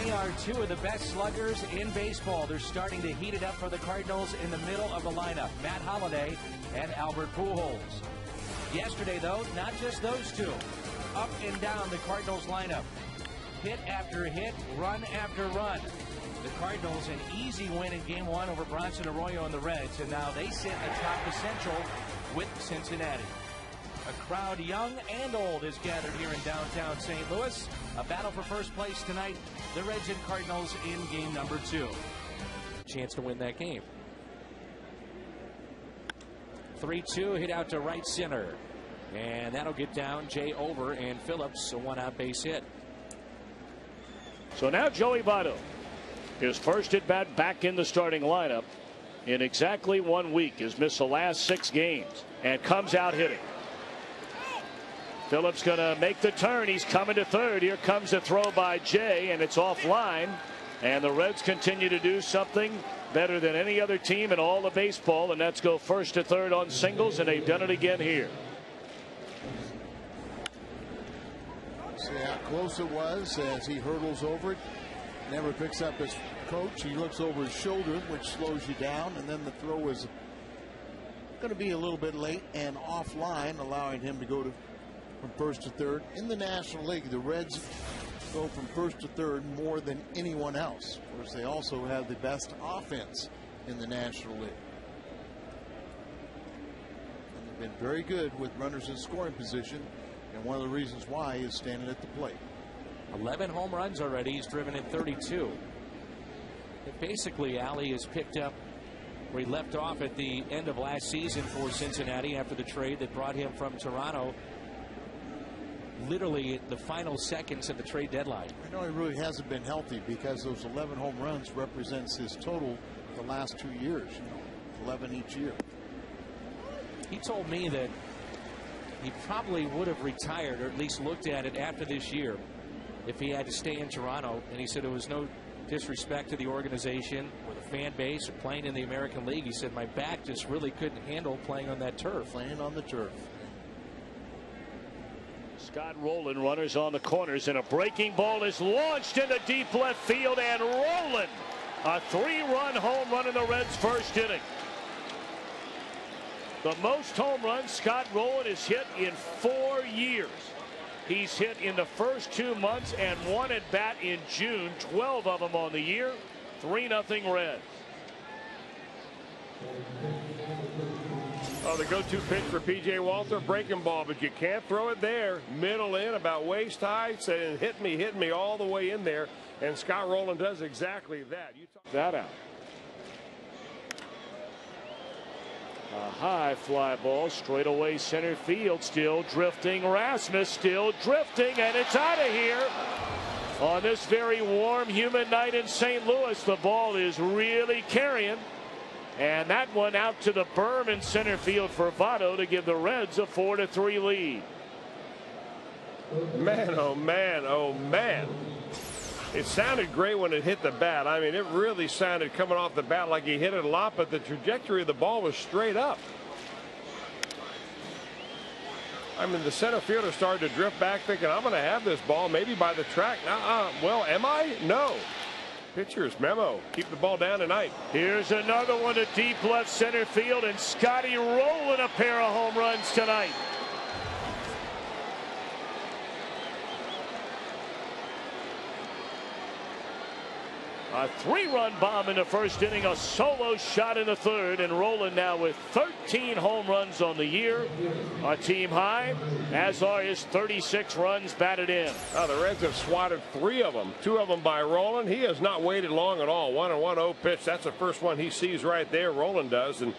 They are two of the best sluggers in baseball. They're starting to heat it up for the Cardinals in the middle of the lineup. Matt Holliday and Albert Pujols. Yesterday, though, not just those two. Up and down the Cardinals lineup. Hit after hit, run after run. The Cardinals an easy win in Game 1 over Bronson Arroyo and the Reds, and now they sit atop the Central with Cincinnati. A crowd young and old is gathered here in downtown St. Louis. A battle for first place tonight. The Reds and Cardinals in game number 2. Chance to win that game. 3-2 hit out to right center. And that'll get down Jay Over and Phillips, a one-out base hit. So now Joey Votto, his first at bat back in the starting lineup in exactly 1 week. Has missed the last 6 games and comes out hitting. Phillips going to make the turn. He's coming to third. Here comes a throw by Jay, and it's offline. And the Reds continue to do something better than any other team in all of baseball, and that's go first to third on singles, and they've done it again here. See how close it was as he hurdles over it. Never picks up his coach. He looks over his shoulder, which slows you down, and then the throw is going to be a little bit late and offline, allowing him to go from first to third. In the National League, the Reds go from first to third more than anyone else. Of course, they also have the best offense in the National League. And they've been very good with runners in scoring position, and one of the reasons why is standing at the plate. 11 home runs already. He's driven in 32. And basically, Alley has picked up where he left off at the end of last season for Cincinnati after the trade that brought him from Toronto. Literally the final seconds of the trade deadline. I know he really hasn't been healthy, because those 11 home runs represents his total the last 2 years. 11 each year. He told me that he probably would have retired, or at least looked at it after this year, if he had to stay in Toronto. And he said it was no disrespect to the organization or the fan base or playing in the American League. He said my back just really couldn't handle playing on that turf. Playing on the turf. Scott Rowland, runners on the corners, and a breaking ball is launched into deep left field, and Rowland, a 3-run home run in the Reds' first inning. The most home runs Scott Rowland has hit in 4 years. He's hit in the first 2 months and 1 at bat in June, 12 of them on the year. 3-0 Reds. Oh, the go-to pitch for P.J. Walter, breaking ball, but you can't throw it there. Middle in, about waist high, saying hit me all the way in there. And Scott Rowland does exactly that. You talk that out. A high fly ball, straight away center field, still drifting. Rasmus still drifting, and it's out of here. On this very warm, humid night in St. Louis, the ball is really carrying. And that one out to the berm in center field for Votto to give the Reds a 4-3 lead. Man, oh man, oh man. It sounded great when it hit the bat. I mean, it really sounded coming off the bat like he hit it a lot, but the trajectory of the ball was straight up. I mean, the center fielder started to drift back thinking, I'm going to have this ball maybe by the track. Well, am I? No. Pitcher's memo. Keep the ball down tonight. Here's another one to deep left center field, and Scotty Rowland a pair of home runs tonight. A 3-run bomb in the first inning, a solo shot in the third, and Rowland now with 13 home runs on the year, a team high, as are his 36 runs batted in. Oh, the Reds have swatted 3 of them, 2 of them by Rowland. He has not waited long at all. 1-1-0 pitch. That's the first one he sees right there. Rowland does, and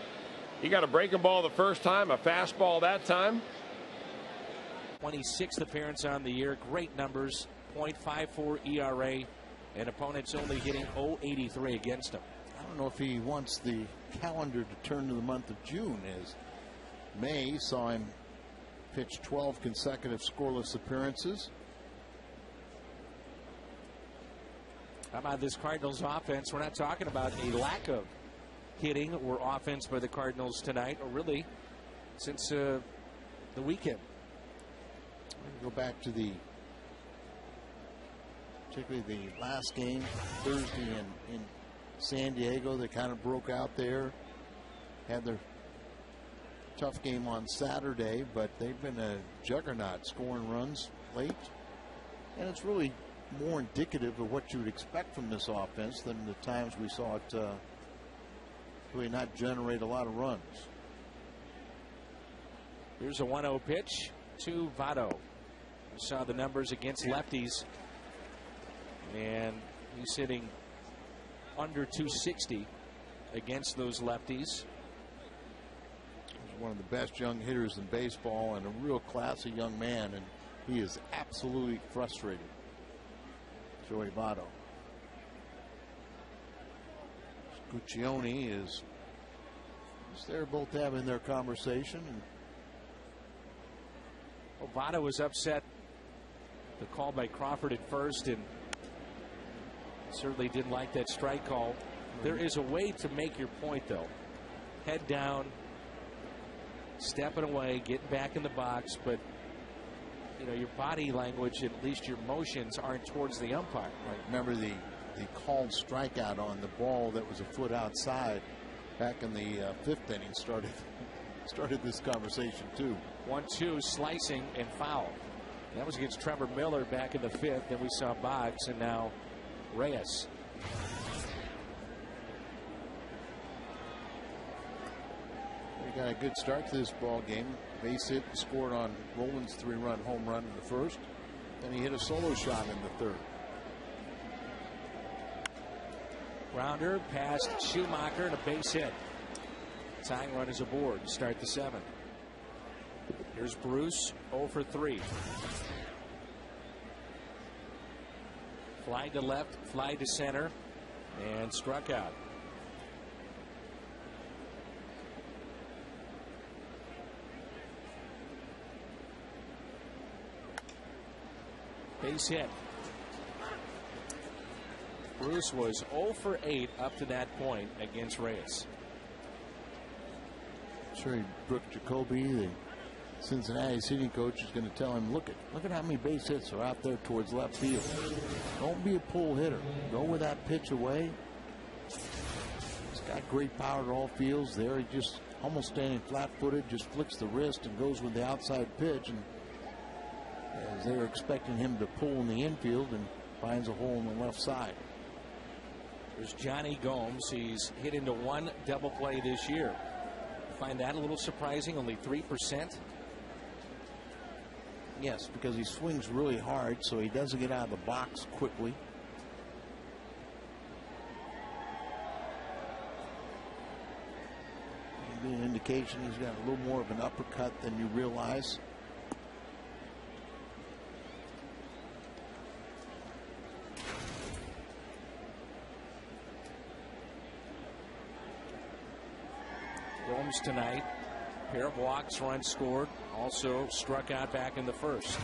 he got a breaking ball the first time, a fastball that time. 26th appearance on the year. Great numbers. .54 ERA. And opponents only hitting .083 against him. I don't know if he wants the calendar to turn to the month of June, as May saw him pitch 12 consecutive scoreless appearances. How about this Cardinals offense? We're not talking about a lack of hitting or offense by the Cardinals tonight, or really since the weekend. Go back to the particularly the last game Thursday in San Diego. They kind of broke out there, had their tough game on Saturday, but they've been a juggernaut scoring runs late, and it's really more indicative of what you would expect from this offense than the times we saw it really not generate a lot of runs. Here's a 1-0 pitch to Votto. You saw the numbers against lefties, and he's hitting under 260 against those lefties. He's one of the best young hitters in baseball and a real classy young man, and he is absolutely frustrated. Joey Votto. Guccione is they're both having their conversation. And Votto was upset the call by Crawford at first, and certainly didn't like that strike call. There is a way to make your point, though. Head down, stepping away, getting back in the box, but you know, your body language, at least your motions, aren't towards the umpire. Right. Remember the called strikeout on the ball that was a foot outside back in the fifth inning started this conversation too. 1-2 slicing and foul. That was against Trevor Miller back in the fifth. Then we saw Boggs, and now Reyes. We got a good start to this ball game. Base hit, scored on Roland's 3-run home run in the first. Then he hit a solo shot in the third. Grounder past Schumacher and a base hit. Tying run is aboard to start the seventh. Here's Bruce, 0 for 3. Fly to left, fly to center, and struck out. Base hit. Bruce was 0 for 8 up to that point against Reyes. Sure, Brooke Jacoby, the Cincinnati hitting coach, is going to tell him, look at how many base hits are out there towards left field. Don't be a pull hitter. Go with that pitch away. He's got great power at all fields there. He just almost standing flat-footed, just flicks the wrist and goes with the outside pitch. And as they were expecting him to pull in the infield, and finds a hole on the left side. There's Johnny Gomes. He's hit into one double play this year. Find that a little surprising, only 3%. Yes, because he swings really hard, so he doesn't get out of the box quickly. Maybe an indication he's got a little more of an uppercut than you realize. Gomes tonight, pair of walks, runs scored, also struck out back in the first.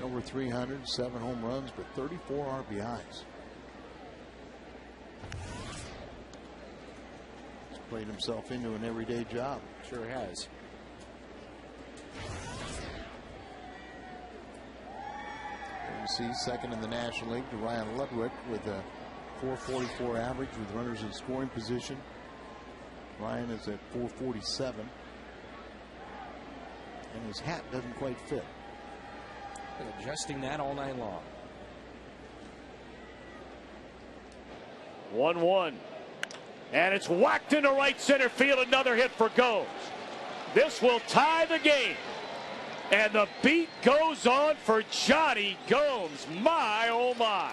Over 300, 7 home runs, but 34 RBIs. He's played himself into an everyday job. Sure has. You see second in the National League to Ryan Ludwig with a .444 average with runners in scoring position. Ryan is at .447, and his hat doesn't quite fit. Been adjusting that all night long. 1-1, and it's whacked into right center field. Another hit for Gomes. This will tie the game, and the beat goes on for Johnny Gomes. My oh my,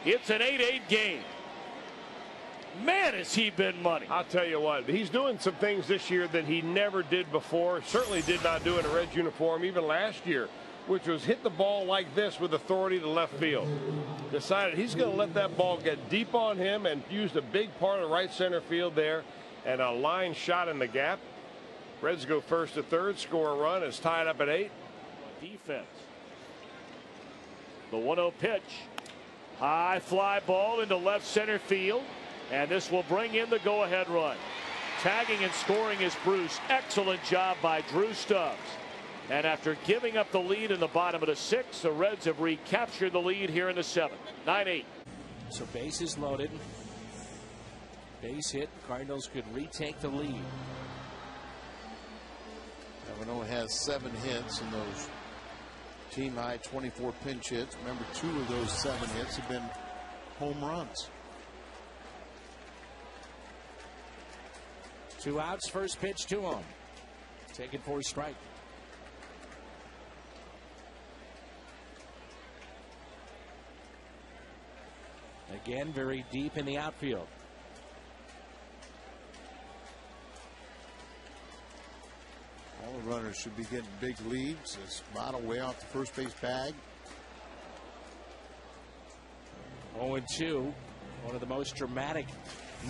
it's an 8-8 game. Man, has he been money. I'll tell you what, he's doing some things this year that he never did before. Certainly did not do in a Reds uniform even last year, which was hit the ball like this with authority to left field. Decided he's going to let that ball get deep on him, and used a big part of right center field there, and a line shot in the gap. Reds go first to third, score a run. It's tied up at 8. Defense. The 1-0 pitch. High fly ball into left center field. And this will bring in the go-ahead run. Tagging and scoring is Bruce. Excellent job by Drew Stubbs. And after giving up the lead in the bottom of the 6th, the Reds have recaptured the lead here in the 7th. 9-8. So bases loaded. Base hit. Cardinals could retake the lead. Cavanaugh has 7 hits in those team high 24 pinch hits. Remember, 2 of those 7 hits have been home runs. 2 outs. First pitch to him. Taken for a strike. Again, very deep in the outfield. All the runners should be getting big leads. As Motto way off the first base bag. 0-2. One of the most dramatic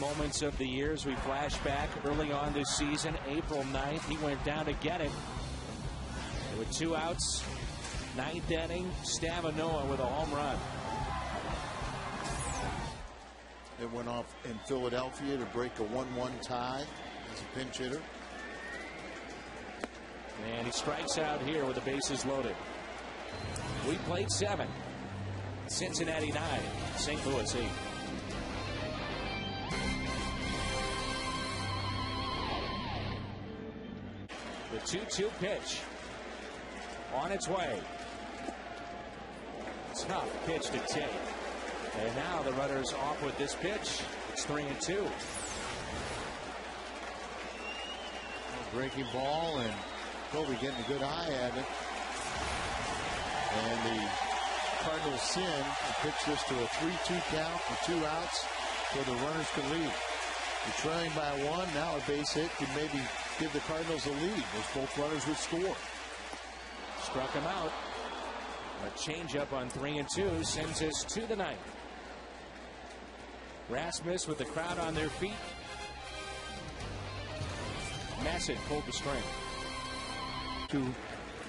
moments of the year as we flash back early on this season. April 9th, he went down to get it. With 2 outs, 9th inning, Stavanoa with a home run. It went off in Philadelphia to break a 1-1 tie as a pinch hitter. And he strikes out here with the bases loaded. We played 7. Cincinnati 9. St. Louis 8. The 2-2 pitch. On its way. Tough pitch to take. And now the runner's off with this pitch. It's 3-2. Breaking ball, and Kobe getting a good eye at it. And the Cardinals sin and pitch this to a 3-2 count with 2 outs so the runners can lead. You're trailing by 1. Now a base hit could maybe give the Cardinals a lead as both runners would score. Struck him out. A changeup on 3-2 sends us to the 9th. Rasmus with the crowd on their feet. Massett pulled the string. 2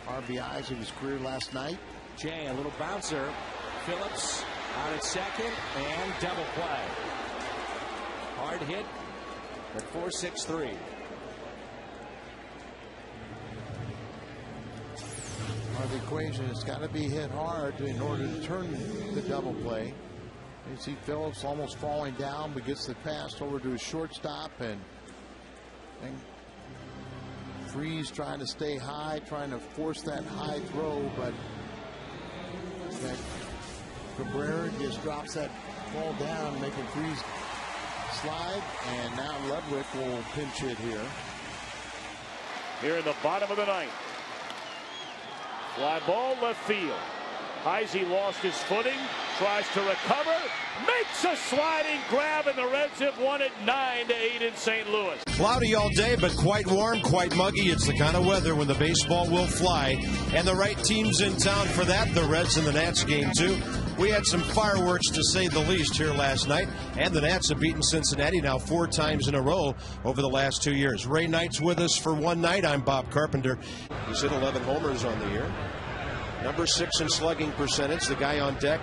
RBIs of his career last night. Jay, a little bouncer. Phillips out at second and double play. Hard hit at 4-6-3. The equation has got to be hit hard in order to turn the double play. You see Phillips almost falling down, but gets the pass over to his shortstop, and Freeze trying to stay high, trying to force that high throw, but that Cabrera just drops that ball down, making Freeze slide, and now Ludwig will pinch hit here. Here in the bottom of the 9th. Fly ball left field. Heisey lost his footing, tries to recover, makes a sliding grab, and the Reds have won it 9-8 in St. Louis. Cloudy all day, but quite warm, quite muggy. It's the kind of weather when the baseball will fly. And the right team's in town for that, the Reds and the Nats game, too. We had some fireworks, to say the least, here last night. And the Nats have beaten Cincinnati now 4 times in a row over the last 2 years. Ray Knight's with us for one night. I'm Bob Carpenter. He's hit 11 homers on the year. Number 6 in slugging percentage. The guy on deck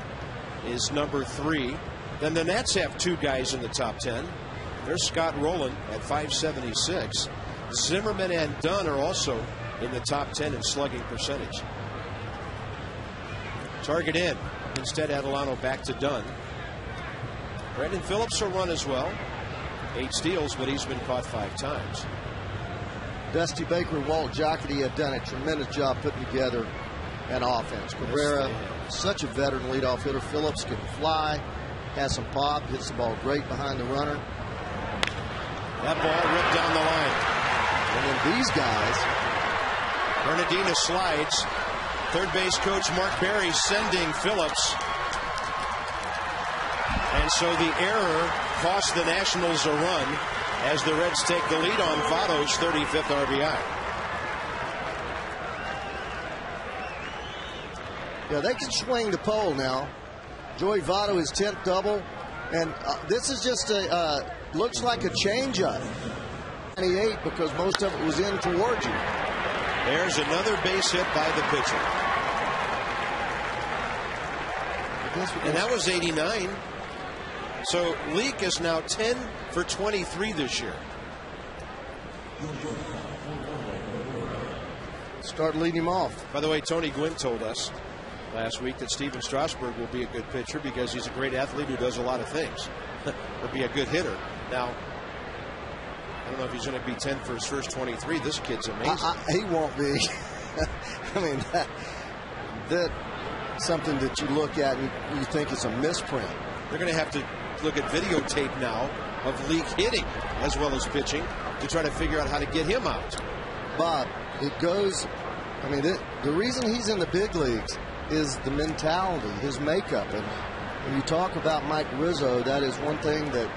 is number 3. Then the Nats have 2 guys in the top 10. There's Scott Rowland at 576. Zimmerman and Dunn are also in the top 10 in slugging percentage. Target in. Instead, Adelano back to Dunn. Brandon Phillips will run as well. 8 steals, but he's been caught 5 times. Dusty Baker and Walt Jocketty have done a tremendous job putting together an offense. Cabrera, such a veteran leadoff hitter. Phillips can fly, has some pop, hits the ball great behind the runner. That ball ripped down the line. And then these guys. Bernardino slides. Third base coach Mark Berry sending Phillips. And so the error cost the Nationals a run as the Reds take the lead on Votto's 35th RBI. Yeah, they can swing the pole now. Joey Votto, his 10th double. And this is just a, looks like a changeup. 98 because most of it was in towards you. There's another base hit by the pitcher. And that was 89. So Leake is now 10 for 23 this year. start leading him off. By the way, Tony Gwynn told us last week that Steven Strasburg will be a good pitcher because he's a great athlete who does a lot of things. He'll be a good hitter. Now, I don't know if he's going to be 10 for his first 23. This kid's amazing. He won't be. I mean, that's something that you look at and you think it's a misprint. They're going to have to look at videotape now of Leake hitting as well as pitching to try to figure out how to get him out. Bob, it goes, I mean, the reason he's in the big leagues is the mentality, his makeup. And when you talk about Mike Rizzo, that is one thing that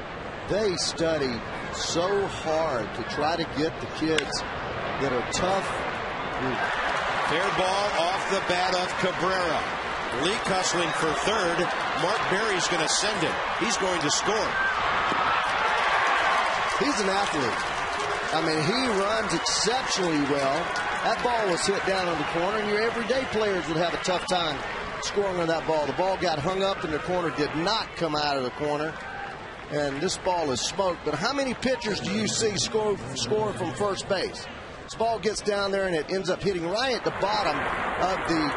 they study so hard to try to get the kids that are tough. Fair ball off the bat of Cabrera. Leake hustling for third. Mark Berry's going to send it. He's going to score. He's an athlete. I mean, he runs exceptionally well. That ball was hit down in the corner, and your everyday players would have a tough time scoring on that ball. The ball got hung up in the corner, did not come out of the corner, and this ball is smoked. But how many pitchers do you see score from first base? This ball gets down there, and it ends up hitting right at the bottom of the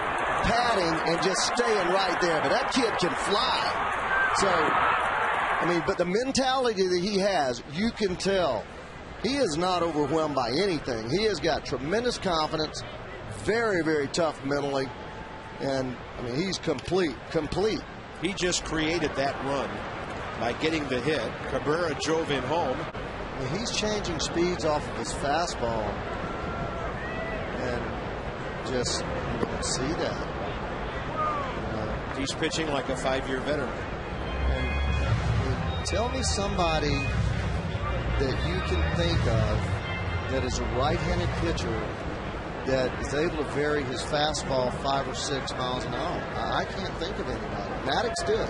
padding and just staying right there. But that kid can fly. So, I mean, but the mentality that he has, you can tell. He is not overwhelmed by anything. He has got tremendous confidence, very, very tough mentally, and, I mean, he's complete. He just created that run by getting the hit. Cabrera drove him home. I mean, he's changing speeds off of his fastball, and just you don't see that. He's pitching like a 5-year veteran. And tell me somebody that you can think of that is a right-handed pitcher that is able to vary his fastball 5 or 6 miles an hour. I can't think of anybody. Maddox did.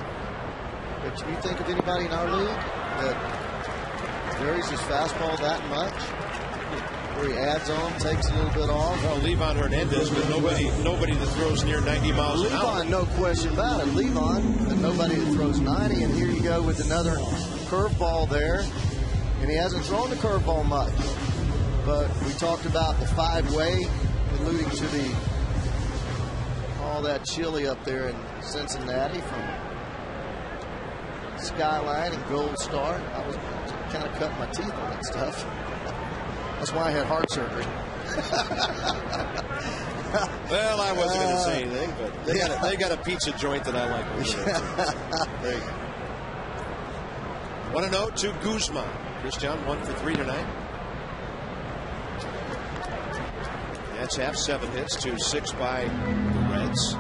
But can you think of anybody in our league that varies his fastball that much? Where he adds on, takes a little bit off? Well, Levon Hernandez, but nobody that throws near 90 miles an hour. Levon, no question about it. Levon, but nobody that throws 90. And here you go with another curveball there. And he hasn't thrown the curveball much. But we talked about the 5-way, alluding to all that chili up there in Cincinnati from Skyline and Gold Star. I was kind of cutting my teeth on that stuff. That's why I had heart surgery. Well, I wasn't going to say anything, but they got a pizza joint that I like over there. 1-0 to Guzman. Christian 1 for 3 tonight. That's half, 7 hits to 6 by the Reds.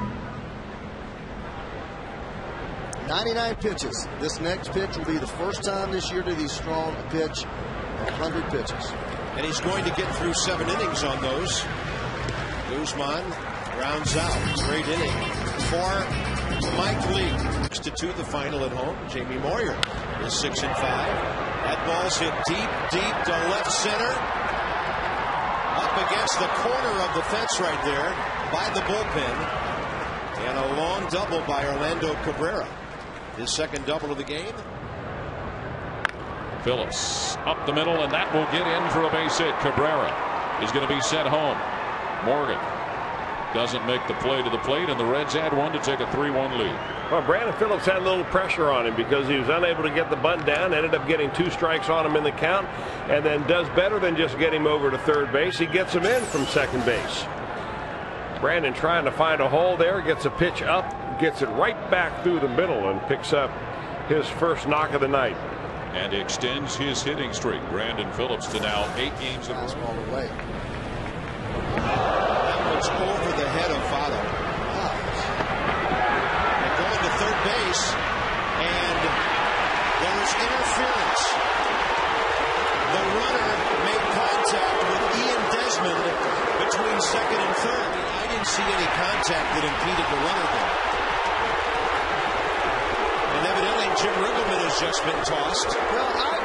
99 pitches. This next pitch will be the first time this year that he's thrown a pitch 100 pitches. And he's going to get through 7 innings on those. Guzman rounds out. Great inning for Mike Leake. 6-2 the final at home. Jamie Moyer is 6-5. That ball's hit deep to left center. Up against the corner of the fence right there by the bullpen. And a long double by Orlando Cabrera. His second double of the game. Phillips up the middle, and that will get in for a base hit. Cabrera is going to be sent home. Morgan doesn't make the play to the plate, and the Reds add one to take a 3-1 lead. Well, Brandon Phillips had a little pressure on him because he was unable to get the bunt down, ended up getting 2 strikes on him in the count, and then does better than just get him over to third base. He gets him in from second base. Brandon trying to find a hole there, gets a pitch up, gets it right back through the middle, and picks up his first knock of the night. And extends his hitting streak. Brandon Phillips to now 8 games of Fastball away. That one's over the head of Votto. They're going to third base, and there is interference. The runner made contact with Ian Desmond between second and third. I didn't see any contact that impeded the runner there. And evidently Jim Riggleman has just been tossed. Well, I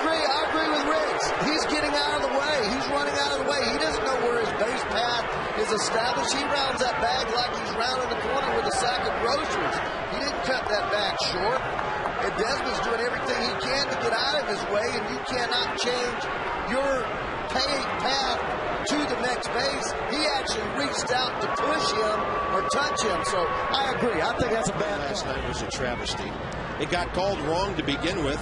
agree with Riggs. He's getting out of the way. He's running out of the way. He doesn't know where his base path is established. He rounds that bag like he's rounding the corner with a sack of groceries. He didn't cut that bag short. And Desmond's doing everything he can to get out of his way, and you cannot change your path to the next base. He actually reached out to push him or touch him. So I agree. I think that's a bad last night was a travesty. It got called wrong to begin with,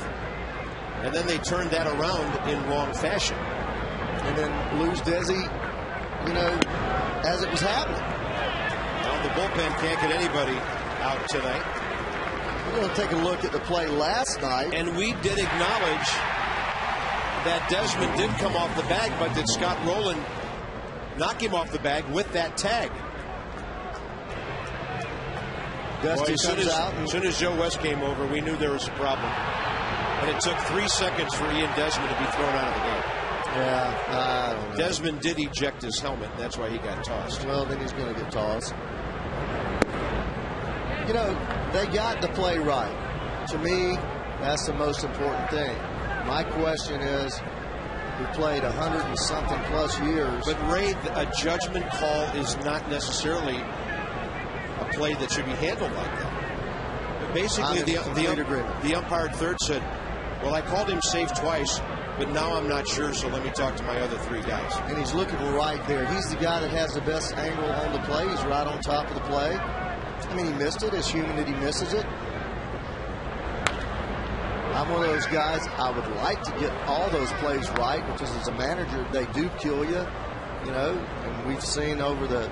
and then they turned that around in wrong fashion. And then lose Desi, you know, as it was happening. Well, the bullpen can't get anybody out tonight. We're going to take a look at the play last night. And we did acknowledge that Desmond did come off the bag, but did Scott Rowland knock him off the bag with that tag? Dusty comes out. As soon as Joe West came over, we knew there was a problem. And it took 3 seconds for Ian Desmond to be thrown out of the game. Yeah, I don't know. Desmond did eject his helmet. That's why he got tossed. Well, then he's going to get tossed. You know, they got the play right. To me, that's the most important thing. My question is, we played 100 and something plus years. But Ray, a judgment call is not necessarily a play that should be handled like that. But basically, the umpire third said, well, I called him safe twice, but now I'm not sure, so let me talk to my other 3 guys. And he's looking right there. He's the guy that has the best angle on the play. He's right on top of the play. I mean, he missed it. As human that he misses it. I'm one of those guys, I would like to get all those plays right, because as a manager, they do kill you, you know. And we've seen over the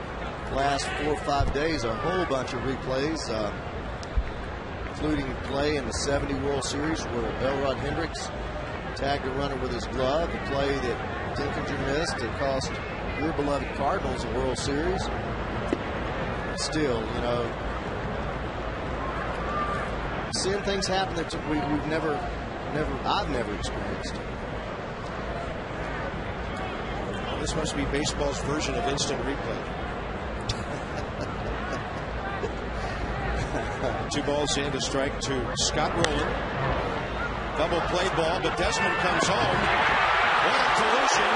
last 4 or 5 days a whole bunch of replays, including play in the '70 World Series where Elrod Hendricks tagged a runner with his glove, a play that Dinkinger missed that cost your beloved Cardinals a World Series. Still, you know, seeing things happen that I've never experienced. Well, this must be baseball's version of instant replay. 2 balls and a strike to Scott Rowland. Double play ball, but Desmond comes home. What a collision.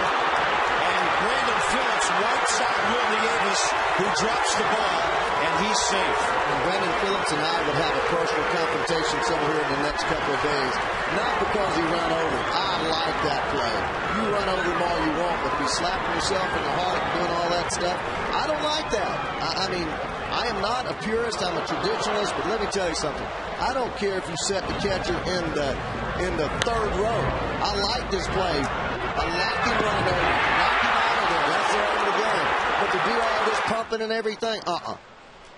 And Brandon Phillips wipes out Will Nieves, who drops the ball, and he's safe. And Brandon Phillips and I would have a personal confrontation somewhere in the next couple of days. Not because he ran over him. I like that play. You run over him all you want, but if he's slapping yourself in the heart and doing all that stuff, I don't like that. I mean, I am not a purist, I'm a traditionalist, but let me tell you something. I don't care if you set the catcher in the 3rd row. I like this play. I like him running over. Knock him out of there. That's the end of the game. But to do all this pumping and everything,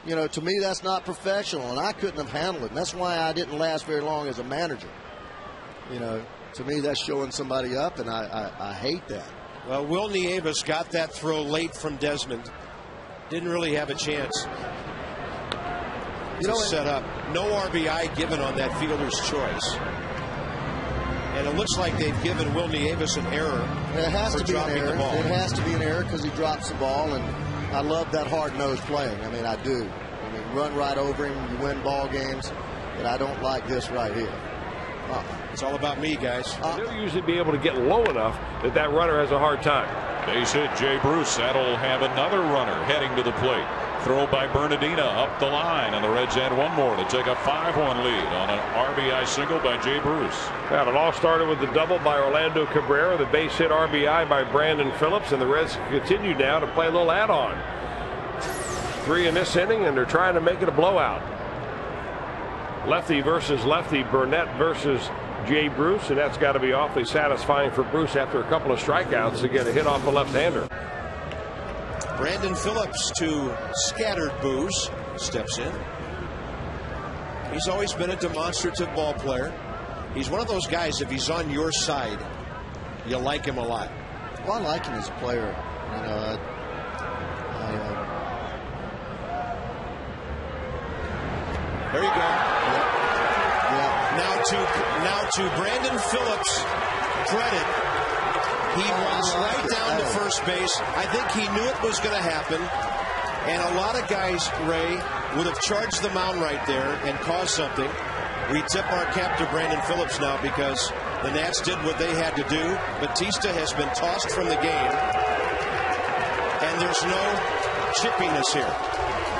you know, to me, that's not professional, and I couldn't have handled it. And that's why I didn't last very long as a manager. You know, to me, that's showing somebody up, and I hate that. Well, Will Nieves got that throw late from Desmond. Didn't really have a chance to set up. No RBI given on that fielder's choice. And it looks like they've given Will Nieves an error. It has to be an error. The ball. It has to be an error because he drops the ball, and I love that hard-nosed playing. I mean, I do. I mean, run right over him, you win ball games, but I don't like this right here. It's all about me, guys. They'll usually be able to get low enough that that runner has a hard time. Base hit, Jay Bruce. That'll have another runner heading to the plate. Throw by Bernardina up the line, and the Reds add 1 more to take a 5-1 lead on an RBI single by Jay Bruce. Well, it all started with the double by Orlando Cabrera, the base hit RBI by Brandon Phillips, and the Reds continue now to play a little add-on. 3 in this inning, and they're trying to make it a blowout. Lefty versus lefty, Burnett versus Jay Bruce, and that's got to be awfully satisfying for Bruce after a couple of strikeouts to get a hit off the left-hander. Brandon Phillips to scattered booze steps in. He's always been a demonstrative ball player. He's one of those guys, if he's on your side, you like him a lot. Well, I like him as a player. You know, there you go. Now to Brandon Phillips' credit, he runs right down to first base. I think he knew it was going to happen, and a lot of guys, Ray, would have charged the mound right there and caused something. We tip our cap to Brandon Phillips now because the Nats did what they had to do. Batista has been tossed from the game, and there's no chippiness here.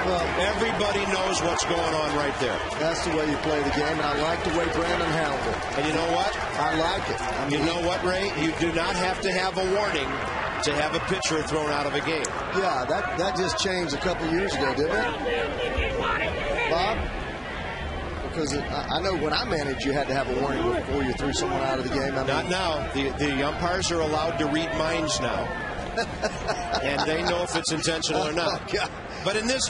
Well, everybody knows what's going on right there. That's the way you play the game, and I like the way Brandon handled it. And you know what? I like it. I mean, you know what, Ray? You do not have to have a warning to have a pitcher thrown out of a game. Yeah, that just changed a couple years ago, didn't it? Bob? Because I know when I managed, you had to have a warning before you threw someone out of the game. Not now. The umpires are allowed to read minds now. And they know if it's intentional or not. But in this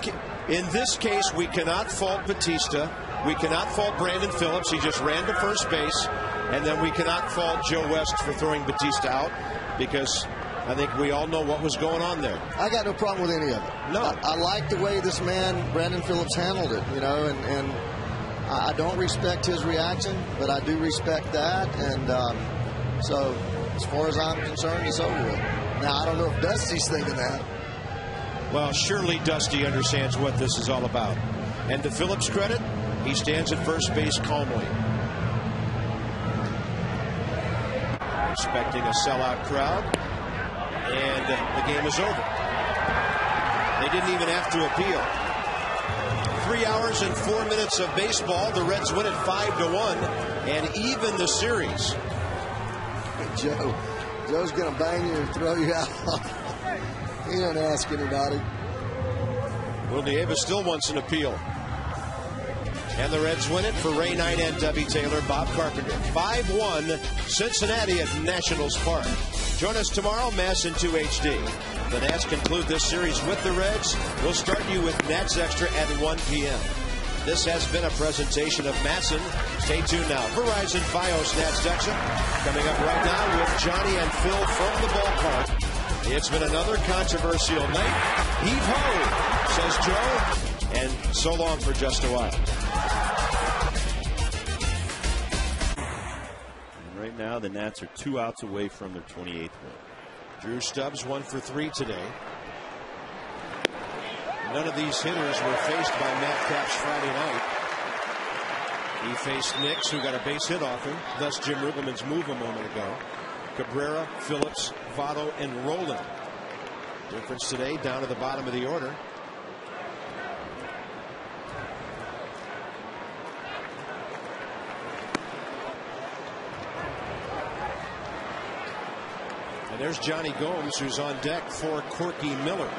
case, we cannot fault Batista. We cannot fault Brandon Phillips. He just ran to first base. And then we cannot fault Joe West for throwing Batista out, because I think we all know what was going on there. I got no problem with any of it. No. I like the way this man, Brandon Phillips, handled it, you know, and I don't respect his reaction, but I do respect that. And so as far as I'm concerned, it's over with. Now, I don't know if Dusty's thinking that. Well, surely Dusty understands what this is all about. And to Phillips' credit, he stands at first base calmly. Expecting a sellout crowd. And the game is over. They didn't even have to appeal. 3 hours and 4 minutes of baseball. The Reds win it 5-1 and even the series. Joe's going to bang you and throw you out. He didn't ask anybody. Well, Nieva still wants an appeal. And the Reds win it for Ray Knight and Debbie Taylor, Bob Carpenter. 5-1 Cincinnati at Nationals Park. Join us tomorrow, Mass in 2 HD. The Nats conclude this series with the Reds. We'll start you with Nats Extra at 1 p.m. This has been a presentation of Masson. Stay tuned now. Verizon Fios Nats Extra coming up right now with Johnny and Phil from the ballpark. It's been another controversial night. Heave ho, says Joe, and so long for just a while. Right now, the Nats are 2 outs away from their 28th win. Drew Stubbs 1 for 3 today. None of these hitters were faced by Matt Capps Friday night. He faced Nix, who got a base hit off him. Thus Jim Riggleman's move a moment ago. Cabrera, Phillips, Votto, and Roland. Difference today down to the bottom of the order. And there's Johnny Gomes, who's on deck for Corky Miller.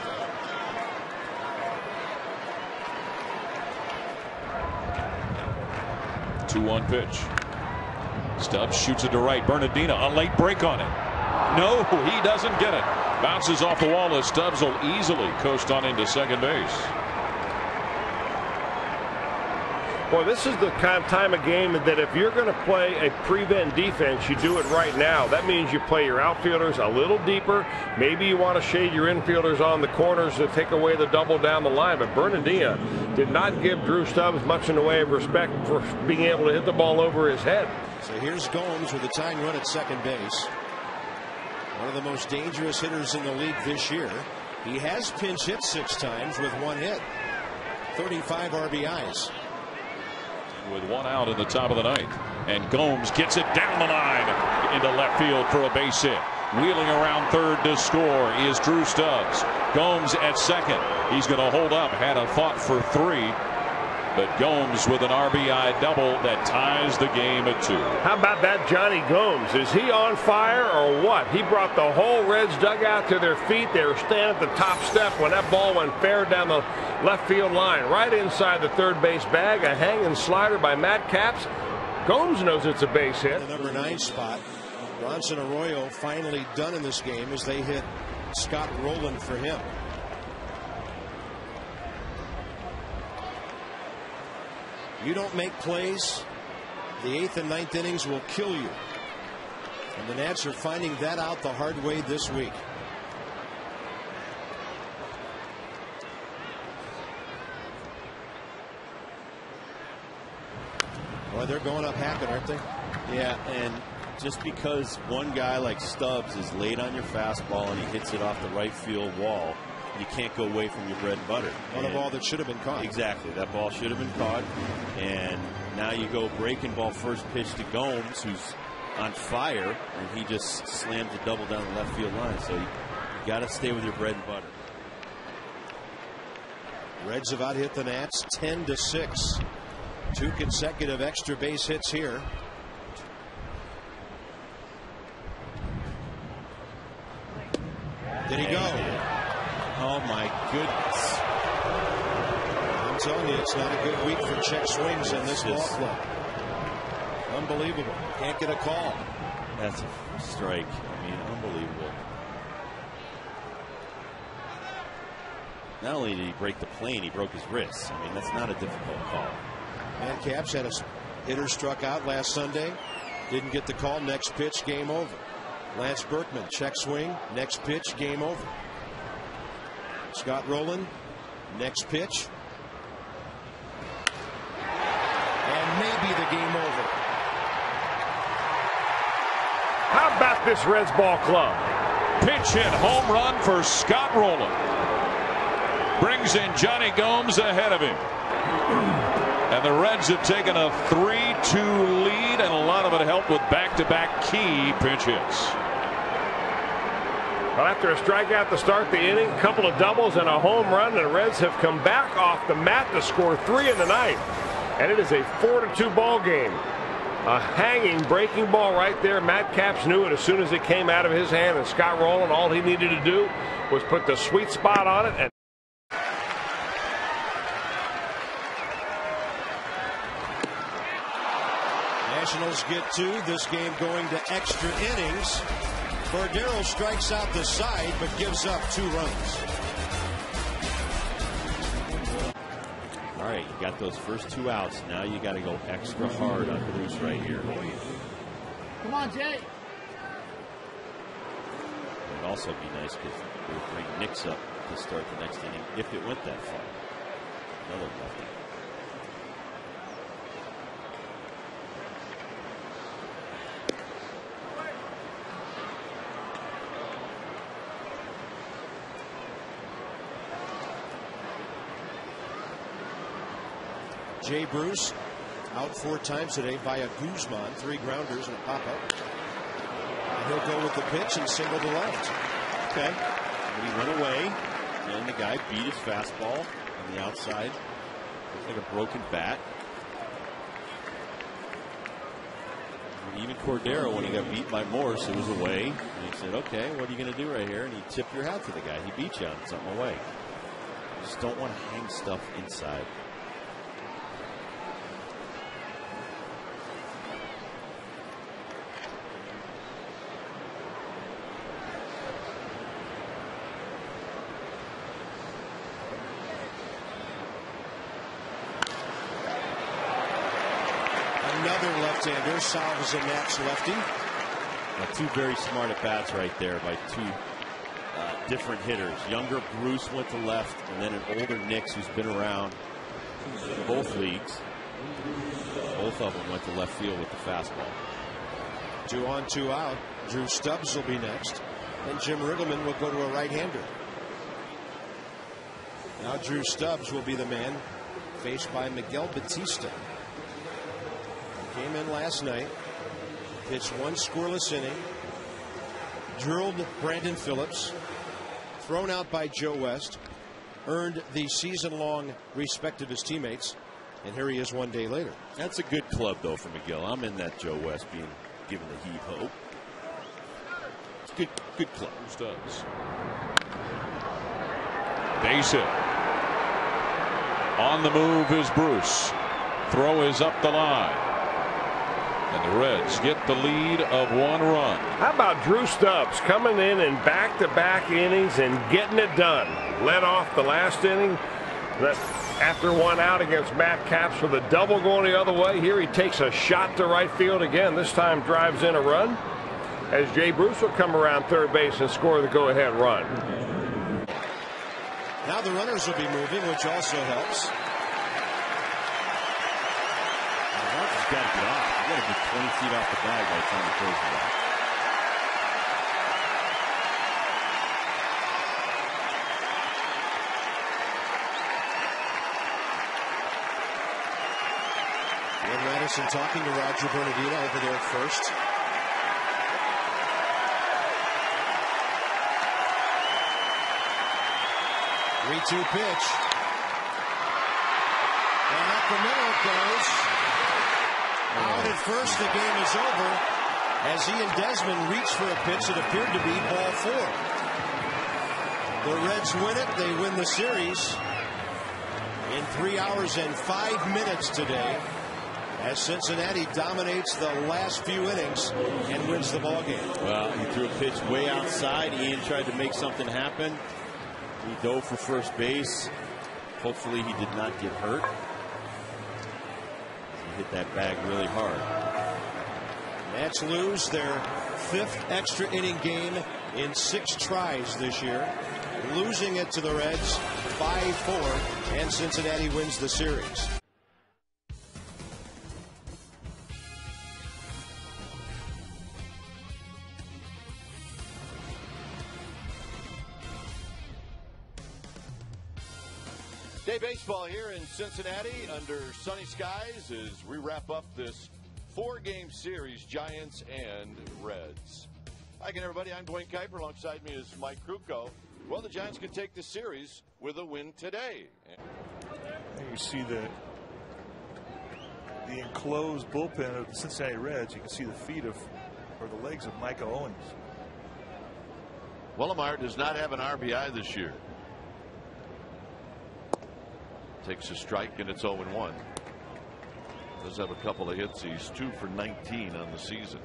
The 2-1 pitch. Stubbs shoots it to right. Bernardino, a late break on it. No, he doesn't get it. Bounces off the wall as Stubbs will easily coast on into second base. Boy, this is the kind of time of game that if you're going to play a prevent defense, you do it right now. That means you play your outfielders a little deeper. Maybe you want to shade your infielders on the corners to take away the double down the line. But Bernardino did not give Drew Stubbs much in the way of respect for being able to hit the ball over his head. So here's Gomes with a tying run at second base. One of the most dangerous hitters in the league this year. He has pinch hit 6 times with 1 hit. 35 RBIs. With 1 out in the top of the ninth, and Gomes gets it down the line into left field for a base hit. Wheeling around third to score is Drew Stubbs. Gomes at second. He's going to hold up. Had a thought for 3, but Gomes with an RBI double that ties the game at 2. How about that Johnny Gomes? Is he on fire or what? He brought the whole Reds dugout to their feet. They were standing at the top step when that ball went fair down the left field line, right inside the third base bag. A hanging slider by Matt Capps. Gomes knows it's a base hit. The number 9 spot. Bronson Arroyo finally done in this game as they hit Scott Rowland for him. You don't make plays, the 8th and 9th innings will kill you. And the Nats are finding that out the hard way this week. Boy, they're going up Hackett, aren't they? Yeah, and just because one guy like Stubbs is late on your fastball and he hits it off the right field wall, you can't go away from your bread and butter. On a ball that should have been caught. Exactly. That ball should have been caught. And now you go breaking ball first pitch to Gomes, who's on fire, and he just slams a double down the left field line. So you got to stay with your bread and butter. Reds have out hit the Nats 10-6. 2 consecutive extra base hits here. Did he go? Oh my goodness. I'm telling you, it's not a good week for check swings in this ball club. Unbelievable. Can't get a call. That's a strike. I mean, unbelievable. Not only did he break the plane, he broke his wrist. I mean, that's not a difficult call. Matt Capps had a hitter struck out last Sunday. Didn't get the call. Next pitch, game over. Lance Berkman, check swing. Next pitch, game over. Scott Rowland, next pitch. And maybe the game over. How about this Reds ball club? Pitch hit home run for Scott Rowland. Brings in Johnny Gomes ahead of him. And the Reds have taken a 3-2 lead, and a lot of it helped with back-to-back key pinch hits. Well, after a strikeout to start the inning, a couple of doubles and a home run, the Reds have come back off the mat to score 3 in the ninth. And it is a 4-2 ball game. A hanging breaking ball right there. Matt Capps knew it as soon as it came out of his hand, and Scott Rowland, all he needed to do was put the sweet spot on it. And Nationals get 2. This game going to extra innings. Cordero strikes out the side but gives up 2 runs. All right, you got those first 2 outs. Now you got to go extra hard on Bruce right here. Come on, Jay. It'd also be nice because it would bring Nix up to start the next inning if it went that far. Another lefty. Jay Bruce out 4 times today via Guzman. 3 grounders and a pop-up. And he'll go with the pitch and single to left. Okay. And he went away, and the guy beat his fastball on the outside. Looks like a broken bat. And even Cordero, when he got beat by Morse, it was away. And he said, okay, what are you going to do right here? And he tipped your hat to the guy. He beat you on something away. You just don't want to hang stuff inside. Another left-hander solves a Nats lefty. Now 2 very smart at bats right there by 2 different hitters. Younger Bruce went to left, and then an older Nix who's been around in both leagues. Both of them went to left field with the fastball. 2 on, 2 out. Drew Stubbs will be next, and Jim Riggleman will go to a right-hander. Now Drew Stubbs will be the man faced by Miguel Batista. Came in last night, pitched 1 scoreless inning, drilled Brandon Phillips, thrown out by Joe West, earned the season-long respect of his teammates, and here he is 1 day later. That's a good club, though, for McGill. I'm in that Joe West being given the heave-ho. It's good club. Stubbs. Base hit. On the move is Bruce. Throw is up the line. And the Reds get the lead of 1 run. How about Drew Stubbs coming in back-to-back innings and getting it done? Led off the last inning. After 1 out against Matt Capps with a double going the other way. Here he takes a shot to right field again. This time drives in a run. As Jay Bruce will come around third base and score the go-ahead run. Now the runners will be moving, which also helps. He's got to get off. You got to be 20 feet off the bag by the time he throws the ball. Ian Radisson talking to Roger Bernardino over there at first. Three-two pitch. And up the middle it goes. Out at first, the game is over. As he and Desmond reached for a pitch, it appeared to be ball 4. The Reds win it. They win the series in 3 hours and 5 minutes today, as Cincinnati dominates the last few innings and wins the ball game. Well, he threw a pitch way outside. Ian tried to make something happen. He dove for first base. Hopefully he did not get hurt. He hit that bag really hard. Mets lose their 5th extra inning game in 6 tries this year, losing it to the Reds 5-4, and Cincinnati wins the series. Day baseball here in Cincinnati under sunny skies as we wrap up this 4-game series, Giants and Reds. Hi again, everybody. I'm Dwayne Kuiper. Alongside me is Mike Krukow. Well, the Giants can take the series with a win today. You see the enclosed bullpen of the Cincinnati Reds. You can see the feet of, or the legs of Micah Owens. Wellemeyer does not have an RBI this year. Takes a strike and it's 0-1. Does have a couple of hits. He's 2 for 19 on the season.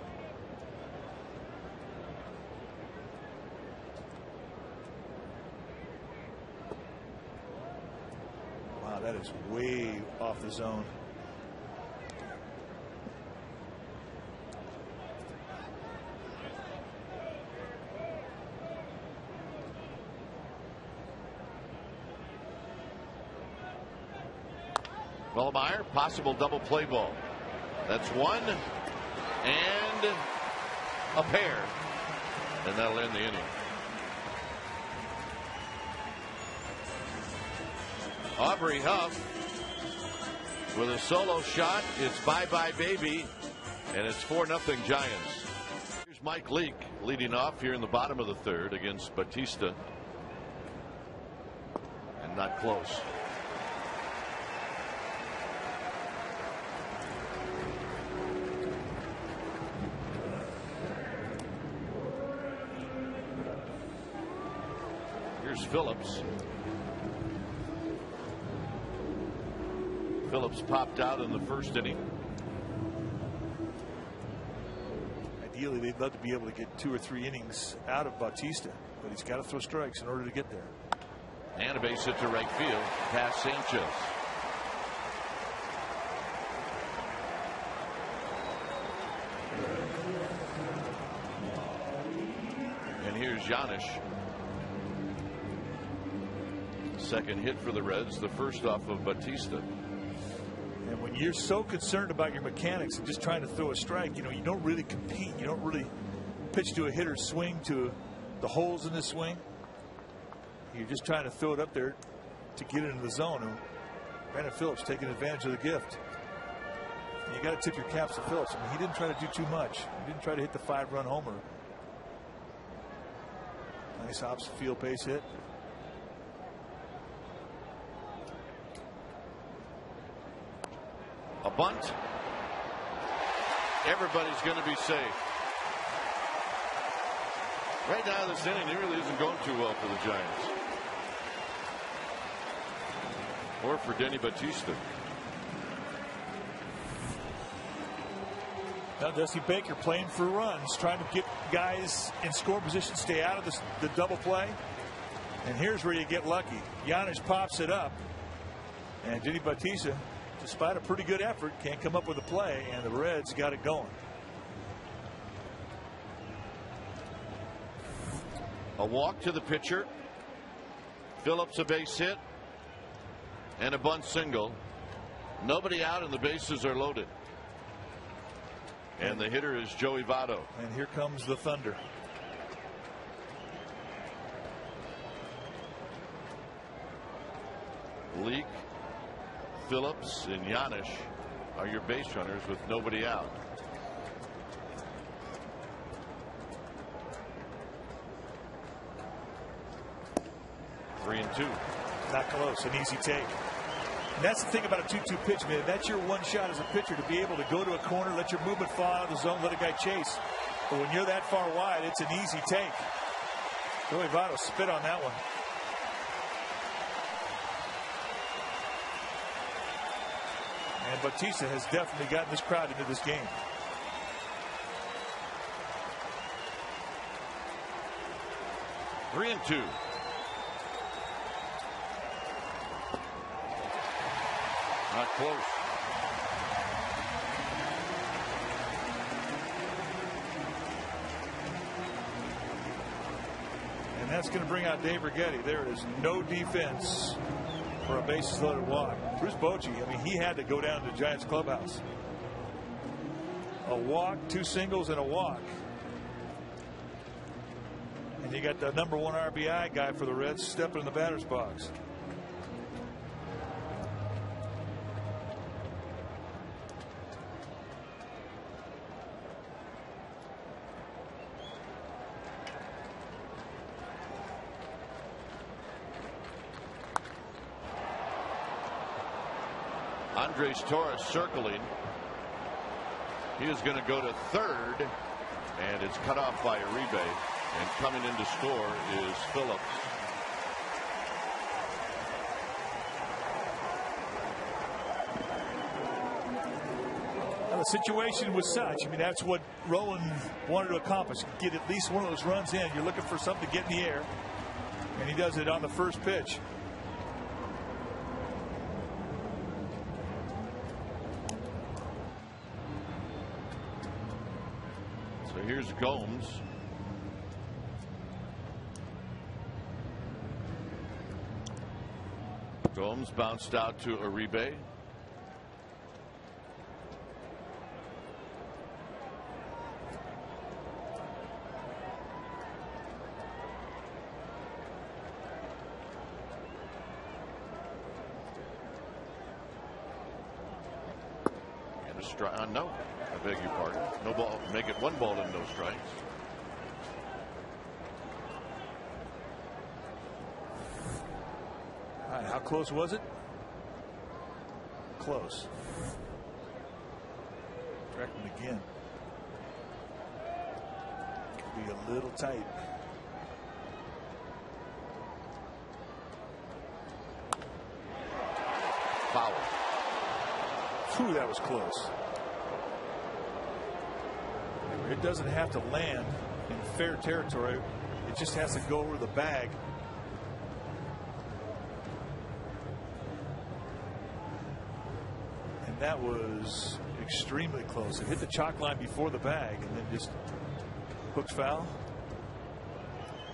Wow, that is way off the zone. Wellemeyer, possible double play ball. That's one and a pair, and that'll end the inning. Aubrey Huff with a solo shot. It's bye-bye baby, and it's 4-0 Giants. Here's Mike Leake leading off here in the bottom of the 3rd against Batista, and not close. Here's Phillips. Phillips popped out in the 1st inning. Ideally, they'd love to be able to get 2 or 3 innings out of Bautista, but he's got to throw strikes in order to get there. And a base hit to right field, past Sanchez. And here's Giannis. Second hit for the Reds, the first off of Batista. And when you're so concerned about your mechanics and just trying to throw a strike, you know, you don't really compete. You don't really pitch to a hitter's swing, to the holes in the swing. You're just trying to throw it up there to get it into the zone. And Brandon Phillips taking advantage of the gift. And you got to tip your caps to Phillips. I mean, he didn't try to do too much. He didn't try to hit the 5-run homer. Nice opposite field base hit. A bunt. Everybody's going to be safe. Right now, this inning really isn't going too well for the Giants. Or for Denny Batista. Now Dusty Baker playing for runs, trying to get guys in score position, stay out of the double play. And here's where you get lucky. Giannis pops it up. And Denny Batista, despite a pretty good effort, can't come up with a play, and the Reds got it going. A walk to the pitcher. Phillips a base hit. And a bunt single. Nobody out and the bases are loaded. And the hitter is Joey Votto. And here comes the thunder. Leake, Phillips, and Giannis are your base runners with nobody out. Three and two. Not close. An easy take. And that's the thing about a 2-2 pitch, man. That's your one shot as a pitcher, to be able to go to a corner, let your movement fall out of the zone, let a guy chase. But when you're that far wide, it's an easy take. Joey Votto spit on that one. And Bautista has definitely gotten this crowd into this game. Three and two. Not close. And that's going to bring out Dave Righetti. There is no defense for a bases loaded walk. Bruce Bochy, I mean, he had to go down to the Giants clubhouse. A walk, 2 singles, and a walk. And you got the #1 RBI guy for the Reds stepping in the batter's box. Andres Torres circling. He is going to go to third, and it's cut off by Uribe. And coming in to score is Phillips. Well, the situation was such. I mean, that's what Rolen wanted to accomplish. Get at least one of those runs in. You're looking for something to get in the air. And he does it on the first pitch. So here's Gomes. Gomes bounced out to Uribe. And a strike. No, I beg your pardon. No ball. Make it 1 ball and no strikes. How close was it? Close. Trackman again. Could be a little tight. Foul. Phew, that was close. It doesn't have to land in fair territory. It just has to go over the bag. That was extremely close. It hit the chalk line before the bag and then just hooks foul.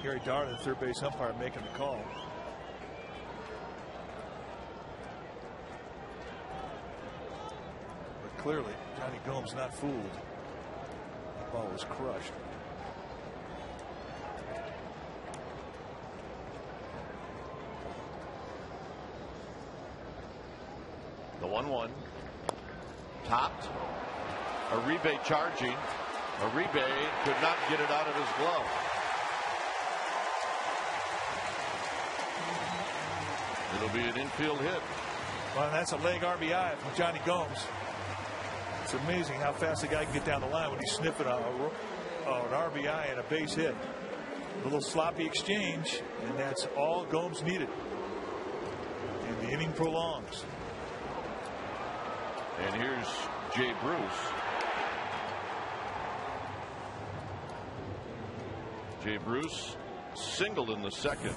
Gary Darr, the third base umpire, making the call. But clearly, Johnny Gomes not fooled. The ball was crushed. The 1-1. Topped. Uribe charging. Uribe could not get it out of his glove. It'll be an infield hit. Well, that's a leg RBI from Johnny Gomes. It's amazing how fast the guy can get down the line when he's sniffing an RBI and a base hit. A little sloppy exchange, and that's all Gomes needed. And the inning prolongs. And here's Jay Bruce. Jay Bruce singled in the second.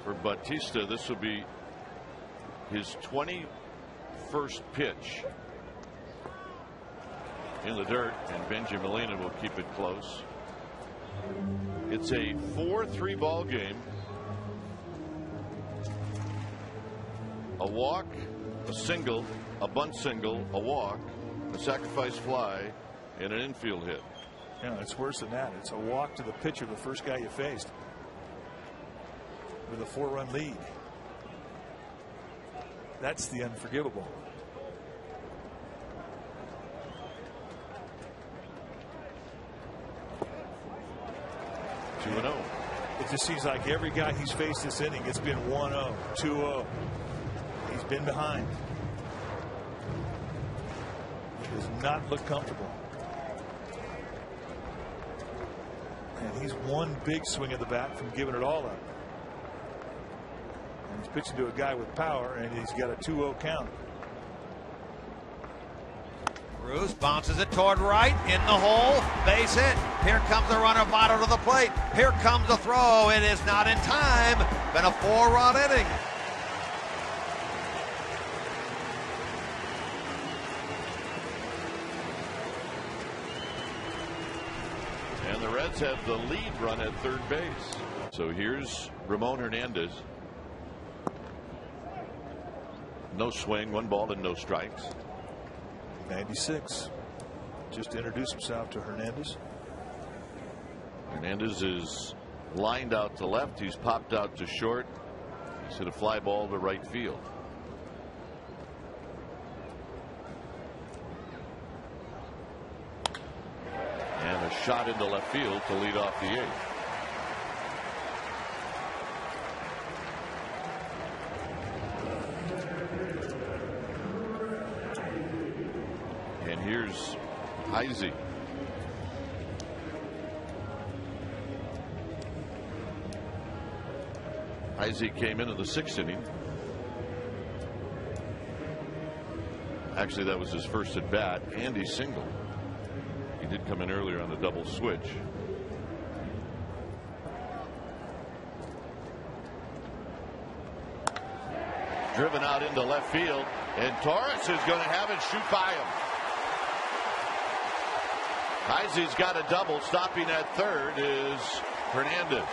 For Bautista, this will be his 21st pitch in the dirt, and Benji Molina will keep it close. It's a 4-3 ball game. A walk, a single, a bunt single, a walk, a sacrifice fly, and an infield hit. Yeah, it's worse than that. It's a walk to the pitcher, the first guy you faced, with a 4-run lead. That's the unforgivable. 2-0. It just seems like every guy he's faced this inning, it's been 1-0, 2-0. He's been behind. He does not look comfortable. And he's one big swing of the bat from giving it all up. And he's pitching to a guy with power, and he's got a 2-0 count. Cruz bounces it toward right, in the hole, base hit. Here comes the runner, Votto to the plate. Here comes the throw. It is not in time. Been a 4-run inning. And the Reds have the lead run at third base. So here's Ramon Hernandez. No swing, 1 ball and no strikes. 96. Just introduced himself to Hernandez. Hernandez is lined out to left. He's popped out to short. He's hit a fly ball to right field. And a shot into left field to lead off the 8th. And here's Heisey. Heisey came into the 6th inning. Actually, that was his first at bat, and he singled. He did come in earlier on the double switch. Driven out into left field, and Torres is going to have it shoot by him. Heisey's got a double. Stopping at third is Hernandez.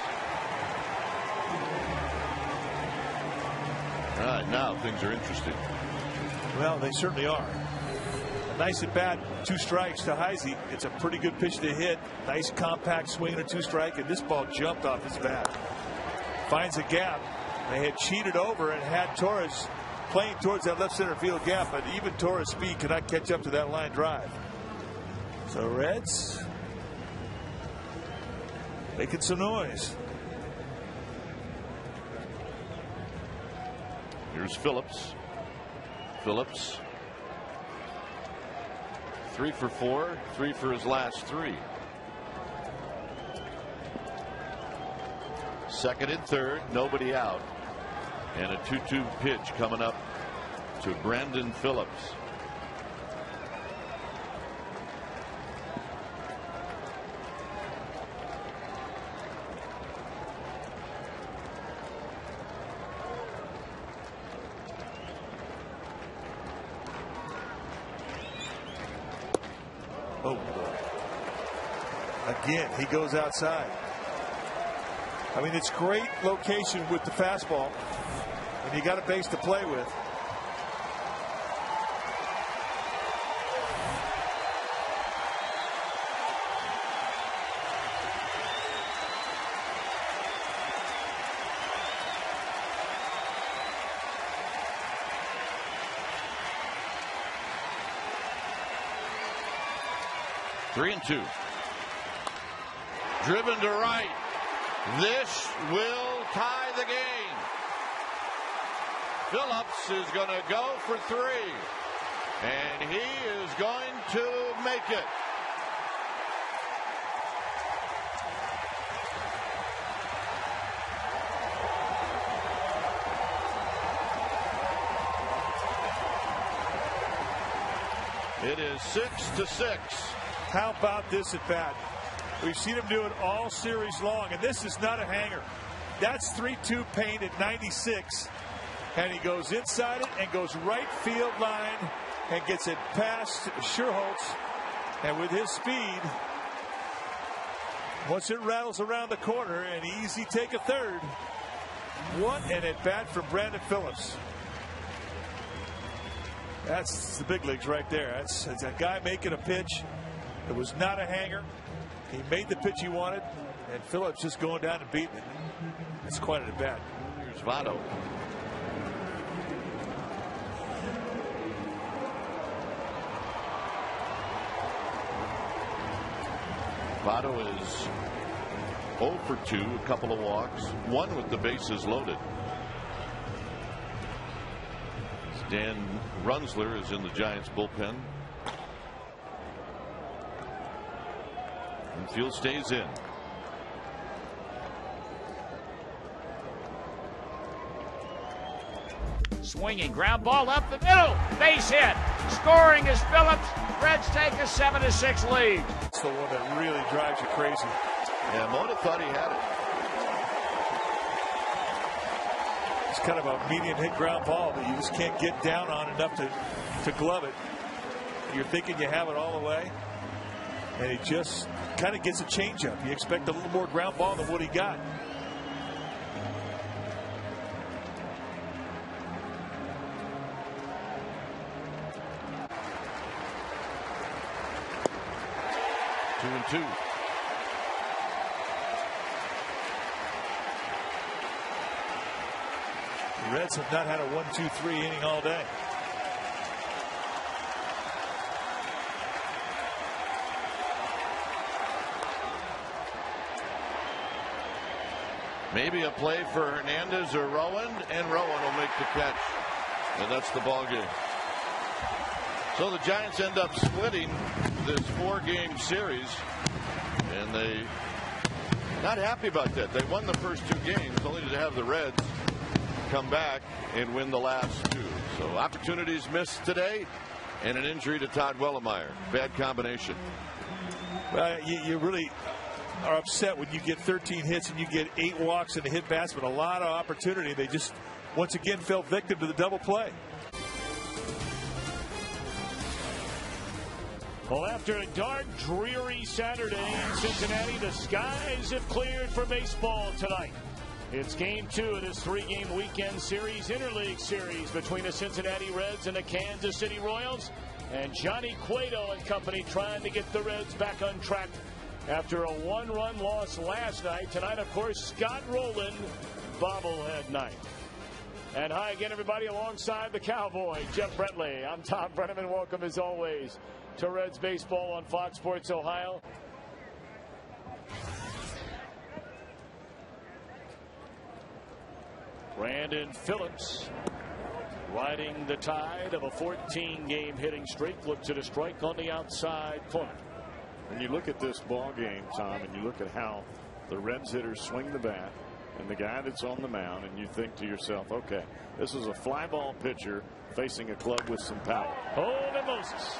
All right, now things are interesting. Well, they certainly are. A nice at bat, 2 strikes to Heisey. It's a pretty good pitch to hit. Nice compact swing and a 2-strike, and this ball jumped off his bat. Finds a gap. They had cheated over and had Torres playing towards that left center field gap, but even Torres' speed could not catch up to that line drive. So Reds making some noise. Here's Phillips. Phillips 3 for 4, 3 for his last 3. Second and third, nobody out. And a 2-2 pitch coming up to Brandon Phillips. Oh, again, he goes outside. I mean, it's great location with the fastball, and you got a base to play with. Three and 2. Driven to right. This will tie the game. Phillips is going to go for 3. And he is going to make it. It is 6-6. How about this at bat? We've seen him do it all series long, and this is not a hanger. That's 3-2 paint at 96, and he goes inside it and goes right field line and gets it past Scherholtz. And with his speed, once it rattles around the corner, an easy take a third. What an at bat from Brandon Phillips. That's the big leagues right there. That's a guy making a pitch. It was not a hanger. He made the pitch he wanted, and Phillips just going down and beating it. It's quite an at bat. Here's Votto. Votto is 0 for 2, a couple of walks, one with the bases loaded. Dan Runsler is in the Giants bullpen. Infield stays in. Swinging, ground ball up the middle, base hit. Scoring is Phillips. Reds take a 7-6 lead. It's the one that really drives you crazy. Yeah, Mota thought he had it. It's kind of a medium hit ground ball that you just can't get down on enough to glove it. You're thinking you have it all the way, and he just kind of gets a changeup. You expect a little more ground ball than what he got. Two and two. The Reds have not had a 1-2-3 inning all day. Maybe a play for Hernandez or Rowan, and Rowan will make the catch. And that's the ball game. So the Giants end up splitting this 4-game series, and they not happy about that. They won the first 2 games only to have the Reds come back and win the last 2. So opportunities missed today, and an injury to Todd Wellemeyer. Bad combination. Well, you really are upset when you get 13 hits and you get 8 walks and a hit batsman. A lot of opportunity. They just once again fell victim to the double play. Well, after a dark, dreary Saturday in Cincinnati, the skies have cleared for baseball tonight. It's game 2 of this 3-game weekend series, interleague series between the Cincinnati Reds and the Kansas City Royals. And Johnny Cueto and company trying to get the Reds back on track after a 1-run loss last night. Tonight, of course, Scott Rowland, bobblehead night. And hi again, everybody, alongside the Cowboy, Jeff Brentley. I'm Tom Brenneman. Welcome, as always, to Reds Baseball on Fox Sports Ohio. Brandon Phillips riding the tide of a 14-game hitting streak. Looks at a strike on the outside corner. When you look at this ball game, Tom, and you look at how the Reds hitters swing the bat and the guy that's on the mound, and you think to yourself, okay, this is a fly ball pitcher facing a club with some power. Oh, Moses.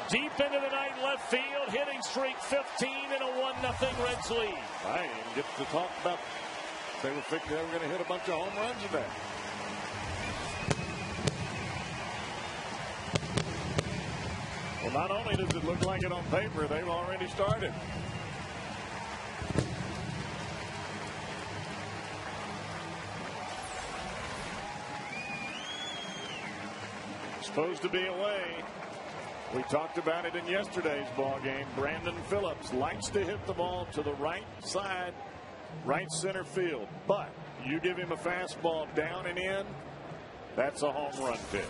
Deep into the night left field, hitting streak 15 and a 1-0 Reds lead. I didn't get to talk about, they were thinking they were going to hit a bunch of home runs today. Well, not only does it look like it on paper, they've already started. Supposed to be away. We talked about it in yesterday's ball game. Brandon Phillips likes to hit the ball to the right side, right center field. But you give him a fastball down and in, that's a home run pitch.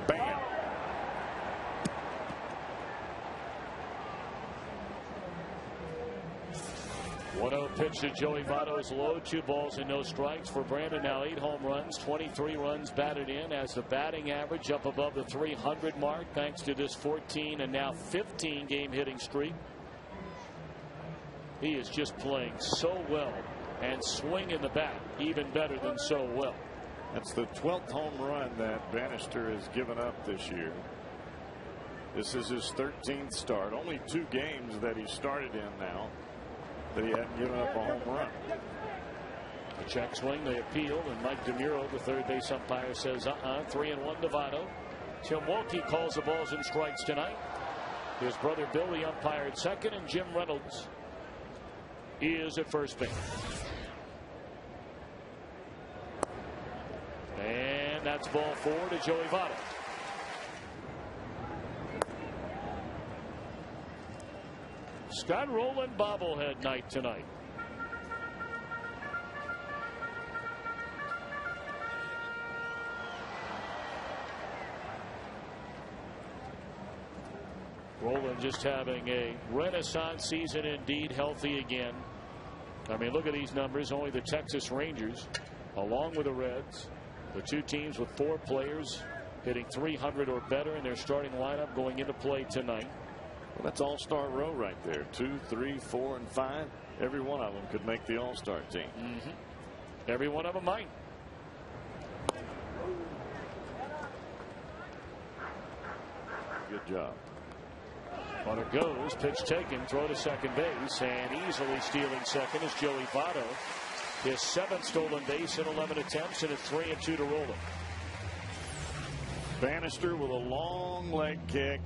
Bam. Pitch to Joey Votto's low. 2 balls and no strikes for Brandon. Now 8 home runs, 23 runs batted in, as the batting average up above the 300 mark thanks to this 14 and now 15 game hitting streak. He is just playing so well and swinging the bat even better than so well. That's the 12th home run that Bannister has given up this year. This is his 13th start. Only 2 games that he started in now that he hadn't given up a home run. The check swing, they appeal, and Mike DeMuro, the third base umpire, says 3-1 to Votto. Tim Wilkie calls the balls and strikes tonight. His brother Billy umpired second, and Jim Reynolds is at first base. And that's ball 4 to Joey Votto. Scott Rowland bobblehead night tonight. Roland just having a renaissance season indeed, healthy again. I mean, look at these numbers. Only the Texas Rangers, along with the Reds, the two teams with 4 players hitting .300 or better in their starting lineup going into play tonight. Well, that's all-star row right there. 2, 3, 4, and 5. Every one of them could make the all-star team. Every one of them might. Good job. Runner goes, pitch taken, throw to second base, and easily stealing second is Joey Votto. His 7th stolen base in 11 attempts, and it's 3-2 to Roland. Bannister with a long leg kick,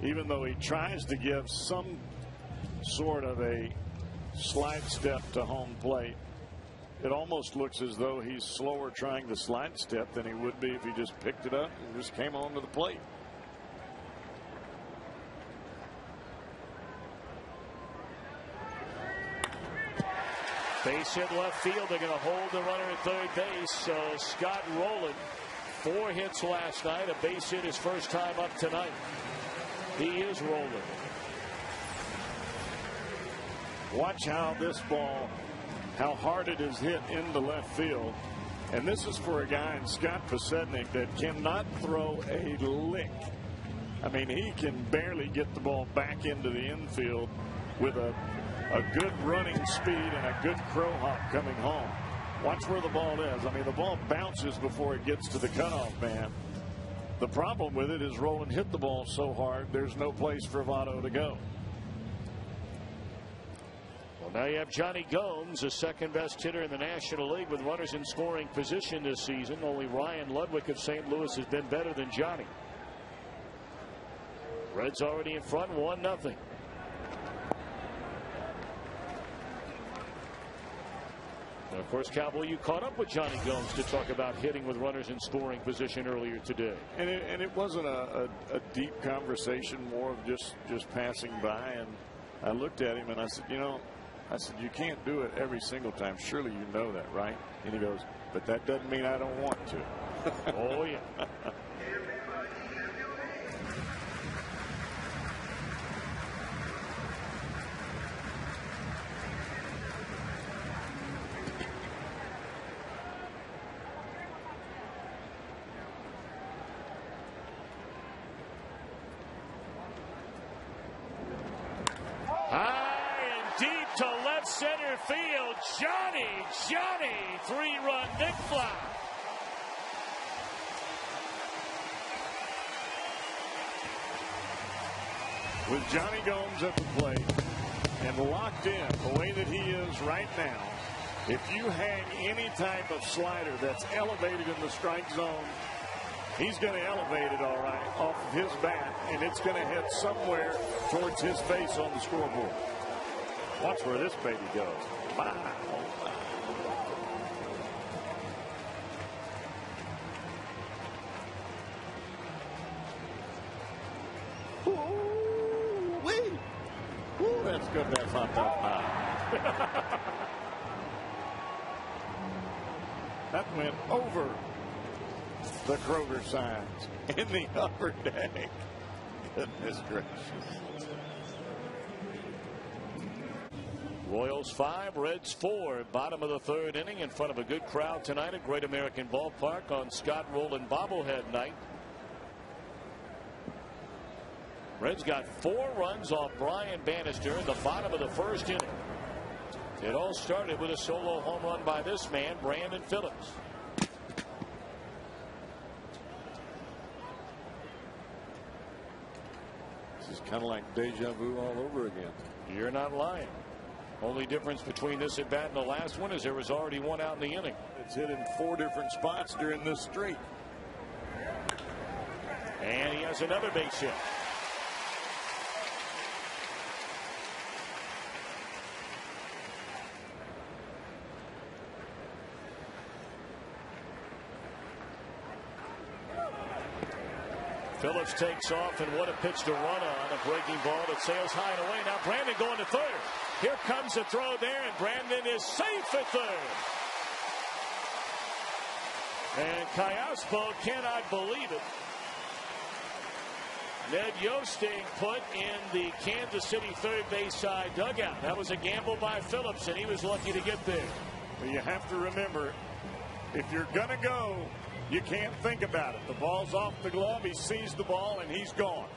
even though he tries to give some sort of a slide step to home plate. It almost looks as though he's slower trying the slide step than he would be if he just picked it up and just came on to the plate. Base hit left field. They're going to hold the runner at third base. So Scott Rowland, 4 hits last night. A base hit his first time up tonight. He is rolling. Watch how this ball, how hard it is hit into left field. And this is for a guy in Scott Podsednik that cannot throw a lick. I mean, he can barely get the ball back into the infield with a good running speed and a good crow hop coming home. Watch where the ball is. I mean, the ball bounces before it gets to the cutoff man. The problem with it is Roland hit the ball so hard, there's no place for Votto to go. Well, now you have Johnny Gomes, the second best hitter in the National League with runners in scoring position this season. Only Ryan Ludwig of St. Louis has been better than Johnny. Reds already in front, 1-0. And of course, Cowboy, you caught up with Johnny Gomes to talk about hitting with runners in scoring position earlier today. And it wasn't a deep conversation, more of just passing by. And I looked at him and I said, you can't do it every single time. Surely you know that, right? And he goes, but that doesn't mean I don't want to. Oh, yeah. Center field, Johnny, 3-run Nick fly. With Johnny Gomes at the plate and locked in the way that he is right now, if you hang any type of slider that's elevated in the strike zone, he's going to elevate it all right off of his bat, and it's going to hit somewhere towards his face on the scoreboard. Watch where this baby goes. Wow. Ooh-wee. Ooh, that's good. That's not that high. That went over the Kroger signs in the upper deck. Goodness gracious. Royals 5, Reds 4. Bottom of the 3rd inning in front of a good crowd tonight at Great American Ballpark on Scott Rowland bobblehead night. Reds got 4 runs off Brian Bannister in the bottom of the 1st inning. It all started with a solo home run by this man, Brandon Phillips. This is kind of like deja vu all over again. You're not lying. Only difference between this at bat and the last one is there was already 1 out in the inning. It's hit in 4 different spots during this streak. And he has another base hit. Phillips takes off, and what a pitch to run on. A breaking ball that sails high and away. Now Brandon going to third. Here comes the throw there, and Brandon is safe at third. And Callaspo cannot believe it. Ned Yost staying put in the Kansas City third base side dugout. That was a gamble by Phillips, and he was lucky to get there. Well, you have to remember, if you're going to go, you can't think about it. The ball's off the glove. He sees the ball, and he's gone.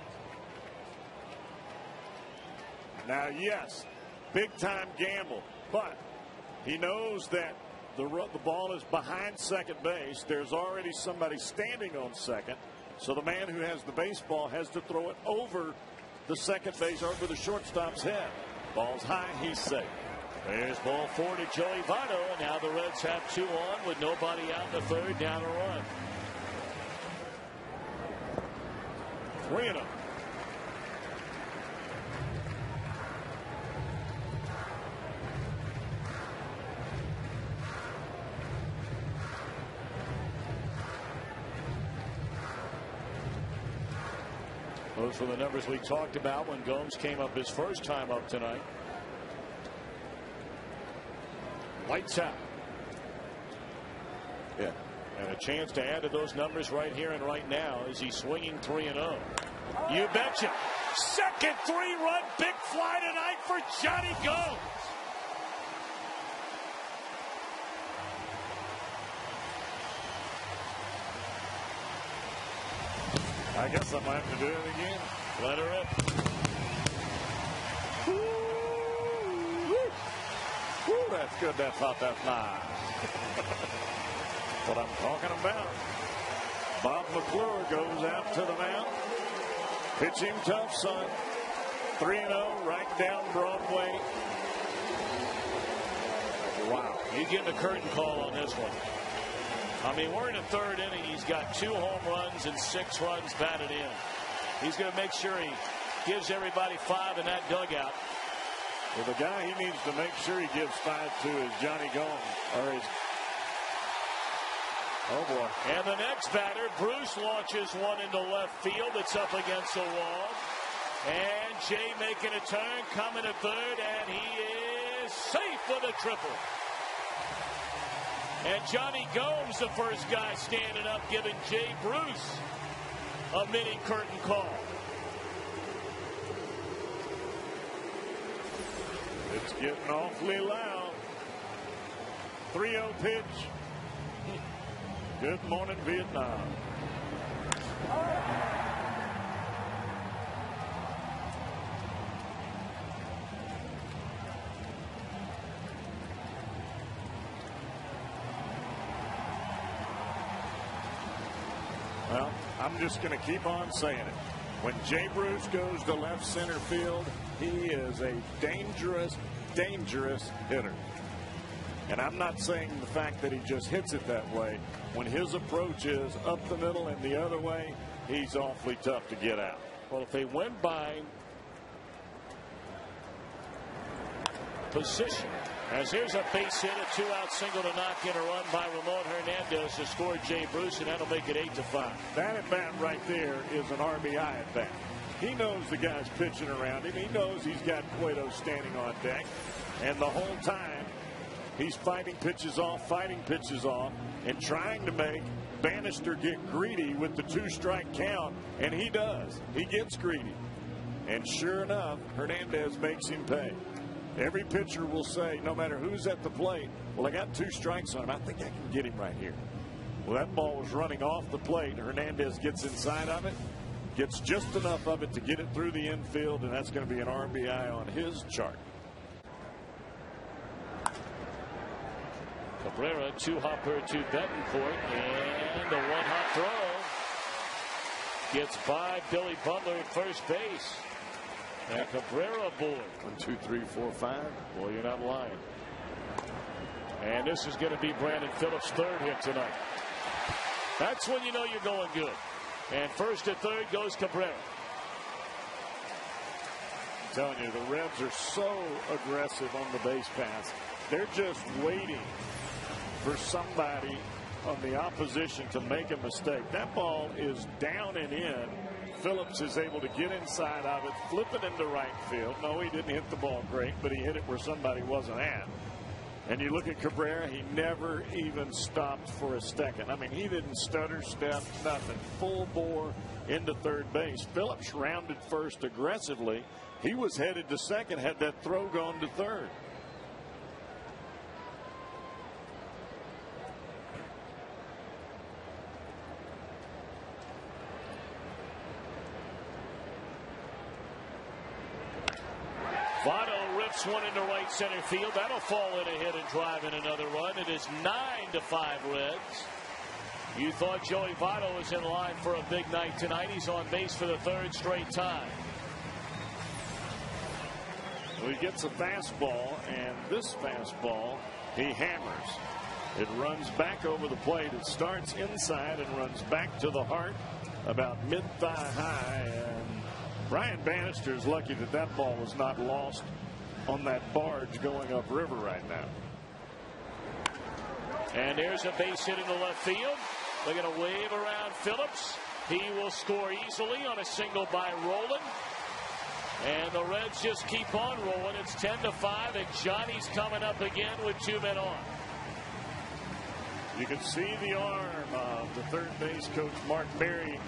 Now, yes, big-time gamble, but he knows that the ball is behind second base. There's already somebody standing on second. So the man who has the baseball has to throw it over the second base, over the shortstop's head. Ball's high, he's safe. There's ball 4 to Joey Votto. Now the Reds have 2 on with nobody out in the third, down a run. 3-0. Those were the numbers we talked about when Gomes came up his first time up tonight. Lights out. Yeah. And a chance to add to those numbers right here and right now as he's swinging 3-0. You betcha. Second 3-run big fly tonight for Johnny Gomes. I guess I might have to do it again. Let her rip. Woo, that's good. That's hot. That's nice. What I'm talking about. Bob McClure goes out to the mound. Pitch him tough, son. 3-0 right down Broadway. Wow. He's getting a curtain call on this one. I mean, we're in the third inning. He's got 2 home runs and 6 runs batted in. He's going to make sure he gives everybody 5 in that dugout. Well, the guy he needs to make sure he gives 5 to is Johnny Gomes. Oh, boy. And the next batter, Bruce, launches one into left field. It's up against the wall. And Jay making a turn, coming to third, and he is safe for the triple. And Johnny Gomes, the first guy standing up, giving Jay Bruce a mini curtain call. It's getting awfully loud. 3-0 pitch. Good morning, Vietnam. Well, I'm just going to keep on saying it. When Jay Bruce goes to left center field, he is a dangerous, dangerous hitter. And I'm not saying the fact that he just hits it that way. When his approach is up the middle and the other way, he's awfully tough to get out. Well, if they went by position, as here's a base hit, a 2-out single to knock in a run by Ramon Hernandez to score Jay Bruce, and that'll make it 8-5. That at bat right there is an RBI at bat. He knows the guy's pitching around him. He knows he's got Cueto standing on deck, and the whole time he's fighting pitches off, and trying to make Bannister get greedy with the 2-strike count, and he does. He gets greedy. And sure enough, Hernandez makes him pay. Every pitcher will say, no matter who's at the plate, well, I got 2 strikes on him. I think I can get him right here. Well, that ball was running off the plate. Hernandez gets inside of it, gets just enough of it to get it through the infield, and that's going to be an RBI on his chart. Cabrera, 2-hopper to Betancourt, and the 1-hop throw gets by Billy Butler at first base. And Cabrera aboard. 1, 2, 3, 4, 5. Boy, you're not lying. And this is going to be Brandon Phillips' third hit tonight. That's when you know you're going good. And first to third goes Cabrera. I'm telling you, the Reds are so aggressive on the base pass. They're just waiting for somebody on the opposition to make a mistake. That ball is down and in. Phillips is able to get inside of it, flip it into right field. No, he didn't hit the ball great, but he hit it where somebody wasn't at. And you look at Cabrera, he never even stopped for a second. I mean, he didn't stutter, step, nothing. Full bore into third base. Phillips rounded first aggressively. He was headed to second had that throw gone to third. Votto rips one into right center field. That'll fall in a hit and drive in another run. It is 9-5 Reds. You thought Joey Votto was in line for a big night tonight. He's on base for the third straight time. He gets a fastball, and this fastball he hammers. It runs back over the plate. It starts inside and runs back to the heart about mid-thigh high. And Brian Bannister is lucky that that ball was not lost on that barge going upriver right now. And there's a base hit in the left field. They're going to wave around Phillips. He will score easily on a single by Roland. And the Reds just keep on rolling. It's 10-5, and Johnny's coming up again with 2 men on. You can see the arm of the third base coach, Mark Berry,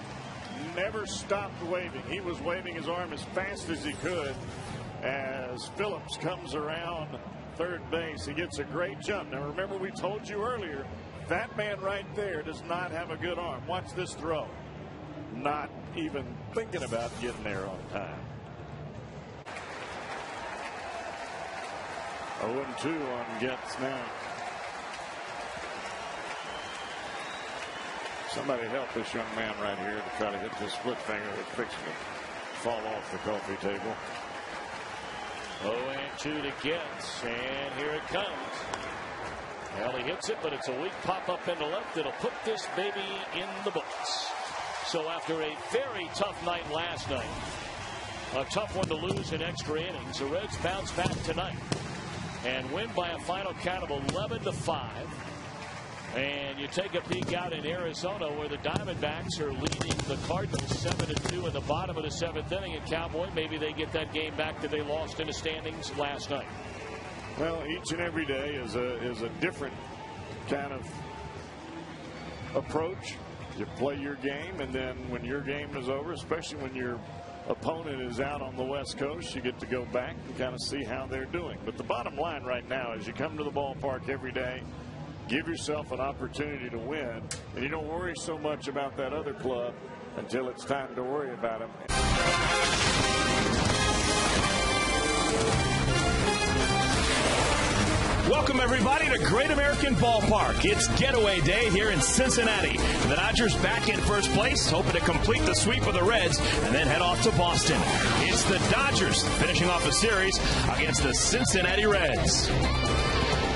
never stopped waving. He was waving his arm as fast as he could as Phillips comes around third base. He gets a great jump. Now remember, we told you earlier, that man right there does not have a good arm. Watch this throw. Not even thinking about getting there on time. 0-2 on Getz now. Somebody help this young man right here to try to hit this split finger that's fixing to fall off the coffee table. 0-2 to Getz, and here it comes. Well, he hits it, but it's a weak pop-up in the left. It'll put this baby in the books. So after a very tough night last night, a tough one to lose in extra innings, the Reds bounce back tonight and win by a final count of 11-5. And you take a peek out in Arizona, where the Diamondbacks are leading the Cardinals 7-2 in the bottom of the 7th inning. And Cowboy, maybe they get that game back that they lost in the standings last night. Well, each and every day is a different kind of approach. You play your game, and then when your game is over, especially when your opponent is out on the West Coast, you get to go back and kind of see how they're doing. But the bottom line right now is you come to the ballpark every day, give yourself an opportunity to win, and you don't worry so much about that other club until it's time to worry about them. Welcome, everybody, to Great American Ballpark. It's getaway day here in Cincinnati. The Dodgers back in first place, hoping to complete the sweep of the Reds and then head off to Boston. It's the Dodgers finishing off a series against the Cincinnati Reds.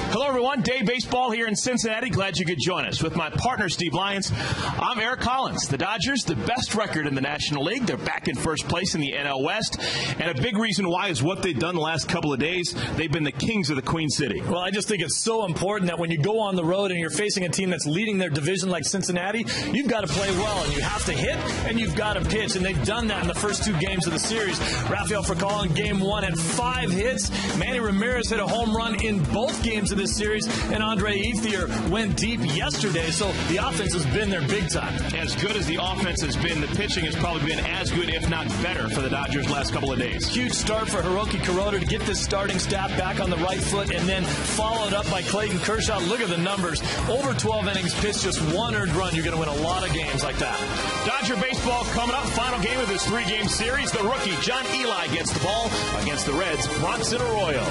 Hello, everyone. Day baseball here in Cincinnati. Glad you could join us. With my partner, Steve Lyons, I'm Eric Collins. The Dodgers, the best record in the National League. They're back in first place in the NL West. And a big reason why is what they've done the last couple of days. They've been the kings of the Queen City. Well, I just think it's so important that when you go on the road and you're facing a team that's leading their division like Cincinnati, you've got to play well. And you have to hit, and you've got to pitch. And they've done that in the first 2 games of the series. Rafael Furcal in Game 1 had 5 hits. Manny Ramirez hit a home run in both games of this series. And Andre Ethier went deep yesterday, so the offense has been there big time. As good as the offense has been, the pitching has probably been as good, if not better, for the Dodgers last couple of days. Huge start for Hiroki Kuroda to get this starting staff back on the right foot, and then followed up by Clayton Kershaw. Look at the numbers. Over 12 innings pitched, just 1 earned run. You're going to win a lot of games like that. Dodger baseball coming up. Final game of this 3-game series. The rookie, John Eli, gets the ball against the Reds, Bronson Arroyo.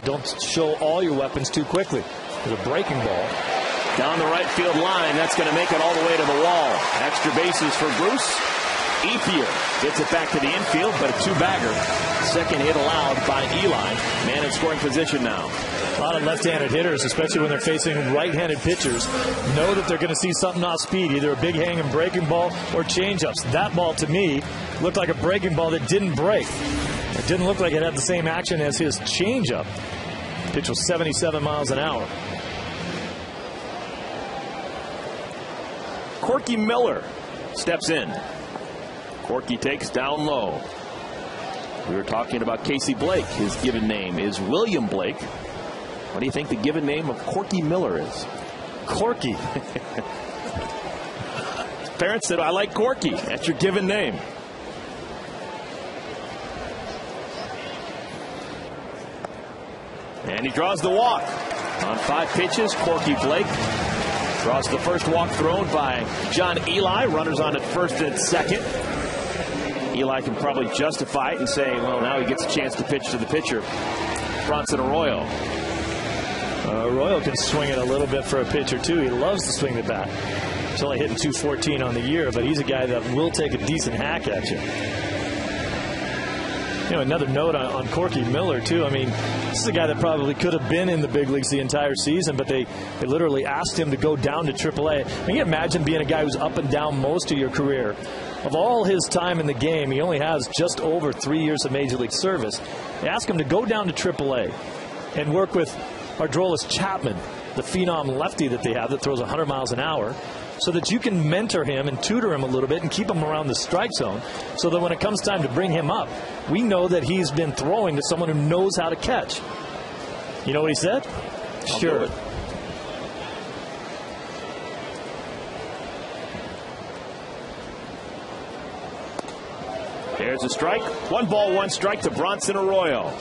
Don't show all your weapons too quickly. There's a breaking ball. Down the right field line. That's going to make it all the way to the wall. Extra bases for Bruce. Ethier gets it back to the infield, but a 2-bagger. Second hit allowed by Eli. Man in scoring position now. A lot of left-handed hitters, especially when they're facing right-handed pitchers, know that they're going to see something off speed, either a big hanging breaking ball or changeups. That ball, to me, looked like a breaking ball that didn't break. It didn't look like it had the same action as his changeup. Pitch was 77 miles an hour. Corky Miller steps in. Corky takes down low. We were talking about Casey Blake. His given name is William Blake. What do you think the given name of Corky Miller is? Corky. Parents said, I like Corky. That's your given name. And he draws the walk. On 5 pitches, Corky Blake draws the first walk thrown by John Eli. Runners on at first and second. Eli can probably justify it and say, well, now he gets a chance to pitch to the pitcher, Bronson Arroyo. Arroyo can swing it a little bit for a pitcher, too. He loves to swing the bat. He's only hitting .214 on the year, but he's a guy that will take a decent hack at you. You know, another note on Corky Miller, too. I mean, this is a guy that probably could have been in the big leagues the entire season, but they literally asked him to go down to AAA. Can you imagine being a guy who's up and down most of your career? Of all his time in the game, he only has just over 3 years of Major League service. They asked him to go down to AAA and work with Ardrolis Chapman, the phenom lefty that they have that throws 100 miles an hour, so that you can mentor him and tutor him a little bit and keep him around the strike zone so that when it comes time to bring him up, we know that he's been throwing to someone who knows how to catch. You know what he said? Sure. There's a strike. 1 ball, 1 strike to Bronson Arroyo.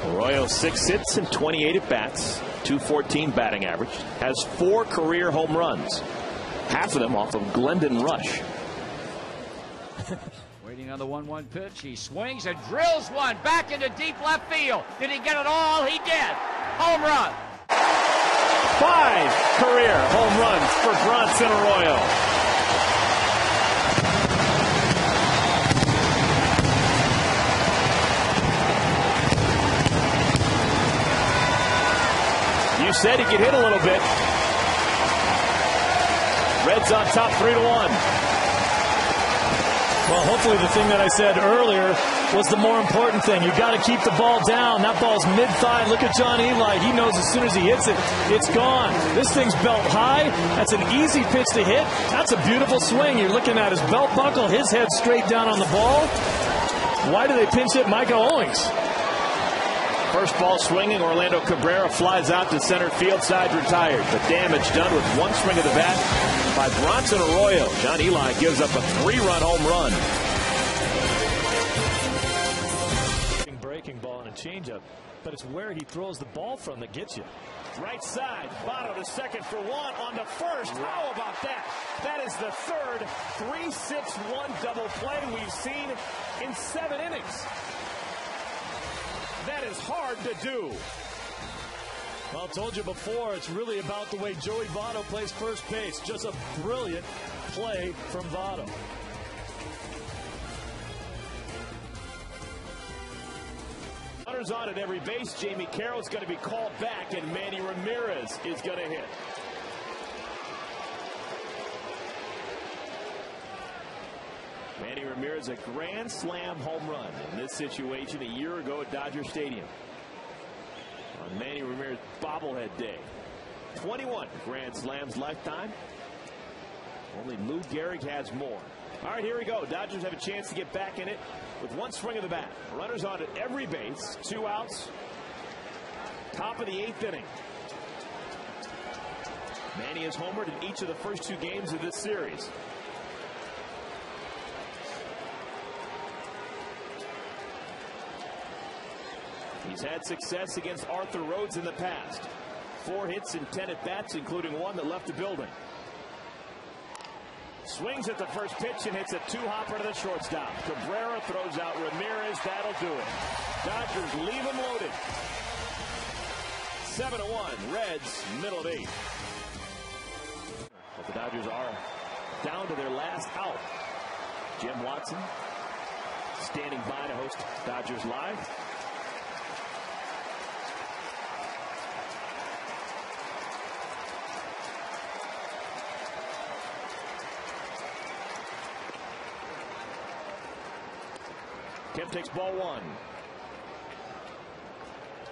Arroyo 6 hits and 28 at bats. .214 batting average. Has 4 career home runs. Half of them off of Glendon Rush. Waiting on the 1-1 pitch. He swings and drills one back into deep left field. Did he get it all? He did. Home run. 5 career home runs for Bronson Arroyo. You said he could hit a little bit. Reds on top 3-1. Well, hopefully the thing that I said earlier was the more important thing. You've got to keep the ball down. That ball's mid-thigh. Look at John Eli. He knows as soon as he hits it, it's gone. This thing's belt high. That's an easy pitch to hit. That's a beautiful swing. You're looking at his belt buckle, his head straight down on the ball. Why do they pinch hit Micah Owings? First ball swinging, Orlando Cabrera flies out to center field, side retired. The damage done with 1 swing of the bat by Bronson Arroyo. John Eli gives up a 3-run home run. Breaking ball and a changeup, but it's where he throws the ball from that gets you. Right side, Votto to second for 1 on the first. How about that? That is the third 3-6-1 double play we've seen in 7 innings. That is hard to do. Well, I told you before, it's really about the way Joey Votto plays first base. Just a brilliant play from Votto. Runners on at every base. Jamie Carroll's going to be called back, and Manny Ramirez is going to hit. Manny Ramirez, a grand slam home run in this situation a year ago at Dodger Stadium. On Manny Ramirez bobblehead day. 21 grand slams lifetime. Only Lou Gehrig has more. All right, here we go. Dodgers have a chance to get back in it with 1 swing of the bat. Runners on at every base. 2 outs. Top of the 8th inning. Manny has homered in each of the first 2 games of this series. He's had success against Arthur Rhodes in the past. 4 hits and 10 at-bats, including 1 that left the building. Swings at the first pitch and hits a 2-hopper to the shortstop. Cabrera throws out Ramirez. That'll do it. Dodgers leave him loaded. 7-1. Reds, middle of 8. But the Dodgers are down to their last out. Jim Watson standing by to host Dodgers Live. Kemp takes ball 1.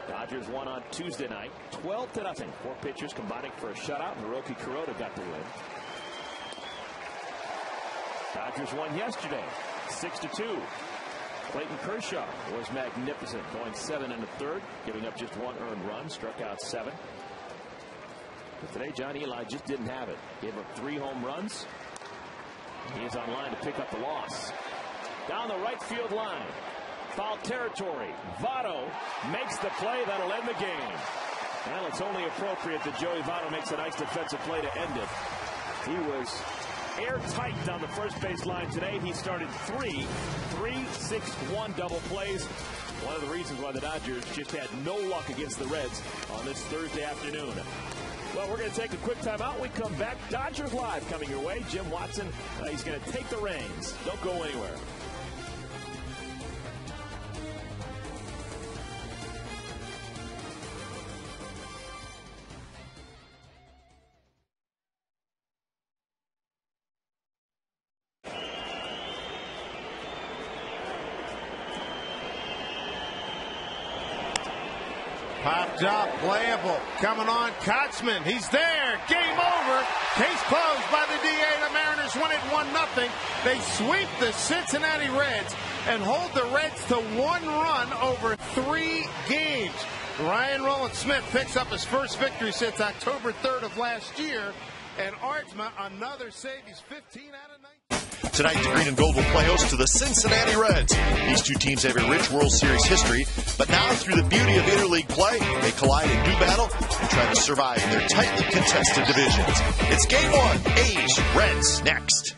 Dodgers won on Tuesday night, 12-0. 4 pitchers combining for a shutout. Hiroki Kuroda got the win. Dodgers won yesterday, 6-2. Clayton Kershaw was magnificent, going 7 1/3, giving up just 1 earned run, struck out 7. But today, John Eli just didn't have it. Gave up 3 home runs. He is on line to pick up the loss. Down the right field line. Foul territory. Votto makes the play that'll end the game. Well, it's only appropriate that Joey Votto makes a nice defensive play to end it. He was airtight down the first base line today. He started 3 6-1 double plays. One of the reasons why the Dodgers just had no luck against the Reds on this Thursday afternoon. Well, we're going to take a quick timeout. We come back. Dodgers Live coming your way. Jim Watson, he's going to take the reins. Don't go anywhere. Popped up, playable, coming on, Kotzman, he's there, game over, case closed by the DA. The Mariners win it 1-0. They sweep the Cincinnati Reds and hold the Reds to 1 run over 3 games. Ryan Rowland-Smith picks up his first victory since October 3rd of last year, and Artsma another save. He's 15 out of 19. Tonight, the Green and Gold will play host to the Cincinnati Reds. These two teams have a rich World Series history, but now through the beauty of interleague play, they collide in new battle and try to survive in their tightly contested divisions. It's Game 1, A's Reds next.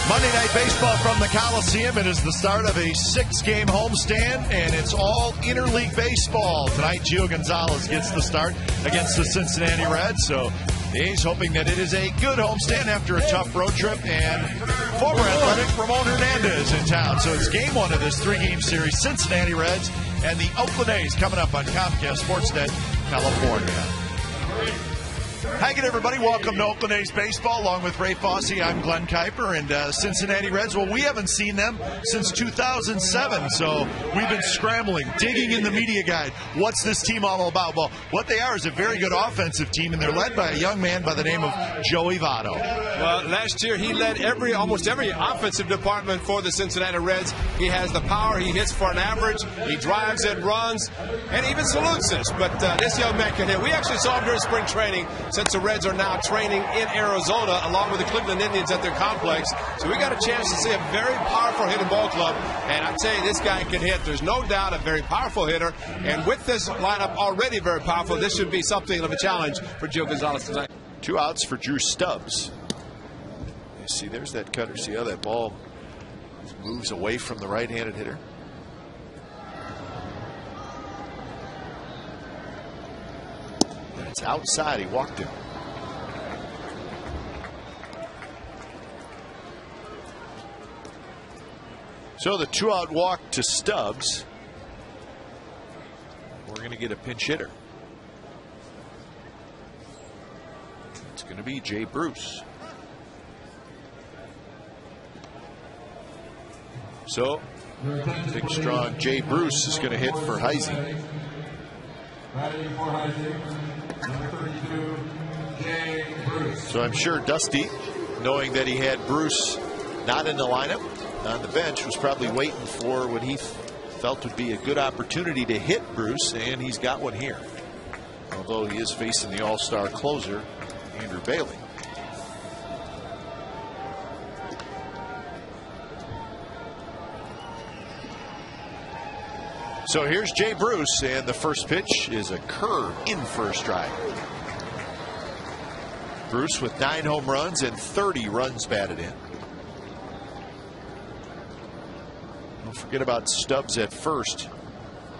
Monday Night Baseball from the Coliseum. It is the start of a 6-game homestand, and it's all interleague baseball. Tonight, Gio Gonzalez gets the start against the Cincinnati Reds. So the A's hoping that it is a good homestand after a tough road trip, and former Athletic Ramon Hernandez in town. So it's Game 1 of this 3-game series, Cincinnati Reds and the Oakland A's, coming up on Comcast Sportsnet, California. Hi again, everybody. Welcome to Oakland A's Baseball. Along with Ray Fosse, I'm Glenn Kuiper. And Cincinnati Reds, well, we haven't seen them since 2007. So we've been scrambling, digging in the media guide. What's this team all about? Well, what they are is a very good offensive team, and they're led by a young man by the name of Joey Votto. Well, last year he led almost every offensive department for the Cincinnati Reds. He has the power. He hits for an average. He drives and runs, and even salutes us. But this young man can hit. We actually saw him during spring training, since the Reds are now training in Arizona along with the Cleveland Indians at their complex. So we got a chance to see a very powerful hitting ball club. And I tell you, this guy can hit. There's no doubt a very powerful hitter. And with this lineup already very powerful, this should be something of a challenge for Gio Gonzalez tonight. 2 outs for Drew Stubbs. You see, there's that cutter. See how that ball moves away from the right-handed hitter? It's outside. He walked him. So the 2-out walk to Stubbs. We're going to get a pinch hitter. It's going to be Jay Bruce. So big, strong Jay Bruce is going to hit for Heisey. So I'm sure Dusty, knowing that he had Bruce not in the lineup on the bench, was probably waiting for what he felt would be a good opportunity to hit Bruce, and he's got one here. Although he is facing the all-star closer, Andrew Bailey. So here's Jay Bruce, and the first pitch is a curve in for a strike. Bruce with 9 home runs and 30 runs batted in. Don't forget about Stubbs at first.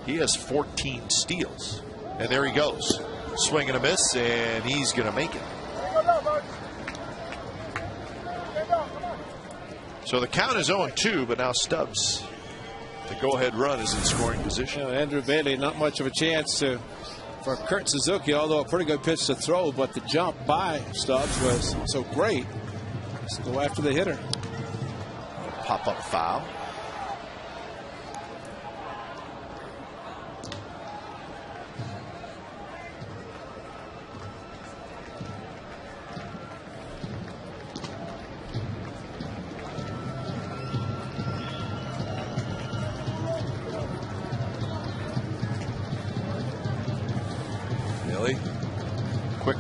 He has 14 steals. And there he goes. Swing and a miss, and he's going to make it. So the count is 0-2, but now Stubbs, the go-ahead run, is in scoring position. Andrew Bailey, not much of a chance for Kurt Suzuki, although a pretty good pitch to throw, but the jump by Stubbs was so great. Let's go after the hitter. Pop-up foul.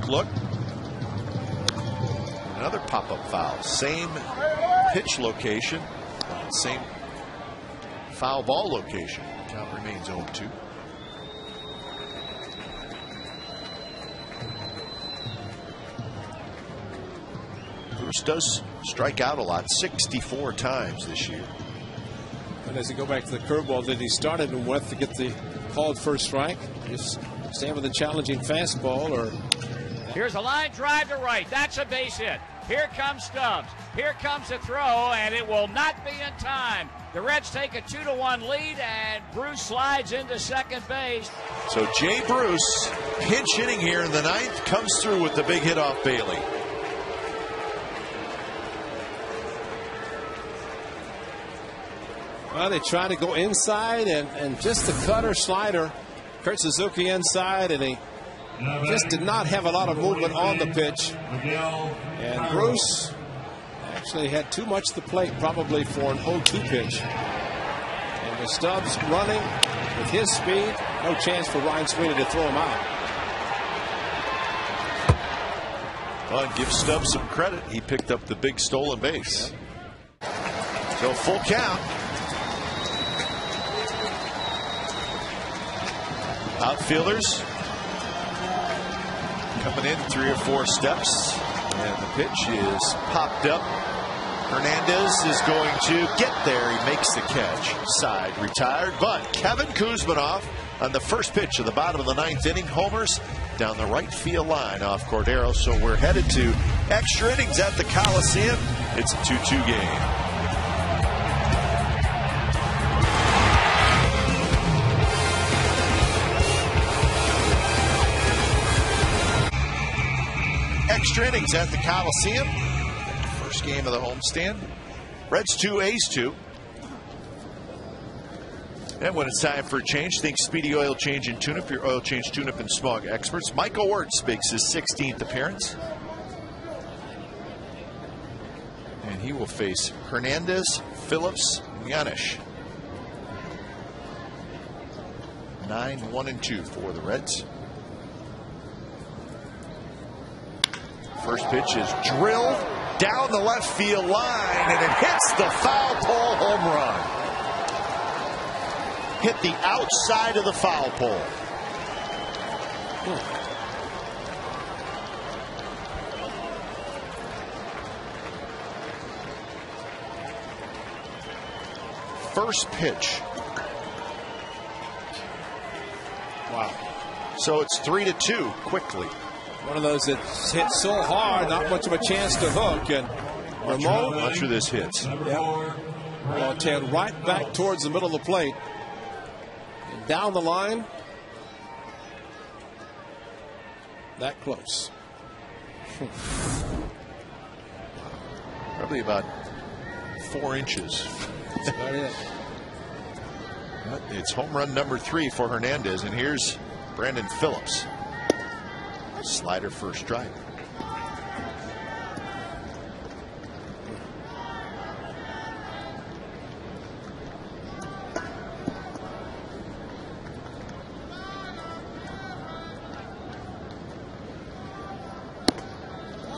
look. Another pop-up foul. Same pitch location. Same foul ball location. Count remains 0-2. Bruce does strike out a lot, 64 times this year. And as you go back to the curveball that he started him with to get the called first strike, just stand with a challenging fastball. Or here's a line drive to right. That's a base hit. Here comes Stubbs. Here comes the throw, and it will not be in time. The Reds take a 2-1 lead, and Bruce slides into second base. So Jay Bruce, pinch hitting here in the ninth, comes through with the big hit off Bailey. Well, they try to go inside, and just the cutter slider. Kurt Suzuki inside, and he just did not have a lot of movement on the pitch. And Bruce actually had too much to plate, probably for an 0-2 pitch. And with Stubbs running with his speed, no chance for Ryan Sweeney to throw him out. Well, and give Stubbs some credit. He picked up the big stolen base. So full count. Outfielders coming in 3 or 4 steps, and the pitch is popped up. Hernandez is going to get there. He makes the catch. Side retired, but Kevin Kuzminoff on the first pitch of the bottom of the 9th inning homers down the right field line off Cordero. So we're headed to extra innings at the Coliseum. It's a 2-2 game. Extra innings at the Coliseum. First game of the homestand. Reds 2, A's 2. And when it's time for a change, think Speedy Oil Change and Tune-Up, your oil change, tune-up, and smog experts. Michael Wirtz makes his 16th appearance. And he will face Hernandez, Phillips, and Giannis. 9-1-2 for the Reds. First pitch is drilled down the left field line, and it hits the foul pole home run. Hit the outside of the foul pole. First pitch. Wow. So it's 3-2 quickly. One of those that's hit so hard, not much of a chance to hook. And Ramon, watch where this hits. Yep. Well, tailed right back towards the middle of the plate. And down the line. That close. Probably about 4 inches. That's about it. It's home run number 3 for Hernandez. And here's Brandon Phillips. Slider for a strike.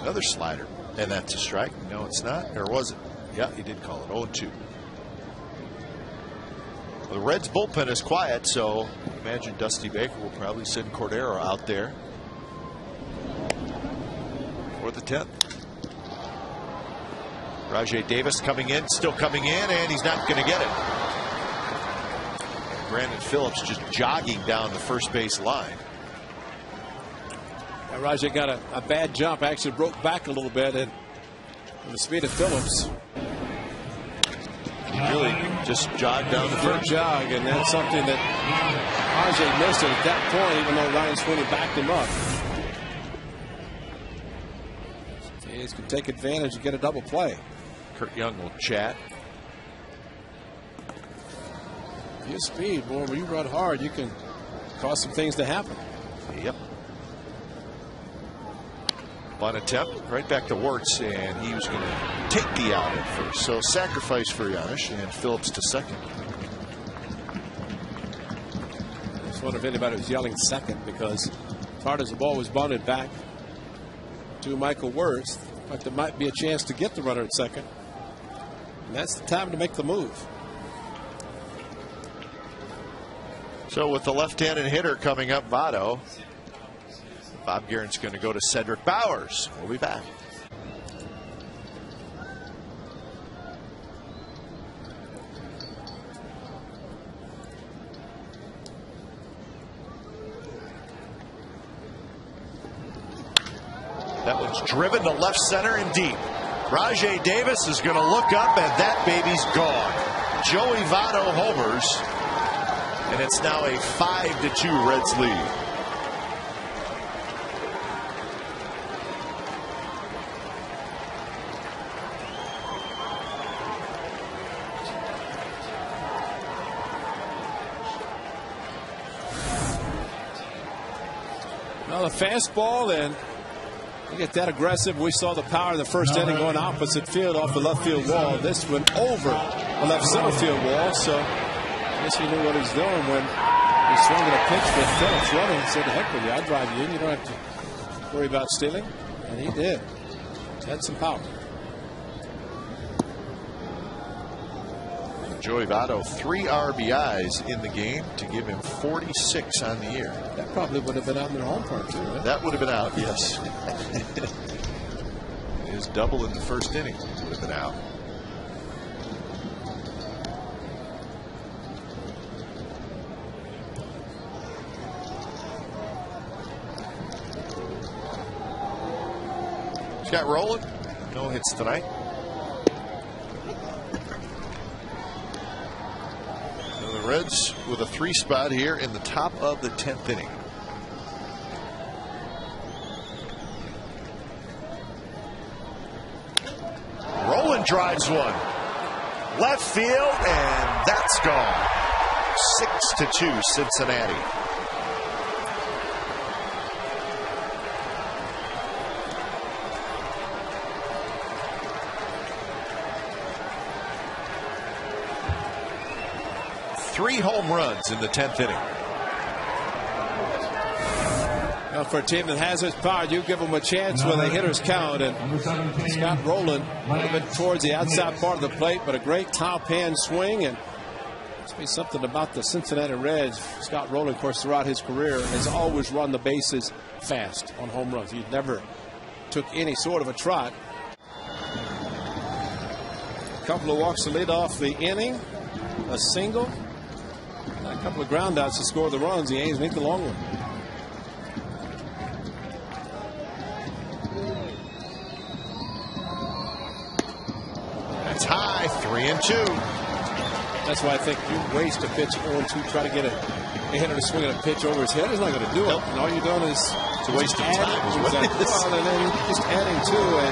Another slider. And that's a strike. No, it's not. Or was it? Yeah, he did call it. 0-2. Well, the Reds bullpen is quiet, so imagine Dusty Baker will probably send Cordero out there for the 10th. Rajai Davis coming in, still coming in, and he's not going to get it. Brandon Phillips just jogging down the first base line. Rajai got a bad jump, actually broke back a little bit, and the speed of Phillips. Really just jogged down the first. Jog, and that's something that Rajai missed at that point, even though Ryan Sweeney backed him up. A's can take advantage and get a double play. Kurt Young will chat. His speed, boy, when you run hard, you can cause some things to happen. Yep. Bunt attempt right back to Wirtz, and he was going to take the out at first. So sacrifice for Giannis, and Phillips to second. I just wonder if anybody was yelling second, because as hard as the ball was bunted back to Michael Wirtz. But there might be a chance to get the runner at second. And that's the time to make the move. So with the left-handed hitter coming up, Votto, Bob Guerin's going to go to Cedric Bowers. We'll be back. That one's driven to left center and deep. Rajay Davis is going to look up, and that baby's gone. Joey Votto homers, and it's now a 5-2 Reds lead. Well, a fastball, and you get that aggressive. We saw the power in the first inning going opposite field off the left field wall. This went over the left center field wall, so I guess he knew what he was doing when he swung at a pitch with Phillips running and said, "The heck with you, I'll drive you in. You don't have to worry about stealing." And he did. Had some power. Joey Votto, 3 RBIs in the game to give him 46 on the year. That probably would have been out in their home park too, right? That would have been out, yes. His double in the first inning would have been out. Scott Rowland, no hits tonight. The Reds with a 3 spot here in the top of the 10th inning. Rowland drives one. Left field, and that's gone. 6-2 Cincinnati. Three home runs in the 10th inning. Well, for a team that has this power, you give them a chance when the hitters count. And Scott Rowland a little bit towards the outside part of the plate, but a great top hand swing. And must be something about the Cincinnati Reds. Scott Rowland, of course, throughout his career, has always run the bases fast on home runs. He never took any sort of a trot. A couple of walks to lead off the inning. A single. A couple of ground outs to score the runs. The A's make the long one. That's high, 3-2. That's why I think you waste a pitch 0-2, try to get a hitter to swing at a pitch over his head. He's not going to do it. And all you're doing is it's a waste of time. Exactly. Well, and then you're just adding to a.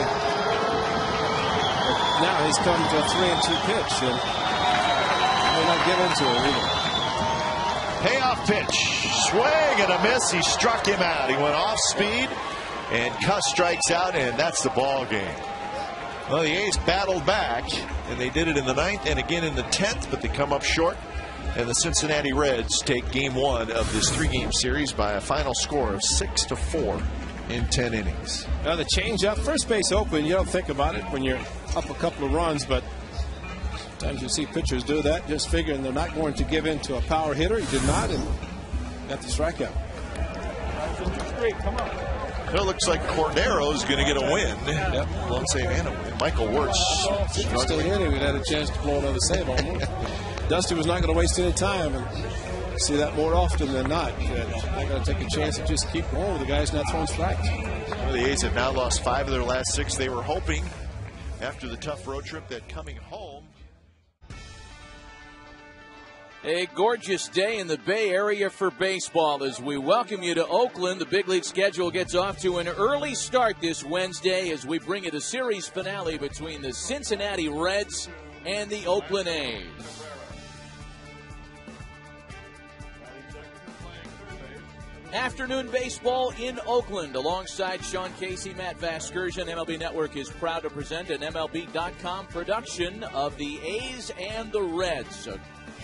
Now he's come to a 3-2 pitch, and may not give into it either. Payoff pitch, swing and a miss. He struck him out. He went off speed, and Cuss strikes out, and that's the ball game. Well, the A's battled back, and they did it in the 9th and again in the 10th, but they come up short. And the Cincinnati Reds take game 1 of this 3-game series by a final score of 6-4 in 10 innings. Now the changeup, first base open. You don't think about it when you're up a couple of runs, but sometimes you see pitchers do that, just figuring they're not going to give in to a power hitter. He did not, and got the strikeout. Come on. It looks like Cordero is going to get a win. Yep. Won't say man a win. Michael Wirtz still hitting. We had a chance to blow another save on him. Dusty was not going to waste any time, and see that more often than not. They're going to take a chance and just keep going with the guys not throwing strikes. Well, the A's have now lost 5 of their last 6. They were hoping after the tough road trip that coming home. A gorgeous day in the Bay Area for baseball as we welcome you to Oakland. The big league schedule gets off to an early start this Wednesday as we bring you the series finale between the Cincinnati Reds and the Oakland A's. Afternoon baseball in Oakland alongside Sean Casey, Matt Vasgersian. MLB Network is proud to present an MLB.com production of the A's and the Reds. A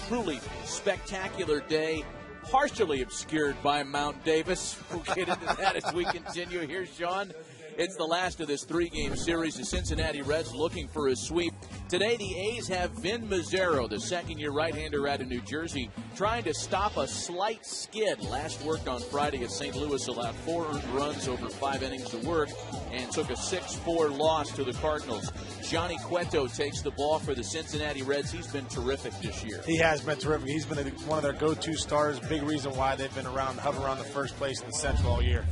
truly spectacular day, partially obscured by Mount Davis. We'll get into that as we continue. Here's Sean It's the last of this 3-game series. The Cincinnati Reds looking for a sweep. Today, the A's have Vin Mazzaro, the second-year right-hander out of New Jersey, trying to stop a slight skid. Last worked on Friday at St. Louis, allowed 4 earned runs over 5 innings of work, and took a 6-4 loss to the Cardinals. Johnny Cueto takes the ball for the Cincinnati Reds. He's been terrific this year. He has been terrific. He's been one of their go-to stars. Big reason why they've been hovering around the first place in the Central all year.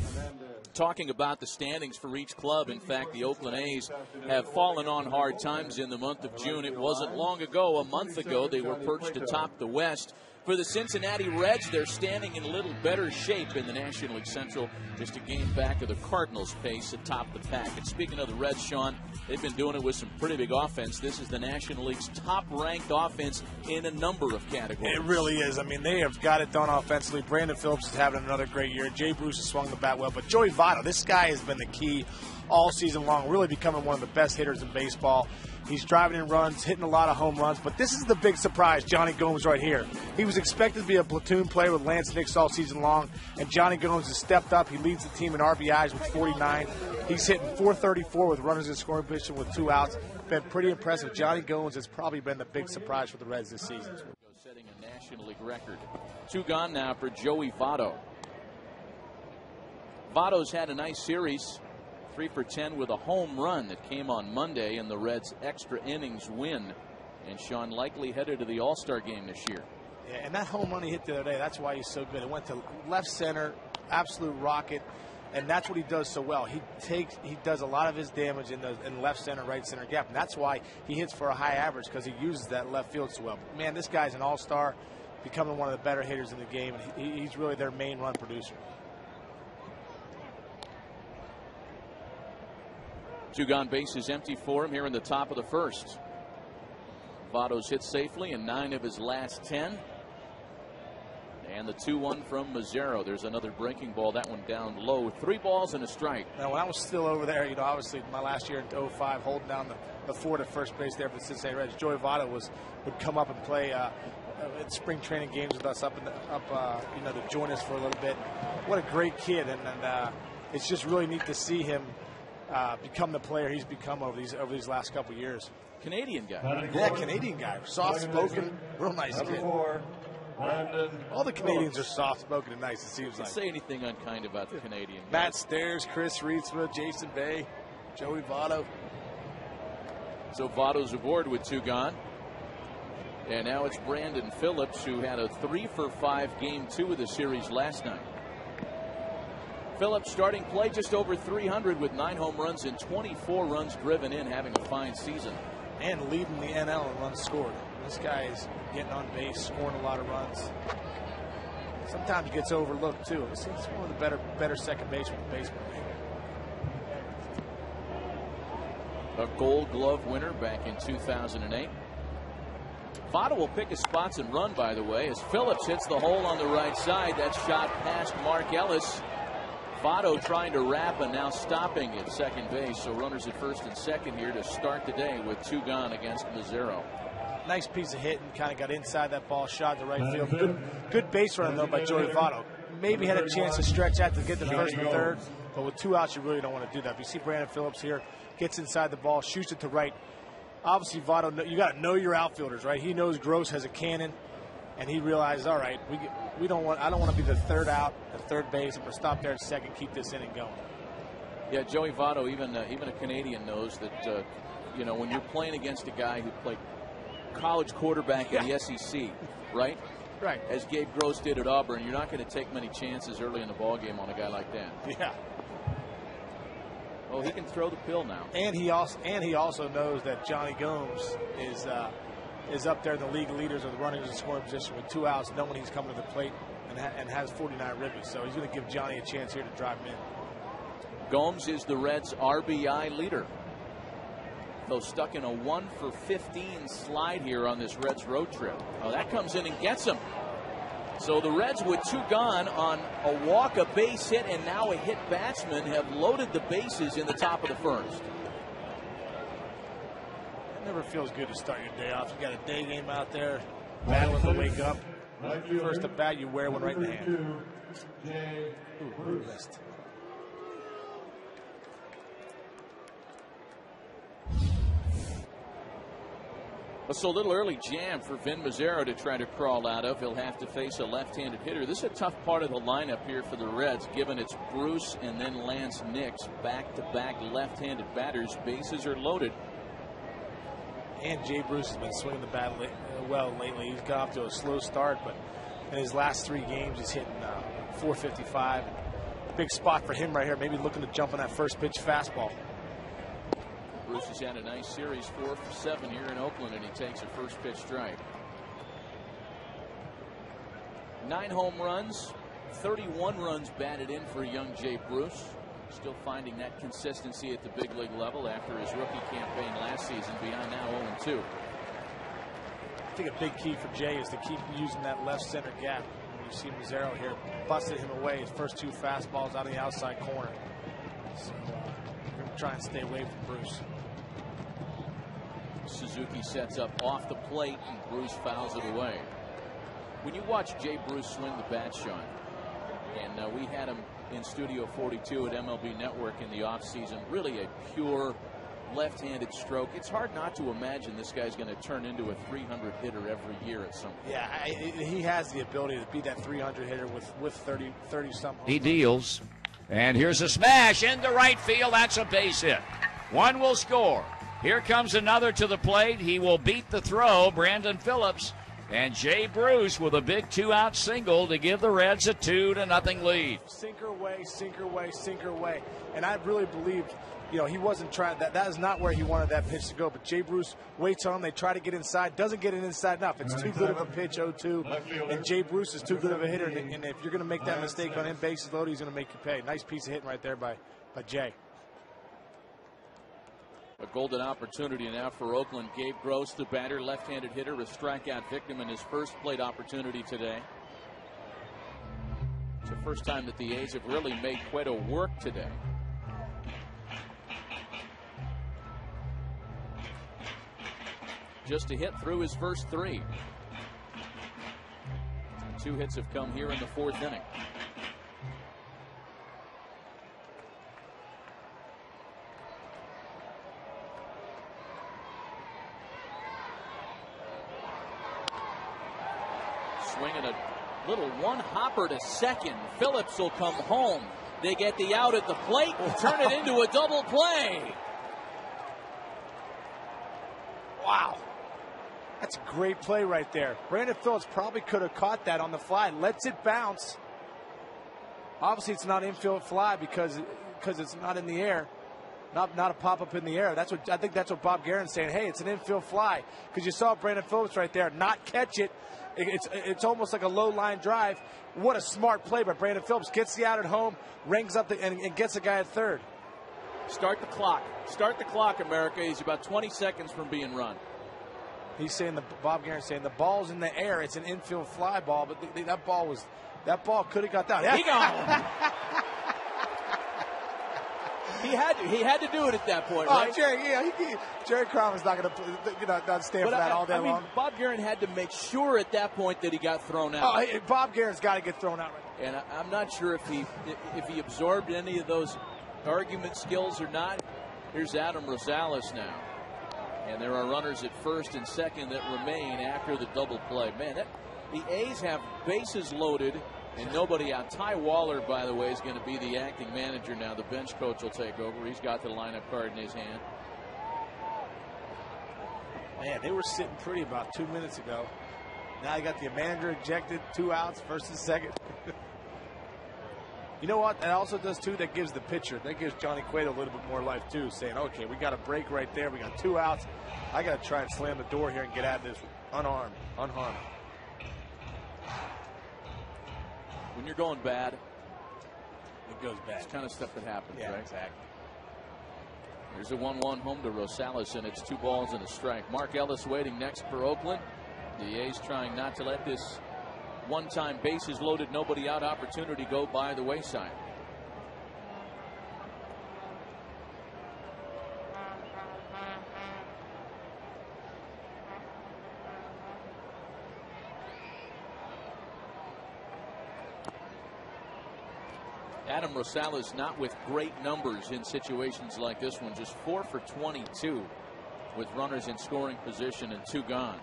Talking about the standings for each club, in fact, the Oakland A's have fallen on hard times in the month of June. It wasn't long ago, a month ago, they were perched atop the West. For the Cincinnati Reds, they're standing in a little better shape in the National League Central, just a game back of the Cardinals' pace atop the pack. And speaking of the Reds, Sean, they've been doing it with some pretty big offense. This is the National League's top-ranked offense in a number of categories. It really is. I mean, they have got it done offensively. Brandon Phillips is having another great year. Jay Bruce has swung the bat well. But Joey Votto, this guy has been the key all season long, really becoming one of the best hitters in baseball. He's driving in runs, hitting a lot of home runs. But this is the big surprise, Johnny Gomes right here. He was expected to be a platoon player with Lance Nix all season long, and Johnny Gomes has stepped up. He leads the team in RBIs with 49. He's hitting .434 with runners in scoring position with 2 outs. Been pretty impressive. Johnny Gomes has probably been the big surprise for the Reds this season. Setting a National League record. 2 gone now for Joey Votto. Votto's had a nice series. 3 for 10 with a home run that came on Monday in the Reds' extra innings win. And Sean likely headed to the All-Star game this year. Yeah, and that home run he hit the other day, that's why he's so good. It went to left center, absolute rocket, and that's what he does so well. He does a lot of his damage in left center, right center gap, and that's why he hits for a high average, because he uses that left field so well. But man, this guy's an all-star, becoming one of the better hitters in the game, and he's really their main run producer. 2 gone, bases empty for him here in the top of the first. Votto's hit safely in 9 of his last 10. And the 2-1 from Mazzaro. There's another breaking ball. That one down low. 3 balls and a strike. Now, when I was still over there, obviously my last year in 2005, holding down the fort at first base there for the Cincinnati Reds, Joey Votto would come up and play at spring training games with us up to join us for a little bit. What a great kid, and it's just really neat to see him become the player he's become over these last couple years. Canadian guy. Yeah, Canadian guy. Soft-spoken, real nice kid. All the Canadians are soft-spoken and nice, it seems like. Say anything unkind about the Canadian guys. Matt Stairs, Chris Reedsma, Jason Bay, Joey Votto. So Votto's aboard with 2 gone. And now it's Brandon Phillips, who had a 3 for 5 game 2 of the series last night. Phillips starting play just over 300 with 9 home runs and 24 runs driven in, having a fine season. And leading the NL in runs scored. This guy is getting on base, scoring a lot of runs. Sometimes gets overlooked too. It's one of the better second basemen in baseball. A Gold Glove winner back in 2008. Votto will pick his spots and run, by the way, as Phillips hits the hole on the right side. That shot past Mark Ellis. Votto trying to wrap and now stopping at second base. So runners at first and second here to start the day with 2 gone against Mazzaro. Nice piece of hitting, kind of got inside that ball, shot to right field. Good base running though by Joey Votto. Maybe had a chance to stretch out to get to first and third, but with 2 outs you really don't want to do that. If you see Brandon Phillips here, gets inside the ball, shoots it to right. Obviously Votto, you got to know your outfielders, right? He knows Gross has a cannon, and he realizes, all right, I don't want to be the third out at third base. I'm going to stop there at second, keep this inning going. Yeah, Joey Votto, even a Canadian knows that when you're playing against a guy who played college quarterback in the SEC, right? Right. As Gabe Gross did at Auburn, you're not going to take many chances early in the ball game on a guy like that. Yeah. Oh, he can throw the pill now. And he also knows that Johnny Gomes is up there in the league leaders of the runners in scoring position with 2 outs, knowing he's coming to the plate and has 49 ribbies. So he's going to give Johnny a chance here to drive him in. Gomes is the Reds' RBI leader. Though stuck in a 1 for 15 slide here on this Reds road trip. Oh, that comes in and gets him. So the Reds with 2 gone on a walk, a base hit, and now a hit batsman have loaded the bases in the top of the first. It never feels good to start your day off. You got a day game out there, battling to wake up. First at bat, you wear one right in the hand. Ooh, missed. So a little early jam for Vin Mazzaro to try to crawl out of. He'll have to face a left-handed hitter. This is a tough part of the lineup here for the Reds, given it's Bruce and then Lance Nix, back-to-back left-handed batters. Bases are loaded. And Jay Bruce has been swinging the bat well lately. He's got off to a slow start, but in his last 3 games, he's hitting .455. Big spot for him right here. Maybe looking to jump on that first pitch fastball. Bruce has had a nice series, 4 for 7 here in Oakland, and he takes a first pitch strike. 9 home runs, 31 runs batted in for young Jay Bruce. Still finding that consistency at the big league level after his rookie campaign last season, beyond now 0-2. I think a big key for Jay is to keep using that left center gap. When you see Mazzaro here, busted him away. His first 2 fastballs out of the outside corner. So we're going to try and stay away from Bruce. Suzuki sets up off the plate, and Bruce fouls it away. When you watch Jay Bruce swing the bat, Sean, and we had him in Studio 42 at MLB Network in the offseason, really a pure left-handed stroke. It's hard not to imagine this guy's going to turn into a 300 hitter every year at some point. Yeah, he has the ability to be that 300 hitter with 30-something. He deals. And here's a smash into right field. That's a base hit. One will score. Here comes another to the plate. He will beat the throw, Brandon Phillips. And Jay Bruce with a big 2-out single to give the Reds a 2-0 lead. Sinker away, sinker away, sinker away. And I really believed, he wasn't trying. That is not where he wanted that pitch to go. But Jay Bruce waits on him. They try to get inside. Doesn't get it inside enough. It's too good of a pitch, 0-2. And Jay Bruce is too good of a hitter. And if you're going to make that mistake on him, bases loaded, he's going to make you pay. Nice piece of hitting right there by Jay. A golden opportunity now for Oakland. Gabe Gross, the batter, left-handed hitter, a strikeout victim in his first plate opportunity today. It's the first time that the A's have really made Cueto work today. Just a hit through his first 3. 2 hits have come here in the 4th inning. Swinging a little one-hopper to second. Phillips will come home. They get the out at the plate and turn it into a double play. Wow. That's a great play right there. Brandon Phillips probably could have caught that on the fly. Lets it bounce. Obviously, it's not infield fly because it's not in the air. Not a pop-up in the air. I think that's what Bob Guerin's saying. Hey, it's an infield fly. Because you saw Brandon Phillips right there not catch it. It's almost like a low-line drive. What a smart play by Brandon Phillips. Gets the out at home, rings up and gets a guy at third. Start the clock. Start the clock, America. He's about 20 seconds from being run. He's saying, Bob Guerin's saying, the ball's in the air. It's an infield fly ball, but that ball could have got down. He got him. He had to do it at that point, right? Jerry Cromer's not going to not stand for that all day long. Bob Guerin had to make sure at that point that he got thrown out. Bob Guerin's got to get thrown out right now. And I'm not sure if he absorbed any of those argument skills or not. Here's Adam Rosales now. And there are runners at first and second that remain after the double play. Man, the A's have bases loaded and nobody out. Ty Waller, by the way, is going to be the acting manager now. The bench coach will take over. He's got the lineup card in his hand. Man, they were sitting pretty about 2 minutes ago. Now you got the manager ejected, 2 outs, first and second. You know what? That also does, too, that gives the pitcher, that gives Johnny Cueto a little bit more life, too, saying, okay, we got a break right there. We got 2 outs. I got to try and slam the door here and get out of this unharmed. When you're going bad, it goes bad. It's the kind of stuff that happens, yeah, right? Exactly. Here's a 1-1 home to Rosales, and it's 2 balls and a strike. Mark Ellis waiting next for Oakland. The A's trying not to let this one-time bases loaded, nobody out opportunity go by the wayside. Adam Rosales not with great numbers in situations like this one, just 4 for 22. with runners in scoring position and 2 gone.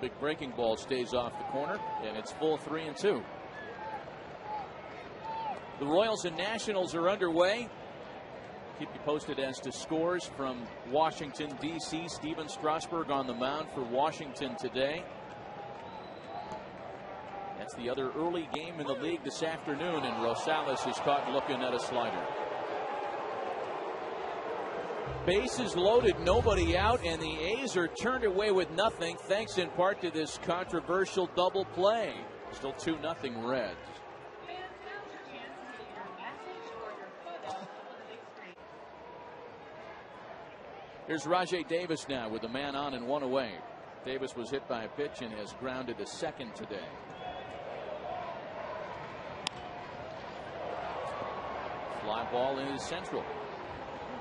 Big breaking ball stays off the corner, and it's full 3-2. The Royals and Nationals are underway. Keep you posted as to scores from Washington, D.C. Steven Strasburg on the mound for Washington today. That's the other early game in the league this afternoon, and Rosales is caught looking at a slider. Bases loaded, nobody out, and the A's are turned away with nothing, thanks in part to this controversial double play. Still 2-0 Reds. Here's Rajai Davis now with a man on and 1 away. Davis was hit by a pitch and has grounded to second today. Fly ball is central.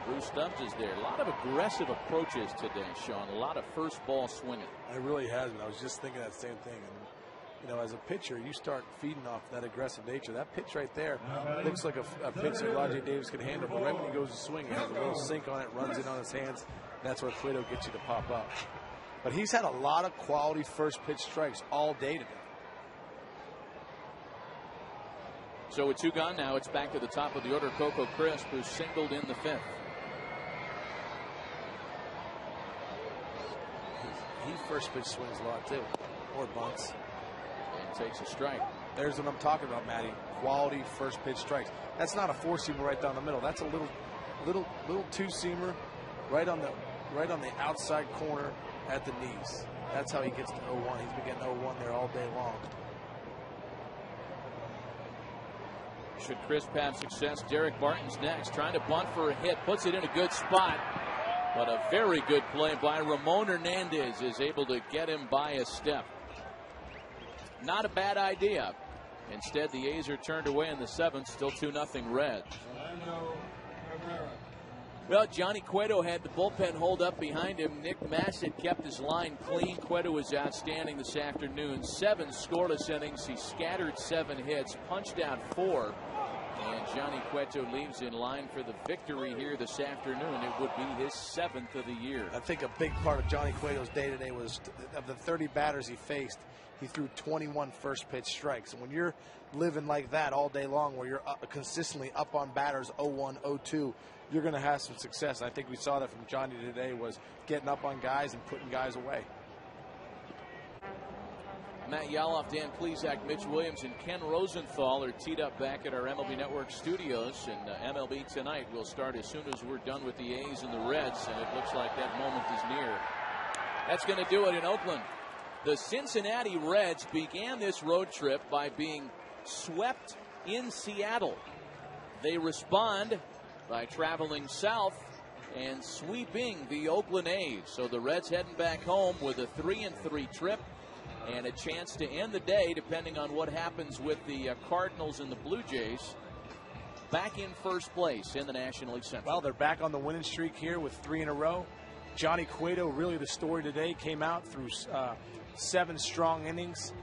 Bruce Stubbs is there. A lot of aggressive approaches today, Sean. A lot of first ball swinging. It really has been. I was just thinking that same thing. And, you know, as a pitcher, you start feeding off that aggressive nature. That pitch right there looks like a pitch that Rajai Davis could handle. But right when he goes to swing, it has a little sink on it, runs in on his hands. That's where Cueto gets you to pop up. But he's had a lot of quality first pitch strikes all day today. So with 2 gone now, it's back to the top of the order. Coco Crisp, who singled in the 5th. He first pitch swings a lot too, or bunts. And takes a strike. There's what I'm talking about, Matty. Quality first pitch strikes. That's not a 4-seamer right down the middle. That's a little 2-seamer right on the outside corner at the knees. That's how he gets to 0-1. He's been getting 0-1 there all day long. Should Crisp have success? Derek Martin's next, trying to bunt for a hit, puts it in a good spot. But a very good play by Ramon Hernandez is able to get him by a step. Not a bad idea. Instead, the A's are turned away in the 7th, still 2-0 Reds. Well, Johnny Cueto had the bullpen hold up behind him. Nick Massett kept his line clean. Cueto was outstanding this afternoon. 7 scoreless innings. He scattered 7 hits, punched out 4. And Johnny Cueto leaves in line for the victory here this afternoon. It would be his 7th of the year. I think a big part of Johnny Cueto's day today was, of the 30 batters he faced, he threw 21 first pitch strikes. And when you're living like that all day long, where you're consistently up on batters 0-1, 0-2, you're going to have some success. I think we saw that from Johnny today, was getting up on guys and putting guys away. Matt Yaloff, Dan Plesac, Mitch Williams, and Ken Rosenthal are teed up back at our MLB Network studios. And MLB Tonight will start as soon as we're done with the A's and the Reds, and it looks like that moment is near. That's going to do it in Oakland. The Cincinnati Reds began this road trip by being swept in Seattle. They respond by traveling south and sweeping the Oakland A's. So the Reds heading back home with a 3-3 trip and a chance to end the day, depending on what happens with the Cardinals and the Blue Jays, back in first place in the National League Central. Well, they're back on the winning streak here with 3 in a row. Johnny Cueto, really the story today, came out through 7 strong innings.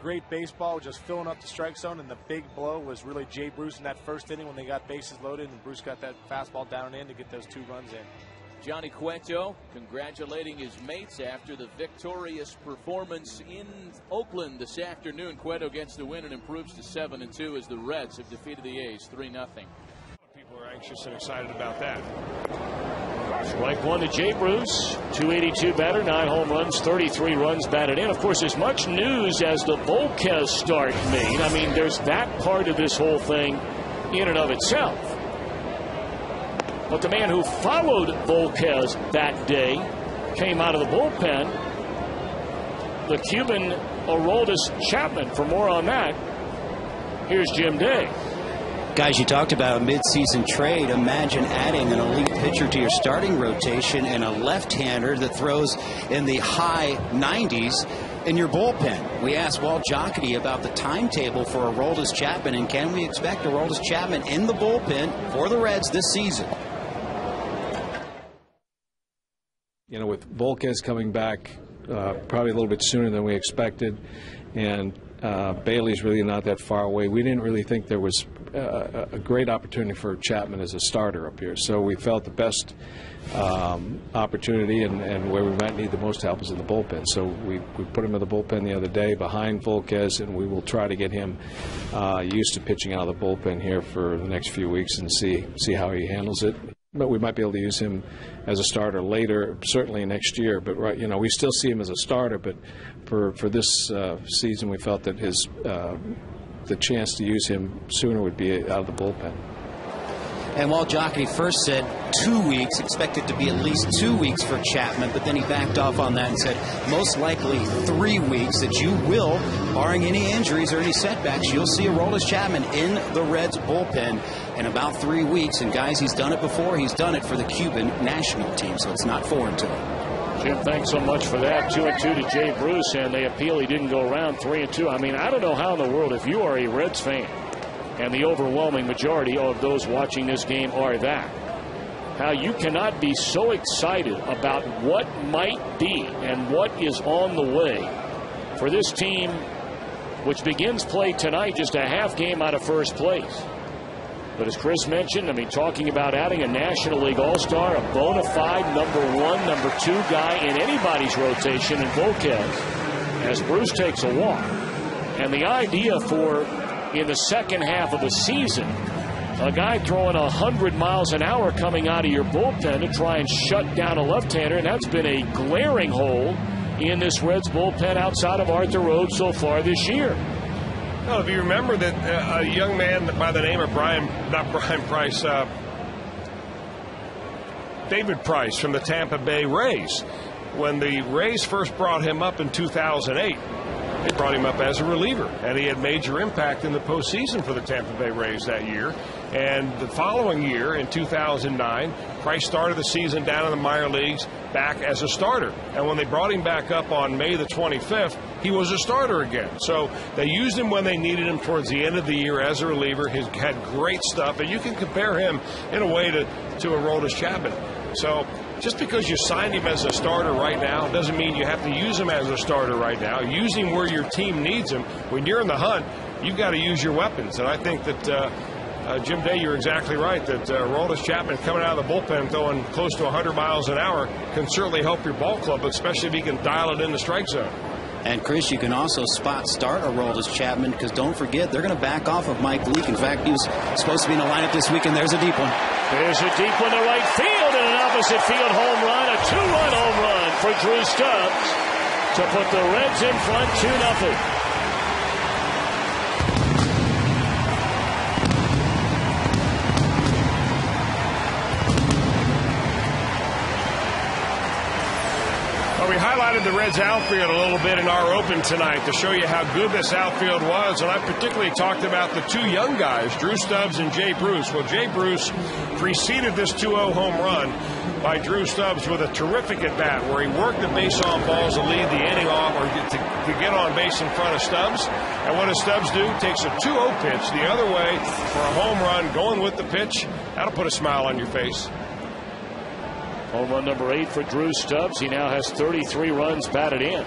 Great baseball, just filling up the strike zone, and the big blow was really Jay Bruce in that first inning when they got bases loaded, and Bruce got that fastball down and in to get those 2 runs in. Johnny Cueto congratulating his mates after the victorious performance in Oakland this afternoon. Cueto gets the win and improves to 7-2 as the Reds have defeated the A's 3-0. People are anxious and excited about that. Strike 1 to Jay Bruce, 282 batter, 9 home runs, 33 runs batted in. Of course, as much news as the Volquez start made. I mean, there's that part of this whole thing in and of itself. But the man who followed Volquez that day came out of the bullpen, the Cuban Aroldis Chapman. For more on that, here's Jim Day. Guys, you talked about a midseason trade. Imagine adding an elite pitcher to your starting rotation and a left-hander that throws in the high 90s in your bullpen. We asked Walt Jocketty about the timetable for Aroldis Chapman, and can we expect Aroldis Chapman in the bullpen for the Reds this season? You know, with Volquez coming back probably a little bit sooner than we expected, and Bailey's really not that far away. We didn't really think there was a great opportunity for Chapman as a starter up here. So we felt the best opportunity and where we might need the most help is in the bullpen. So we put him in the bullpen the other day behind Volquez, and we will try to get him used to pitching out of the bullpen here for the next few weeks and see how he handles it. But we might be able to use him as a starter later, certainly next year. But right, we still see him as a starter. But for this season, we felt that the chance to use him sooner would be out of the bullpen. And while Jockey first said 2 weeks, expected to be at least 2 weeks for Chapman, but then he backed off on that and said most likely 3 weeks, that you will, barring any injuries or any setbacks, you'll see Aroldis Chapman in the Reds bullpen in about 3 weeks. And guys, he's done it before. He's done it for the Cuban national team, so it's not foreign to him. Jim, thanks so much for that. 2-2 to Jay Bruce, and they appeal he didn't go around 3-2. I mean, I don't know how in the world, if you are a Reds fan, and the overwhelming majority of those watching this game are that, how you cannot be so excited about what might be and what is on the way for this team, which begins play tonight just a half game out of first place. But as Chris mentioned, I mean, talking about adding a National League All-Star, a bona fide #1, #2 guy in anybody's rotation in Volquez, as Bruce takes a walk. And the idea for, in the second half of the season, a guy throwing 100 miles an hour coming out of your bullpen to try and shut down a left-hander, and that's been a glaring hole in this Reds bullpen outside of Arthur Rhodes so far this year. Well, if you remember that a young man by the name of David Price from the Tampa Bay Rays, when the Rays first brought him up in 2008, they brought him up as a reliever, and he had major impact in the postseason for the Tampa Bay Rays that year. And the following year, in 2009, Price started the season down in the minor leagues back as a starter. And when they brought him back up on May the 25th, he was a starter again. So they used him when they needed him towards the end of the year as a reliever. He had great stuff, and you can compare him in a way to Aroldis Chapman. So just because you signed him as a starter right now doesn't mean you have to use him as a starter right now. Use him where your team needs him. When you're in the hunt, you've got to use your weapons. And I think that Jim Day, you're exactly right, that Aroldis Chapman coming out of the bullpen throwing close to 100 miles an hour can certainly help your ball club, especially if he can dial it in the strike zone. And Chris, you can also spot start Aroldis Chapman, because don't forget, they're going to back off of Mike Leake. In fact, he was supposed to be in the lineup this week, and there's a deep one. There's a deep one to right field, and an opposite field home run, a 2-run home run for Drew Stubbs to put the Reds in front 2-0. We highlighted the Reds outfield a little bit in our open tonight to show you how good this outfield was, and I particularly talked about the two young guys, Drew Stubbs and Jay Bruce. Well, Jay Bruce preceded this 2-0 home run by Drew Stubbs with a terrific at-bat where he worked the base on balls to lead the inning off, or to get on base in front of Stubbs. And what does Stubbs do? Takes a 2-0 pitch the other way for a home run, going with the pitch. That'll put a smile on your face. Home run number 8 for Drew Stubbs. He now has 33 runs batted in.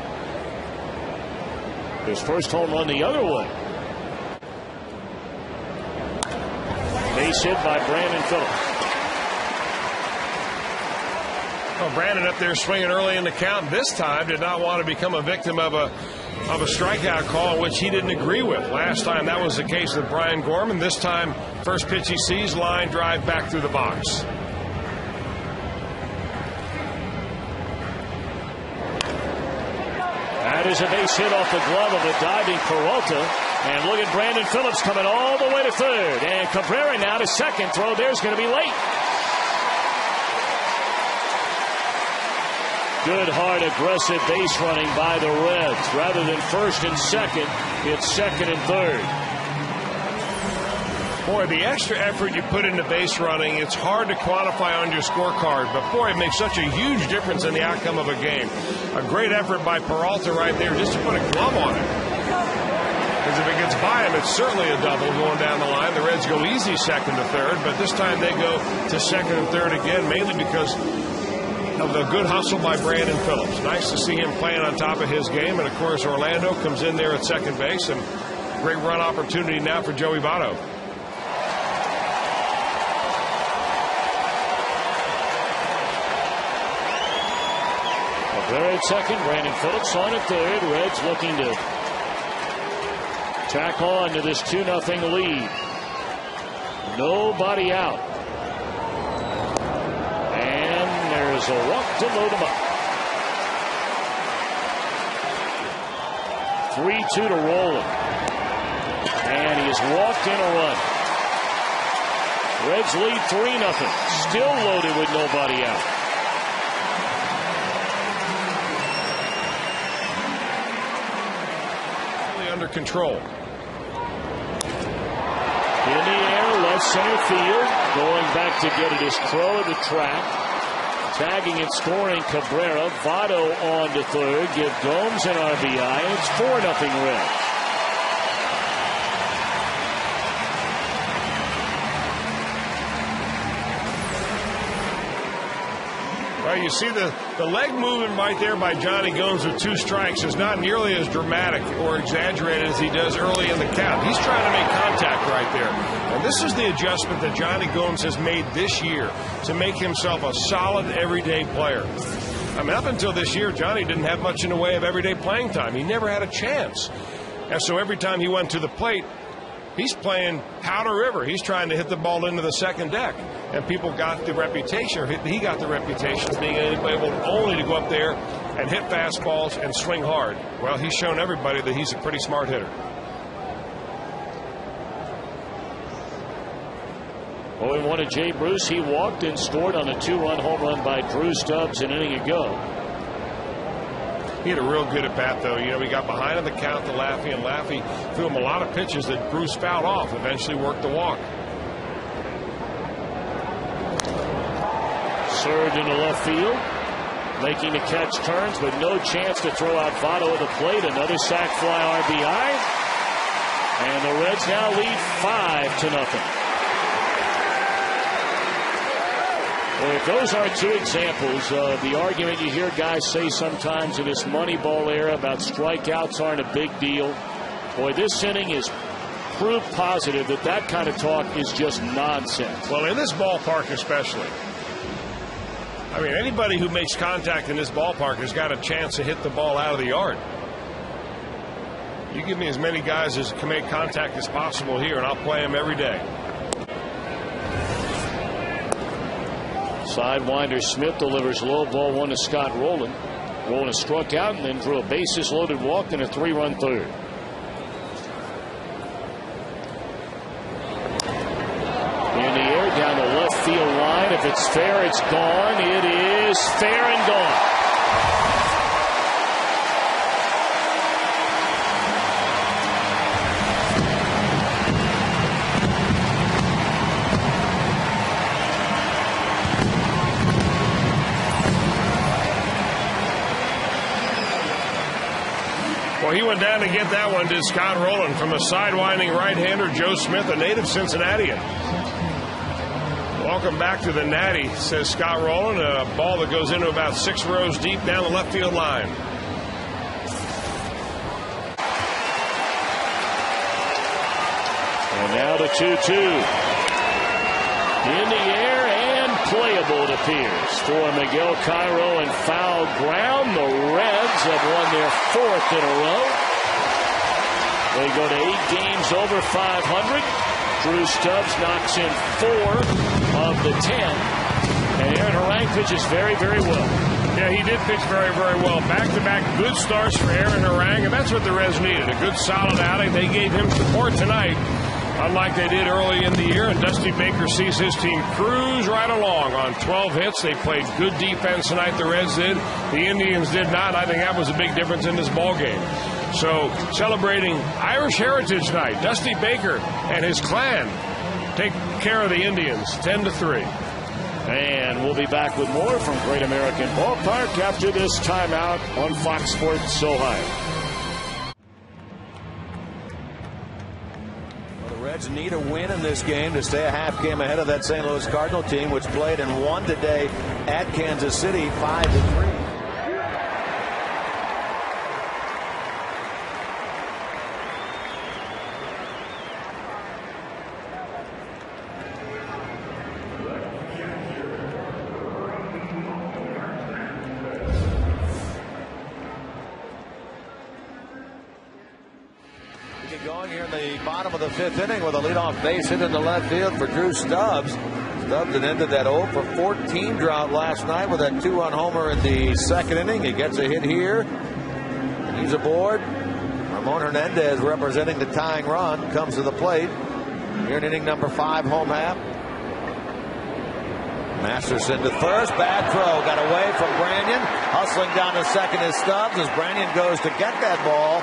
His first home run the other way. Base hit by Brandon Phillips. Well, Brandon up there swinging early in the count. This time did not want to become a victim of a strikeout call, which he didn't agree with. Last time that was the case with Brian Gorman. This time, first pitch he sees, line drive back through the box. That is a base hit off the glove of the diving Peralta. And look at Brandon Phillips coming all the way to third. And Cabrera now to second. Throw there's going to be late. Good, hard, aggressive base running by the Reds. Rather than first and second, it's second and third. Boy, the extra effort you put into base running, it's hard to quantify on your scorecard, but boy, it makes such a huge difference in the outcome of a game. A great effort by Peralta right there just to put a glove on it. Because if it gets by him, it's certainly a double going down the line. The Reds go easy second to third, but this time they go to second and third again, mainly because of the good hustle by Brandon Phillips. Nice to see him playing on top of his game. And, of course, Orlando comes in there at second base. And great run opportunity now for Joey Votto. There at second, Brandon Phillips on at third. Reds looking to tack on to this 2-0 lead. Nobody out. And there's a walk to load him up. 3-2 to Roland. And he has walked in a run. Reds lead 3-0. Still loaded with nobody out. Under control. In the air, left center field. Going back to get it is Crow at the track. Tagging and scoring Cabrera. Votto on to third. Give Gomes an RBI. And it's 4-0 Reds. Well, you see the leg movement right there by Johnny Gomes with 2 strikes is not nearly as dramatic or exaggerated as he does early in the count. He's trying to make contact right there. And this is the adjustment that Johnny Gomes has made this year to make himself a solid everyday player. I mean, up until this year, Johnny didn't have much in the way of everyday playing time. He never had a chance. And so every time he went to the plate, he's playing Powder River. He's trying to hit the ball into the second deck. And people got the reputation, or he got the reputation of being able only to go up there and hit fastballs and swing hard. Well, he's shown everybody that he's a pretty smart hitter. 0-1 to Jay Bruce. He walked and scored on a 2-run home run by Drew Stubbs an inning ago. He had a real good at bat, though. You know, he got behind in the count to Laffey, and Laffey threw him a lot of pitches that Bruce fouled off, eventually worked the walk. Surge into left field. Making the catch turns, but no chance to throw out Votto at the plate. Another sac fly RBI. And the Reds now lead 5-0. Well, those are 2 examples of the argument you hear guys say sometimes in this Moneyball era about strikeouts aren't a big deal. Boy, this inning is proof positive that that kind of talk is just nonsense. Well, in this ballpark especially. I mean, anybody who makes contact in this ballpark has got a chance to hit the ball out of the yard. You give me as many guys as can make contact as possible here, and I'll play them every day. Sidewinder Smith delivers low, ball 1 to Scott Rowland. Rowland struck out and then drew a bases loaded walk and a 3-run third. In the air down the left field line. If it's fair, it's gone. It is fair and gone. Well, he went down to get that one, did Scott Rowland, from a sidewinding right-hander, Joe Smith, a native Cincinnatian. Welcome back to the Natty, says Scott Rowland. A ball that goes into about 6 rows deep down the left field line. And now the 2-2. In the air and playable, it appears, for Miguel Cairo and foul ground. The Reds have won their 4th in a row. They go to 8 games over 500. Drew Stubbs knocks in 4 of the 10. And Aaron Harang pitches very, very well. Yeah, he did pitch very, very well. Back-to-back good starts for Aaron Harang, and that's what the Reds needed. A good, solid outing. They gave him support tonight, unlike they did early in the year. And Dusty Baker sees his team cruise right along on 12 hits. They played good defense tonight, the Reds did. The Indians did not. I think that was a big difference in this ball game. So, celebrating Irish Heritage Night. Dusty Baker and his clan take care of the Indians 10-3. And we'll be back with more from Great American Ballpark after this timeout on Fox Sports Ohio. Well, the Reds need a win in this game to stay a half game ahead of that St. Louis Cardinal team, which played and won today at Kansas City 5-3. Going here in the bottom of the 5th inning with a leadoff base hit in the left field for Drew Stubbs. Stubbs had ended that 0-for-14 drought last night with that 2-run homer in the 2nd inning. He gets a hit here, and he's aboard. Ramon Hernandez, representing the tying run, comes to the plate here in inning number 5, home half. Masterson to first, bad throw, got away from Branyan. Hustling down to second is Stubbs as Branyan goes to get that ball.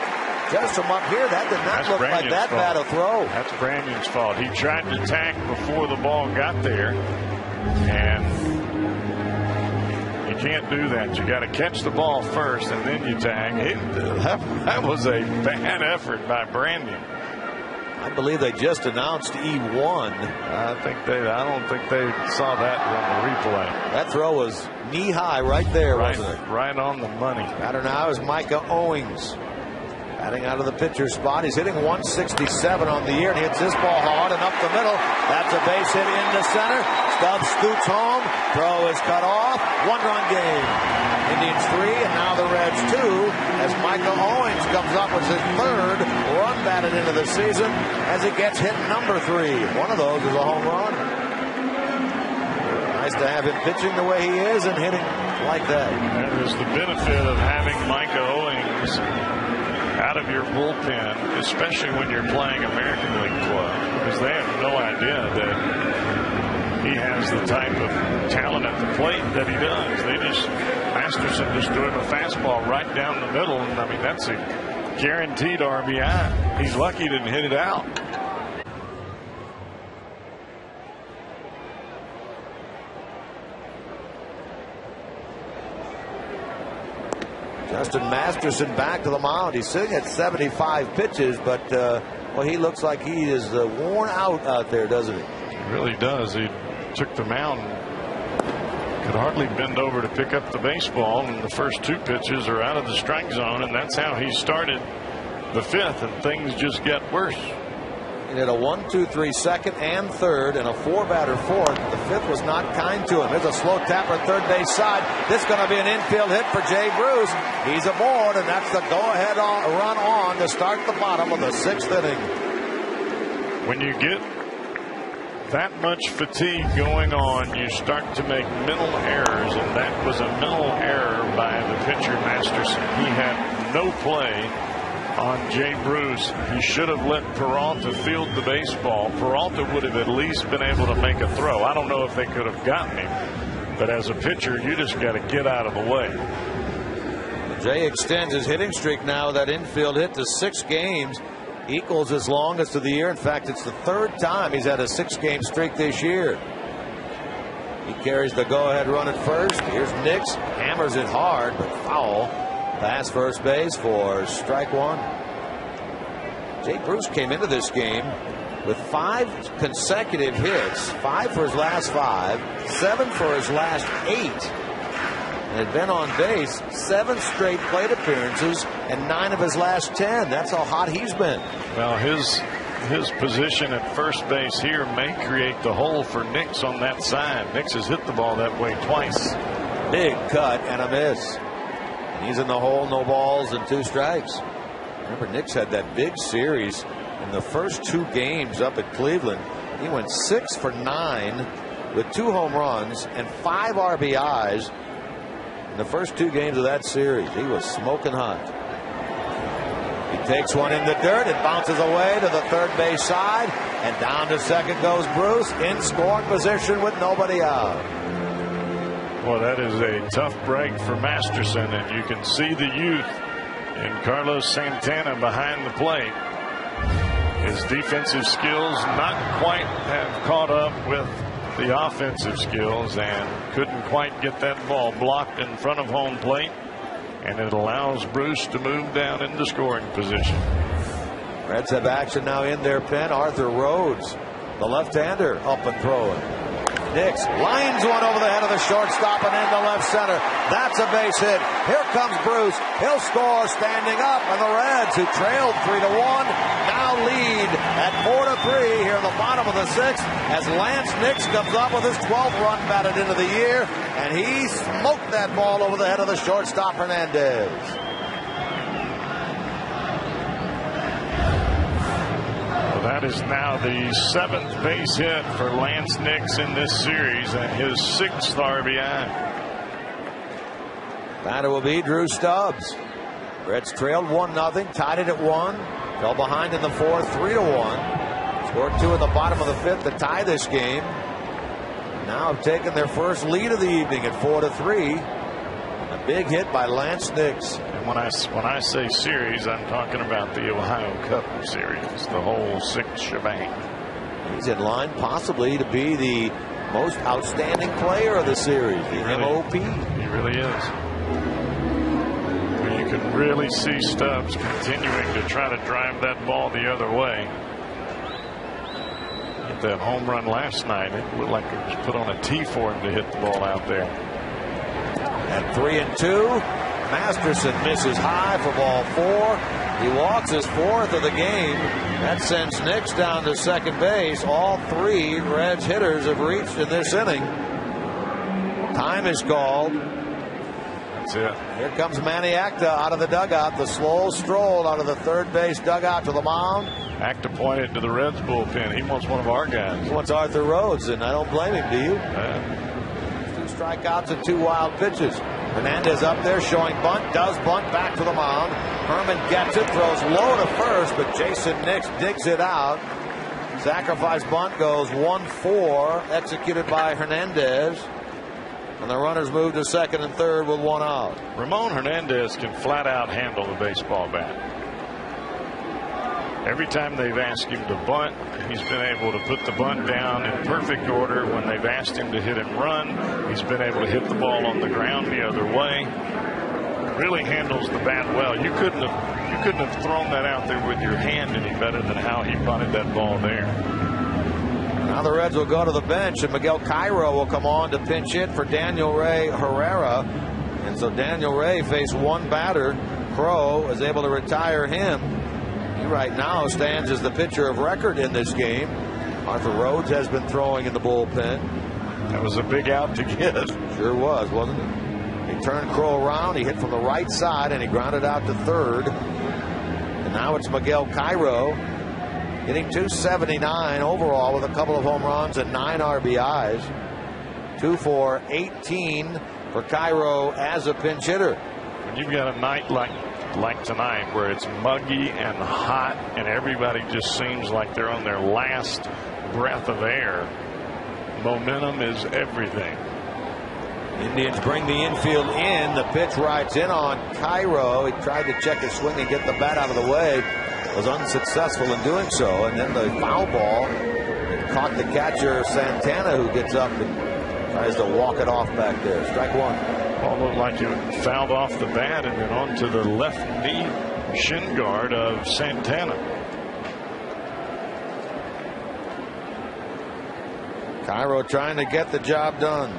Just from up here, that did not look like that bad a throw. That's Branyan's fault. He tried to tag before the ball got there, and you can't do that. You got to catch the ball first, and then you tag. That was a bad effort by Branyan. I believe they just announced E1. I don't think they saw that on the replay. That throw was knee high right there, wasn't it? Right on the money. Batter now is Micah Owings. Batting out of the pitcher's spot. He's hitting 167 on the year, and he hits this ball hard and up the middle. That's a base hit into center. Stubbs scoots home. Throw is cut off. 1-run game. Indians 3, and now the Reds 2, as Micah Owings comes up with his 3rd run batted into the season as he gets hit number 3. One of those is a home run. Nice to have him pitching the way he is and hitting like that. That is the benefit of having Micah Owings out of your bullpen, especially when you're playing American League club, because they have no idea that he has the type of talent at the plate that he does. Masterson just threw him a fastball right down the middle, and I mean, that's a guaranteed RBI. He's lucky he didn't hit it out. Justin Masterson back to the mound. He's sitting at 75 pitches, but well, he looks like he is worn out there, doesn't he? He really does. He took the mound, could hardly bend over to pick up the baseball, and the first 2 pitches are out of the strike zone, and that's how he started the 5th, and things just get worse. He hit a 1-2-3 second and third, and a 4-batter 4th. The 5th was not kind to him. There's a slow tapper third base side. This is going to be an infield hit for Jay Bruce. He's aboard, and that's the go-ahead run on to start the bottom of the 6th inning. When you get that much fatigue going on, you start to make mental errors, and that was a mental error by the pitcher Masterson. He had no play on Jay Bruce. He should have let Peralta field the baseball. Peralta would have at least been able to make a throw. I don't know if they could have gotten him, but as a pitcher, you just got to get out of the way. Jay extends his hitting streak now. That infield hit to 6 games, equals his longest of the year. In fact, it's the 3rd time he's had a 6-game streak this year. He carries the go-ahead run at first. Here's Nix, hammers it hard, but foul. Pass first base for strike 1. Jay Bruce came into this game with 5 consecutive hits, 5 for his last 5, 7 for his last 8, and had been on base 7 straight plate appearances and 9 of his last 10. That's how hot he's been. Well, his position at first base here may create the hole for Nix on that side. Nix has hit the ball that way twice. Big cut and a miss. He's in the hole, no balls and 2 strikes. Remember, Nix had that big series in the first 2 games up at Cleveland. He went 6 for 9 with 2 home runs and 5 RBIs in the first 2 games of that series. He was smoking hot. He takes one in the dirt. It bounces away to the third base side, and down to second goes Bruce in scoring position with nobody out. Well, that is a tough break for Masterson, and you can see the youth in Carlos Santana behind the plate. His defensive skills not quite have caught up with the offensive skills, and couldn't quite get that ball blocked in front of home plate, and it allows Bruce to move down into scoring position. Reds have action now in their pen. Arthur Rhodes, the left-hander, up and throwing. Nix lines one over the head of the shortstop and into left center. That's a base hit. Here comes Bruce. He'll score standing up. And the Reds, who trailed 3-1, now lead at 4-3 here in the bottom of the sixth as Lance Nix comes up with his 12th run batted into the year. And he smoked that ball over the head of the shortstop, Hernandez. That is now the 7th base hit for Lance Nix in this series and his 6th RBI. Batter will be Drew Stubbs. Reds trailed 1-0, tied it at 1, fell behind in the 4th, 3-1. Scored 2 in the bottom of the 5th to tie this game. Now have taken their first lead of the evening at 4-3. A big hit by Lance Nix. And when I say series, I'm talking about the Ohio Cup series, the whole 6 shebang. He's in line possibly to be the most outstanding player of the series, the MOP. He really is. You can really see Stubbs continuing to try to drive that ball the other way. Hit that home run last night. It looked like it was put on a tee for him to hit the ball out there. At 3-2, Masterson misses high for ball 4. He walks his 4th of the game. That sends Nix down to second base. All 3 Reds hitters have reached in this inning. Time is called. That's it. Here comes Manny Acta out of the dugout. The slow stroll out of the third base dugout to the mound. Acta pointed to the Reds bullpen. He wants one of our guys. He wants Arthur Rhodes, and I don't blame him, do you? 2 strikeouts and 2 wild pitches. Hernandez up there showing bunt, does bunt back to the mound. Herman gets it, throws low to first, but Jason Nix digs it out. Sacrifice bunt goes 1-4, executed by Hernandez. And the runners move to second and third with 1 out. Ramon Hernandez can flat out handle the baseball bat. Every time they've asked him to bunt, he's been able to put the bunt down in perfect order. When they've asked him to hit and run, he's been able to hit the ball on the ground the other way. Really handles the bat well. You couldn't have thrown that out there with your hand any better than how he bunted that ball there. Now the Reds will go to the bench, and Miguel Cairo will come on to pinch hit for Daniel Ray Herrera. And so Daniel Ray faced 1 batter. Crow is able to retire him. He right now stands as the pitcher of record in this game. Arthur Rhodes has been throwing in the bullpen. That was a big out to get. Sure was, wasn't it? He turned Crow around. He hit from the right side, and he grounded out to third. And now it's Miguel Cairo hitting .279 overall with a couple of home runs and 9 RBIs. 2 for 18 for Cairo as a pinch hitter. When you've got a night like tonight where it's muggy and hot and everybody just seems like they're on their last breath of air, momentum is everything. Indians bring the infield in. The pitch rides in on Cairo. He tried to check his swing and get the bat out of the way. Was unsuccessful in doing so. And then the foul ball caught the catcher Santana, who gets up and tries to walk it off back there. Strike 1. Ball looked like it fouled off the bat and then onto the left knee shin guard of Santana. Cairo trying to get the job done.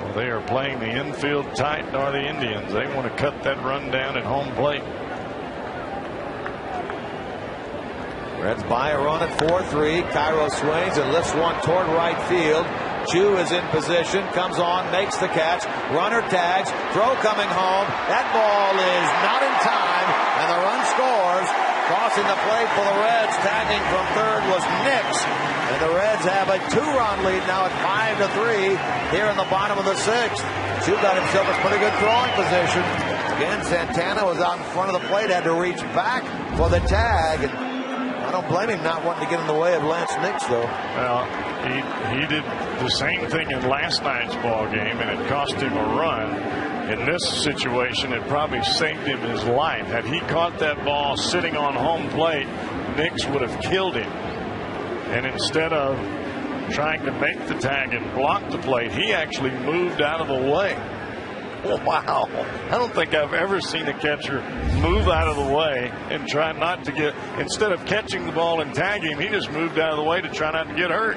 Well, they are playing the infield tight, are the Indians. They want to cut that run down at home plate. Reds buy a run at 4-3. Cairo swings and lifts one toward right field. Chu is in position, comes on, makes the catch. Runner tags, throw coming home. That ball is not in time, and the run scores. Crossing the plate for the Reds, tagging from third was Nix. And the Reds have a 2-run lead now at 5-3 here in the bottom of the sixth. Chu got himself a pretty good throwing position. Again, Santana was out in front of the plate, had to reach back for the tag. And I don't blame him not wanting to get in the way of Lance Nix, though. Well, he did the same thing in last night's ball game, and it cost him a run. In this situation, it probably saved him his life. Had he caught that ball sitting on home plate, Nix would have killed him. And instead of trying to make the tag and block the plate, he actually moved out of the way. Wow. I don't think I've ever seen a catcher move out of the way and try not to get, instead of catching the ball and tagging him, he just moved out of the way to try not to get hurt.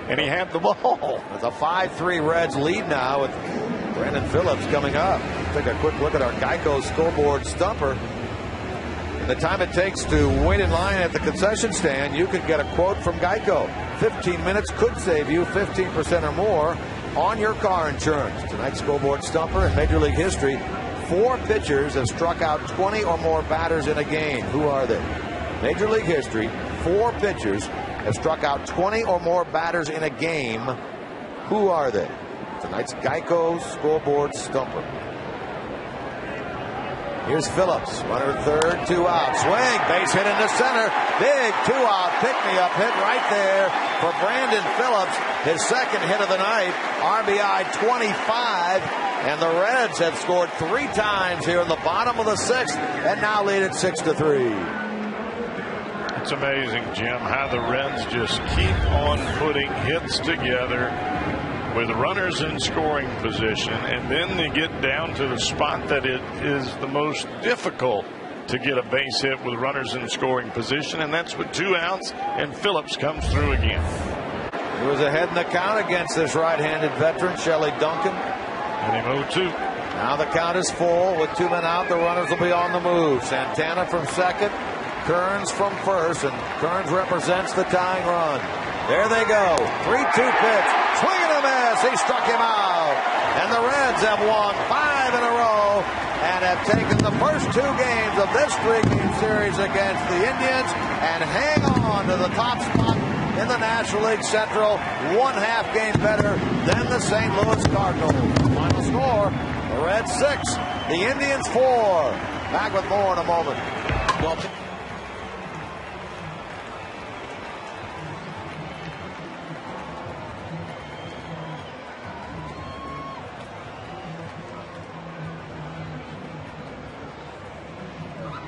And he had the ball. It's a 5-3 Reds lead now with Brandon Phillips coming up. Take a quick look at our Geico scoreboard stumper. In the time it takes to wait in line at the concession stand, you could get a quote from Geico. 15 minutes could save you 15% or more on your car insurance. Tonight's scoreboard stumper in Major League history, 4 pitchers have struck out 20 or more batters in a game. Who are they? Major League history, 4 pitchers have struck out 20 or more batters in a game. Who are they? Tonight's Geico scoreboard stumper. Here's Phillips, runner third, 2 out. Swing, base hit into center. Big 2-out pick-me-up hit right there for Brandon Phillips. His second hit of the night, RBI 25. And the Reds have scored 3 times here in the bottom of the 6th and now lead at 6-3. It's amazing, Jim, how the Reds just keep on putting hits together with runners in scoring position, and then they get down to the spot that it is the most difficult to get a base hit with runners in scoring position, and that's with 2 outs, and Phillips comes through again. He was ahead in the count against this right-handed veteran, Shelley Duncan. And him 0-2. Now the count is full. With 2 men out, the runners will be on the move. Santana from second, Kearns from first, and Kearns represents the tying run. There they go. 3-2 pitch. Swing and a miss. He struck him out. And the Reds have won 5 in a row and have taken the first 2 games of this 3-game series against the Indians and hang on to the top spot in the National League Central. 1/2 game better than the St. Louis Cardinals. Final score, the Reds 6, the Indians 4. Back with more in a moment. Welcome.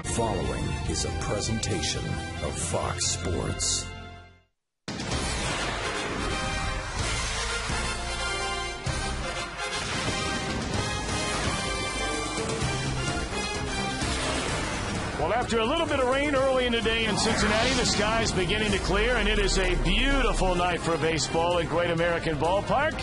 Following is a presentation of Fox Sports. Well, after a little bit of rain early in the day in Cincinnati, the sky's beginning to clear, and it is a beautiful night for baseball at Great American Ballpark.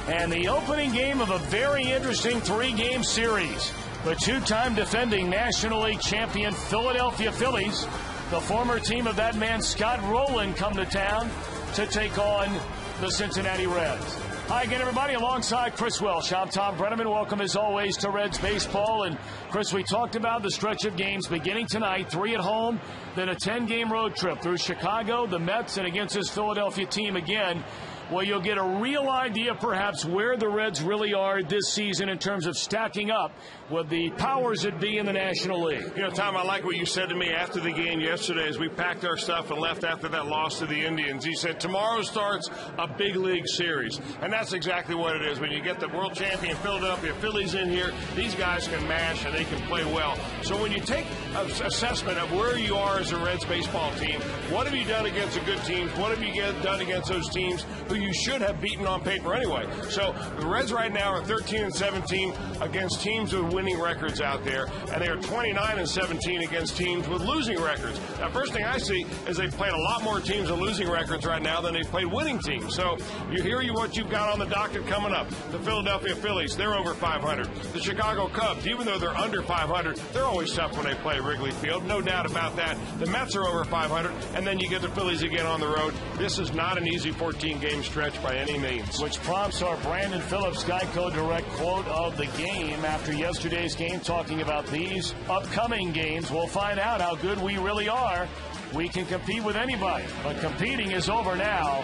And the opening game of a very interesting 3-game series. The 2-time defending National League champion Philadelphia Phillies, the former team of that man Scott Rowland, come to town to take on the Cincinnati Reds. Hi again, everybody. Alongside Chris Welsh, I'm Tom Brenneman. Welcome, as always, to Reds baseball. And, Chris, we talked about the stretch of games beginning tonight, 3 at home, then a 10-game road trip through Chicago, the Mets, and against this Philadelphia team again. Well, you'll get a real idea, perhaps, where the Reds really are this season in terms of stacking up with the powers that be in the National League. You know, Tom, I like what you said to me after the game yesterday as we packed our stuff and left after that loss to the Indians. You said, tomorrow starts a big league series. And that's exactly what it is. When you get the world champion Philadelphia Phillies in here, these guys can mash and they can play well. So when you take an assessment of where you are as a Reds baseball team, what have you done against the good teams? What have you done against those teams who you should have beaten on paper anyway? So the Reds right now are 13-17 against teams with winning records out there, and they are 29-17 against teams with losing records. Now, first thing I see is they've played a lot more teams with losing records right now than they've played winning teams. So you hear what you've got on the docket coming up. The Philadelphia Phillies, they're over 500. The Chicago Cubs, even though they're under 500, they're always tough when they play Wrigley Field. No doubt about that. The Mets are over 500, and then you get the Phillies again on the road. This is not an easy 14-game stretch by any means. Which prompts our Brandon Phillips Geico Direct quote of the game after yesterday's game, talking about these upcoming games. We'll find out how good we really are. We can compete with anybody, but competing is over now.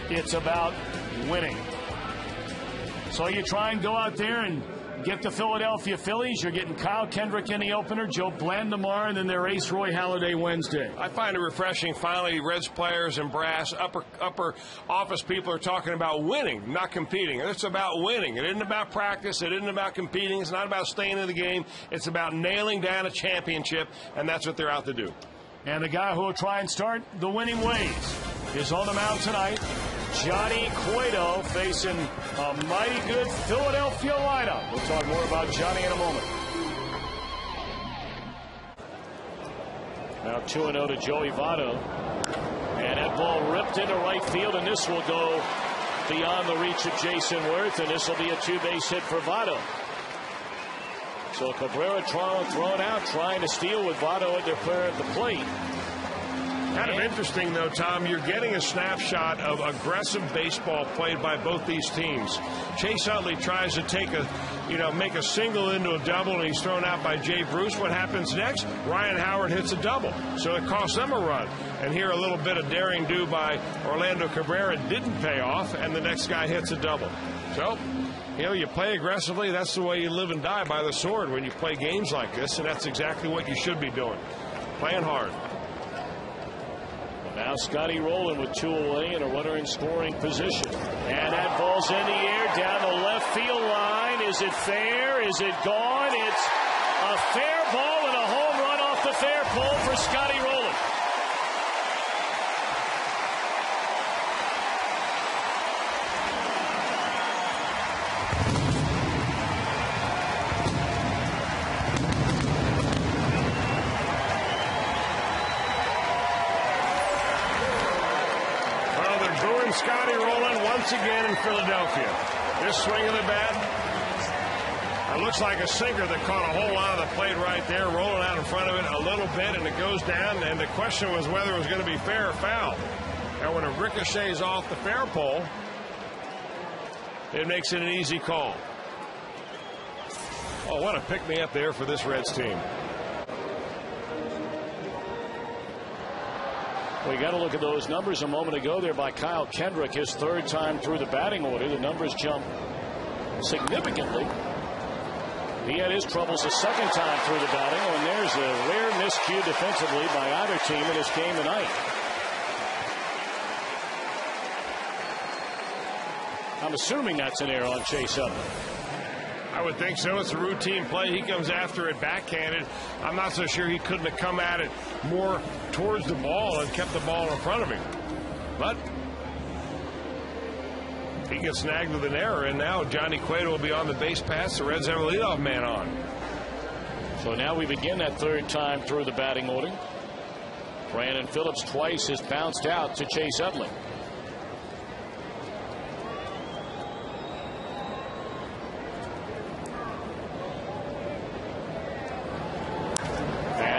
It's about winning. So you try and go out there and get the Philadelphia Phillies. You're getting Kyle Kendrick in the opener, Joe Bland tomorrow, and then their ace Roy Halladay Wednesday. I find it refreshing. Finally, Reds players and brass, upper office people are talking about winning, not competing. It's about winning. It isn't about practice. It isn't about competing. It's not about staying in the game. It's about nailing down a championship, and that's what they're out to do. And the guy who will try and start the winning ways is on the mound tonight. Johnny Cueto facing a mighty good Philadelphia lineup. We'll talk more about Johnny in a moment. Now 2-0 to Joey Votto. And that ball ripped into right field, and this will go beyond the reach of Jason Worth, and this will be a 2-base hit for Votto. So Cabrera thrown out, trying to steal with Votto at the plate. Kind of interesting, though, Tom. You're getting a snapshot of aggressive baseball played by both these teams. Chase Utley tries to make a single into a double, and he's thrown out by Jay Bruce. What happens next? Ryan Howard hits a double, so it costs them a run. And here a little bit of daring do by Orlando Cabrera didn't pay off, and the next guy hits a double. So, you play aggressively. That's the way you live and die, by the sword, when you play games like this, and that's exactly what you should be doing. Playing hard. Now Scotty Rowland with 2 away and a runner in scoring position. And that ball's in the air down the left field line. Is it fair? Is it gone? It's a fair ball and a home run off the fair pole for Scotty Rowland. Scotty Rowland once again in Philadelphia. This swing of the bat, it looks like a sinker that caught a whole lot of the plate right there, rolling out in front of it a little bit, and it goes down, and the question was whether it was going to be fair or foul. And when it ricochets off the fair pole, it makes it an easy call. Oh, what a pick-me-up there for this Reds team. We got to look at those numbers a moment ago there by Kyle Kendrick, his 3rd time through the batting order. The numbers jump significantly. He had his troubles the 2nd time through the batting, and there's a rare miscue defensively by either team in this game tonight. I'm assuming that's an error on Chase Utley. I would think so. It's a routine play. He comes after it backhanded. I'm not so sure he couldn't have come at it more towards the ball and kept the ball in front of him. But he gets snagged with an error, and now Johnny Cueto will be on the base pass. The Reds have a leadoff man on. So now we begin that 3rd time through the batting order. Brandon Phillips twice has bounced out to Chase Utley.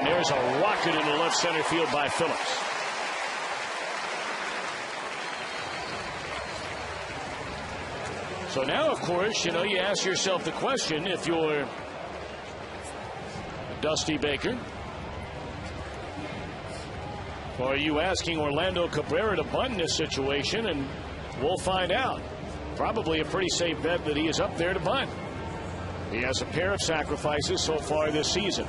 There's a rocket into left center field by Phillips. So now, of course, you ask yourself the question, if you're Dusty Baker, or are you asking Orlando Cabrera to bunt in this situation? And we'll find out. Probably a pretty safe bet that he is up there to bunt. He has a pair of sacrifices so far this season.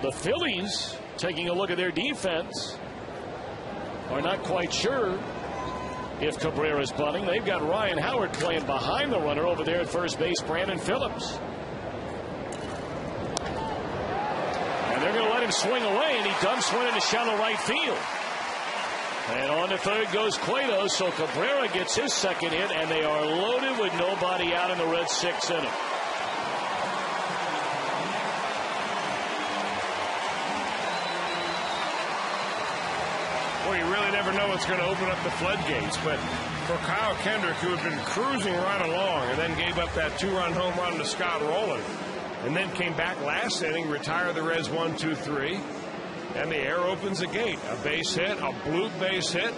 The Phillies, taking a look at their defense, are not quite sure if Cabrera's bunting. They've got Ryan Howard playing behind the runner over there at first base, Brandon Phillips. And they're going to let him swing away, and he dumps one into shallow right field. And on to 3rd goes Cueto, so Cabrera gets his 2nd hit, and they are loaded with nobody out in the Reds' 6th inning. Well, you really never know what's going to open up the floodgates, but for Kyle Kendrick, who had been cruising right along and then gave up that 2-run home run to Scott Rowland, and then came back last inning, retired the Reds 1-2-3, and the air opens the gate. A base hit, a bloop base hit.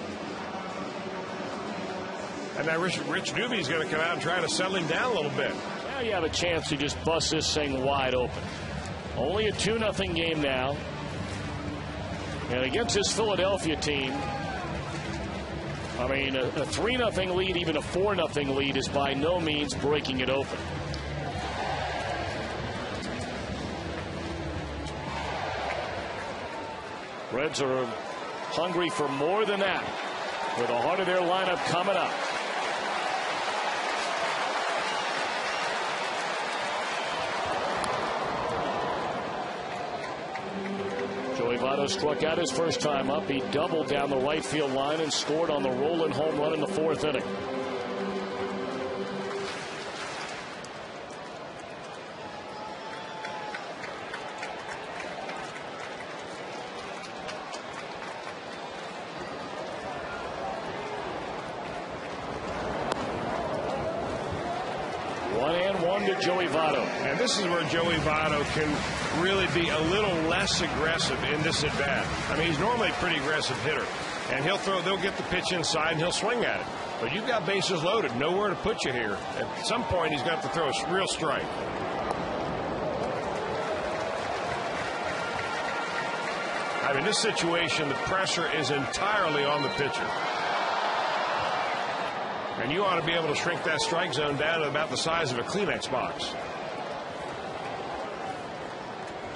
And now Rich Doobie's going to come out and try to settle him down a little bit. Now you have a chance to just bust this thing wide open. Only a 2-0 game now. And against this Philadelphia team, I mean, a 3-0 lead, even a 4-0 lead is by no means breaking it open. Reds are hungry for more than that, with the heart of their lineup coming up. Votto struck out his first time up. He doubled down the right field line and scored on the rolling home run in the 4th inning. To Joey Votto. And this is where Joey Votto can really be a little less aggressive in this at bat. I mean, he's normally a pretty aggressive hitter, and they'll get the pitch inside and he'll swing at it. But you've got bases loaded, nowhere to put you here. At some point, he's got to throw a real strike. I mean, this situation, the pressure is entirely on the pitcher. And you ought to be able to shrink that strike zone down to about the size of a Kleenex box.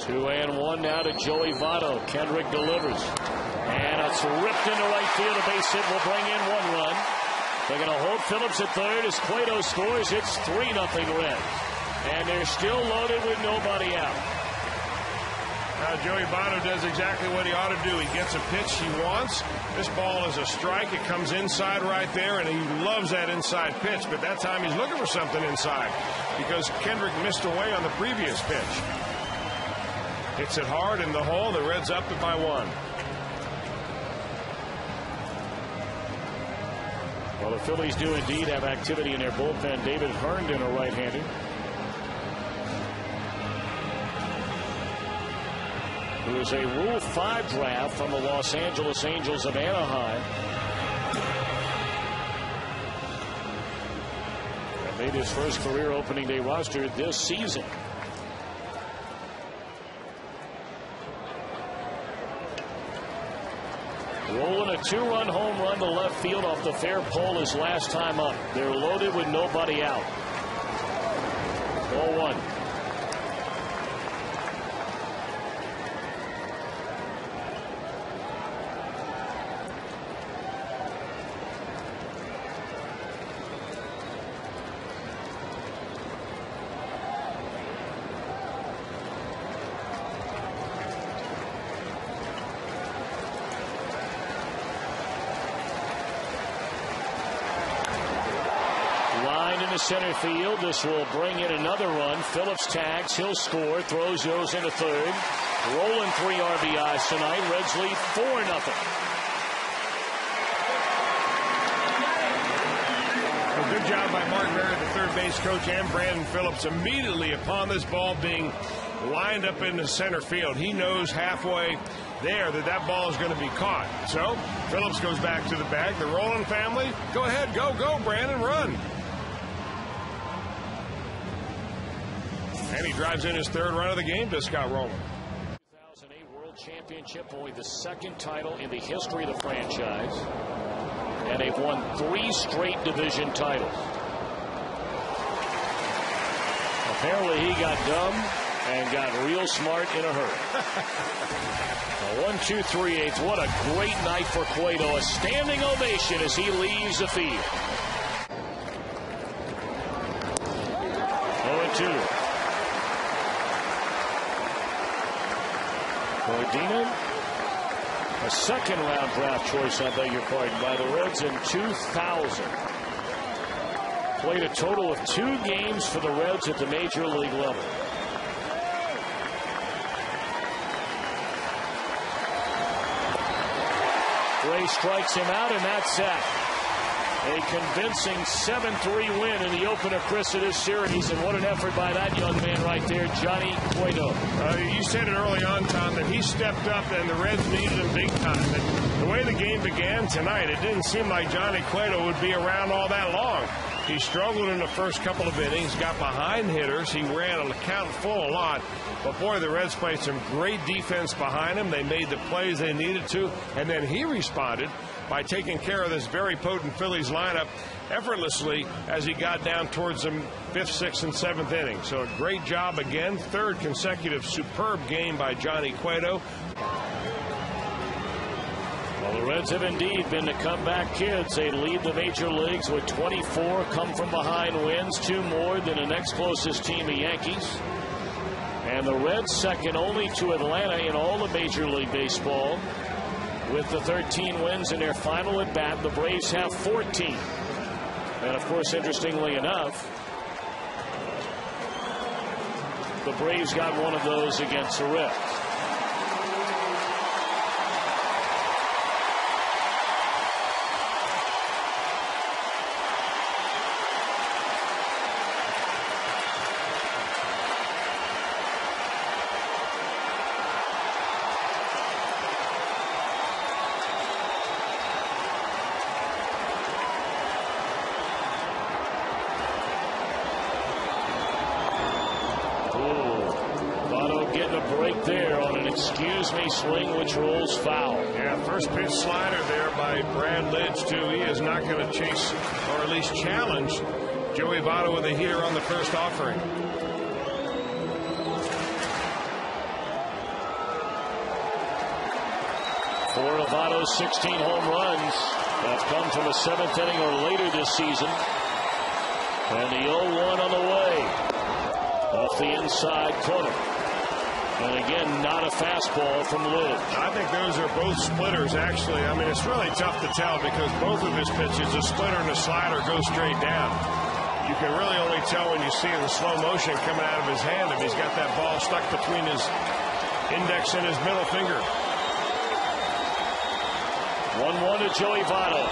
2-1 now to Joey Votto. Kendrick delivers. And it's ripped into right field. A base hit will bring in 1 run. They're going to hold Phillips at third as Cueto scores. It's 3-0 Reds. And they're still loaded with nobody out. Joey Votto does exactly what he ought to do. He gets a pitch he wants. This ball is a strike. It comes inside right there, and he loves that inside pitch. But that time he's looking for something inside because Kendrick missed away on the previous pitch. Hits it hard in the hole. The Reds up it by 1. Well, the Phillies do indeed have activity in their bullpen. David Herndon, a right-hander. Who is a Rule 5 draft from the Los Angeles Angels of Anaheim. And made his first career opening day roster this season. Rolling a 2-run home run to left field off the fair pole his last time up. They're loaded with nobody out. 0-1. Center field. This will bring in another run. Phillips tags. He'll score. Throws those into third. Rolling 3 RBIs tonight. Reds lead 4-0. Well, good job by Mark Merritt, the third base coach, and Brandon Phillips immediately upon this ball being lined up into center field. He knows halfway there that ball is going to be caught. So Phillips goes back to the bag. The Rowland family, go ahead. Go, Brandon, run. And he drives in his 3rd run of the game to Scott Rowland. 2008 World Championship, only the 2nd title in the history of the franchise. And they've won 3 straight division titles. Apparently he got dumb and got real smart in a hurry. 1, 2, 3/8. What a great night for Cueto. A standing ovation as he leaves the field. 0-2. Cordina, a 2nd-round draft choice, I beg your pardon, by the Reds in 2000. Played a total of 2 games for the Reds at the major league level. Gray strikes him out, and that's that. A convincing 7-3 win in the opener, Chris, of this series. And what an effort by that young man right there, Johnny Cueto. You said it early on, Tom, that he stepped up and the Reds needed him big time. And the way the game began tonight, it didn't seem like Johnny Cueto would be around all that long. He struggled in the first couple of innings, got behind hitters. He ran a count full a lot. But, boy, the Reds played some great defense behind him. They made the plays they needed to. And then he responded by taking care of this very potent Phillies lineup effortlessly as he got down towards the 5th, 6th, and 7th inning. So a great job again. 3rd consecutive superb game by Johnny Cueto. Well, the Reds have indeed been the comeback kids. They lead the major leagues with 24 come from behind wins, 2 more than the next closest team, the Yankees. And the Reds second only to Atlanta in all of Major League Baseball with the 13 wins in their final at bat. The Braves have 14. And of course, interestingly enough, the Braves got one of those against the Reds. Excuse me swing, which rolls foul. Yeah, first pitch slider there by Brad Lidge, too. He is not going to chase, or at least challenge, Joey Votto with a heater on the first offering. Four of Votto's 16 home runs have come from the 7th inning or later this season. And the 0-1 on the way. Off the inside corner. And again, not a fastball from Lidge. I think those are both splitters, actually. I mean, it's really tough to tell because both of his pitches, a splitter and a slider, go straight down. You can really only tell when you see it in slow motion coming out of his hand if he's got that ball stuck between his index and his middle finger. 1-1 to Joey Votto.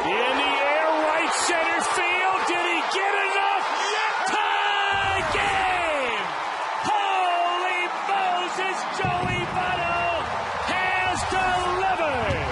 In the air, right center field. Did he get enough? Tie game! Holy Moses, Joey Votto has delivered!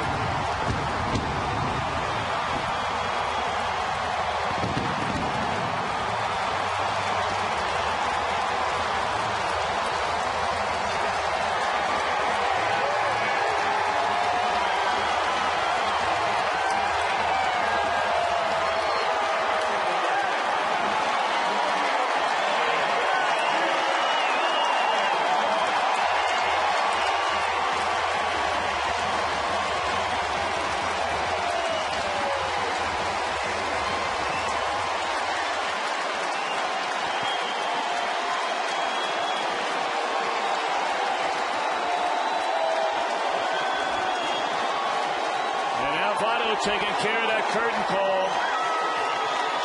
Taking care of that curtain call.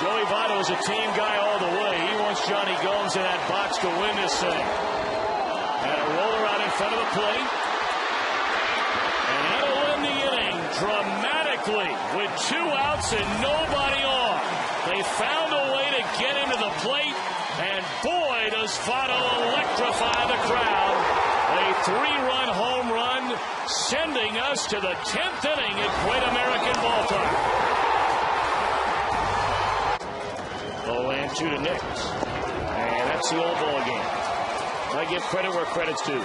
Joey Votto is a team guy all the way. He wants Johnny Gomes in that box to win this thing. And a roller out in front of the plate. And that'll win the inning dramatically with 2 outs and nobody on. They found a way to get him to the plate. And boy, does Votto electrify the crowd. A 3-run home run, sending us to the 10th inning at Great American Ballpark. 0-2 to Nicks. And that's the old ball game. I give credit where credit's due.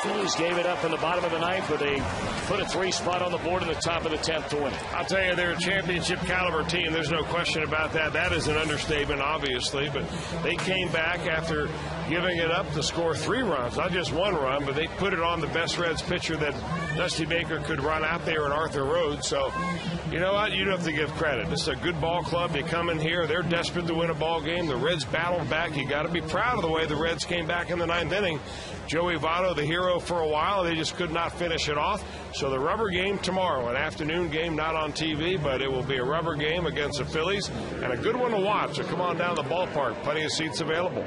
Phillies gave it up in the bottom of the 9th, but they put a 3 spot on the board in the top of the 10th to win it. I'll tell you, they're a championship caliber team. There's no question about that. That is an understatement, obviously, but they came back after giving it up to score 3 runs, not just 1 run, but they put it on the best Reds pitcher that Dusty Baker could run out there at Arthur Road. So, you know what? You have to give credit. This is a good ball club. They come in here. They're desperate to win a ball game. The Reds battled back. You got to be proud of the way the Reds came back in the 9th inning. Joey Votto, the hero for a while. They just could not finish it off. So the rubber game tomorrow, an afternoon game, not on TV, but it will be a rubber game against the Phillies and a good one to watch. So come on down to the ballpark. Plenty of seats available.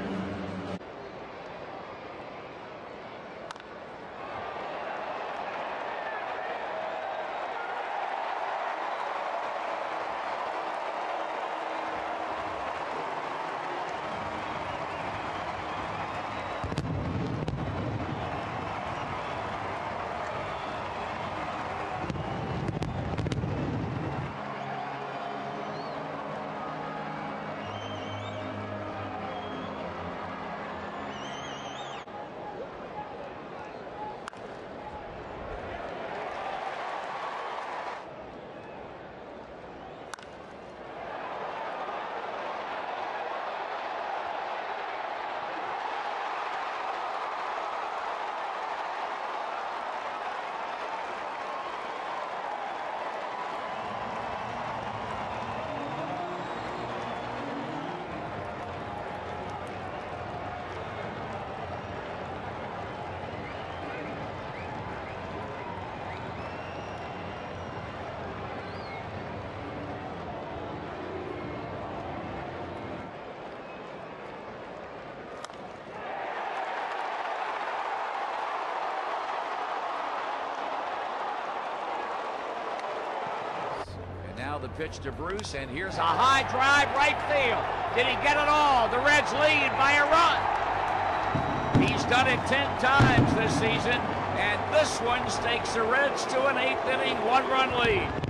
Now the pitch to Bruce, and here's a high drive right field. Did he get it all? The Reds lead by a run. He's done it 10 times this season, and this one takes the Reds to an 8th inning, 1-run lead.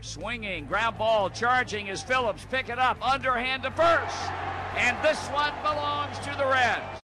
Swinging, ground ball, charging is Phillips. Pick it up, underhand to first. And this one belongs to the Reds.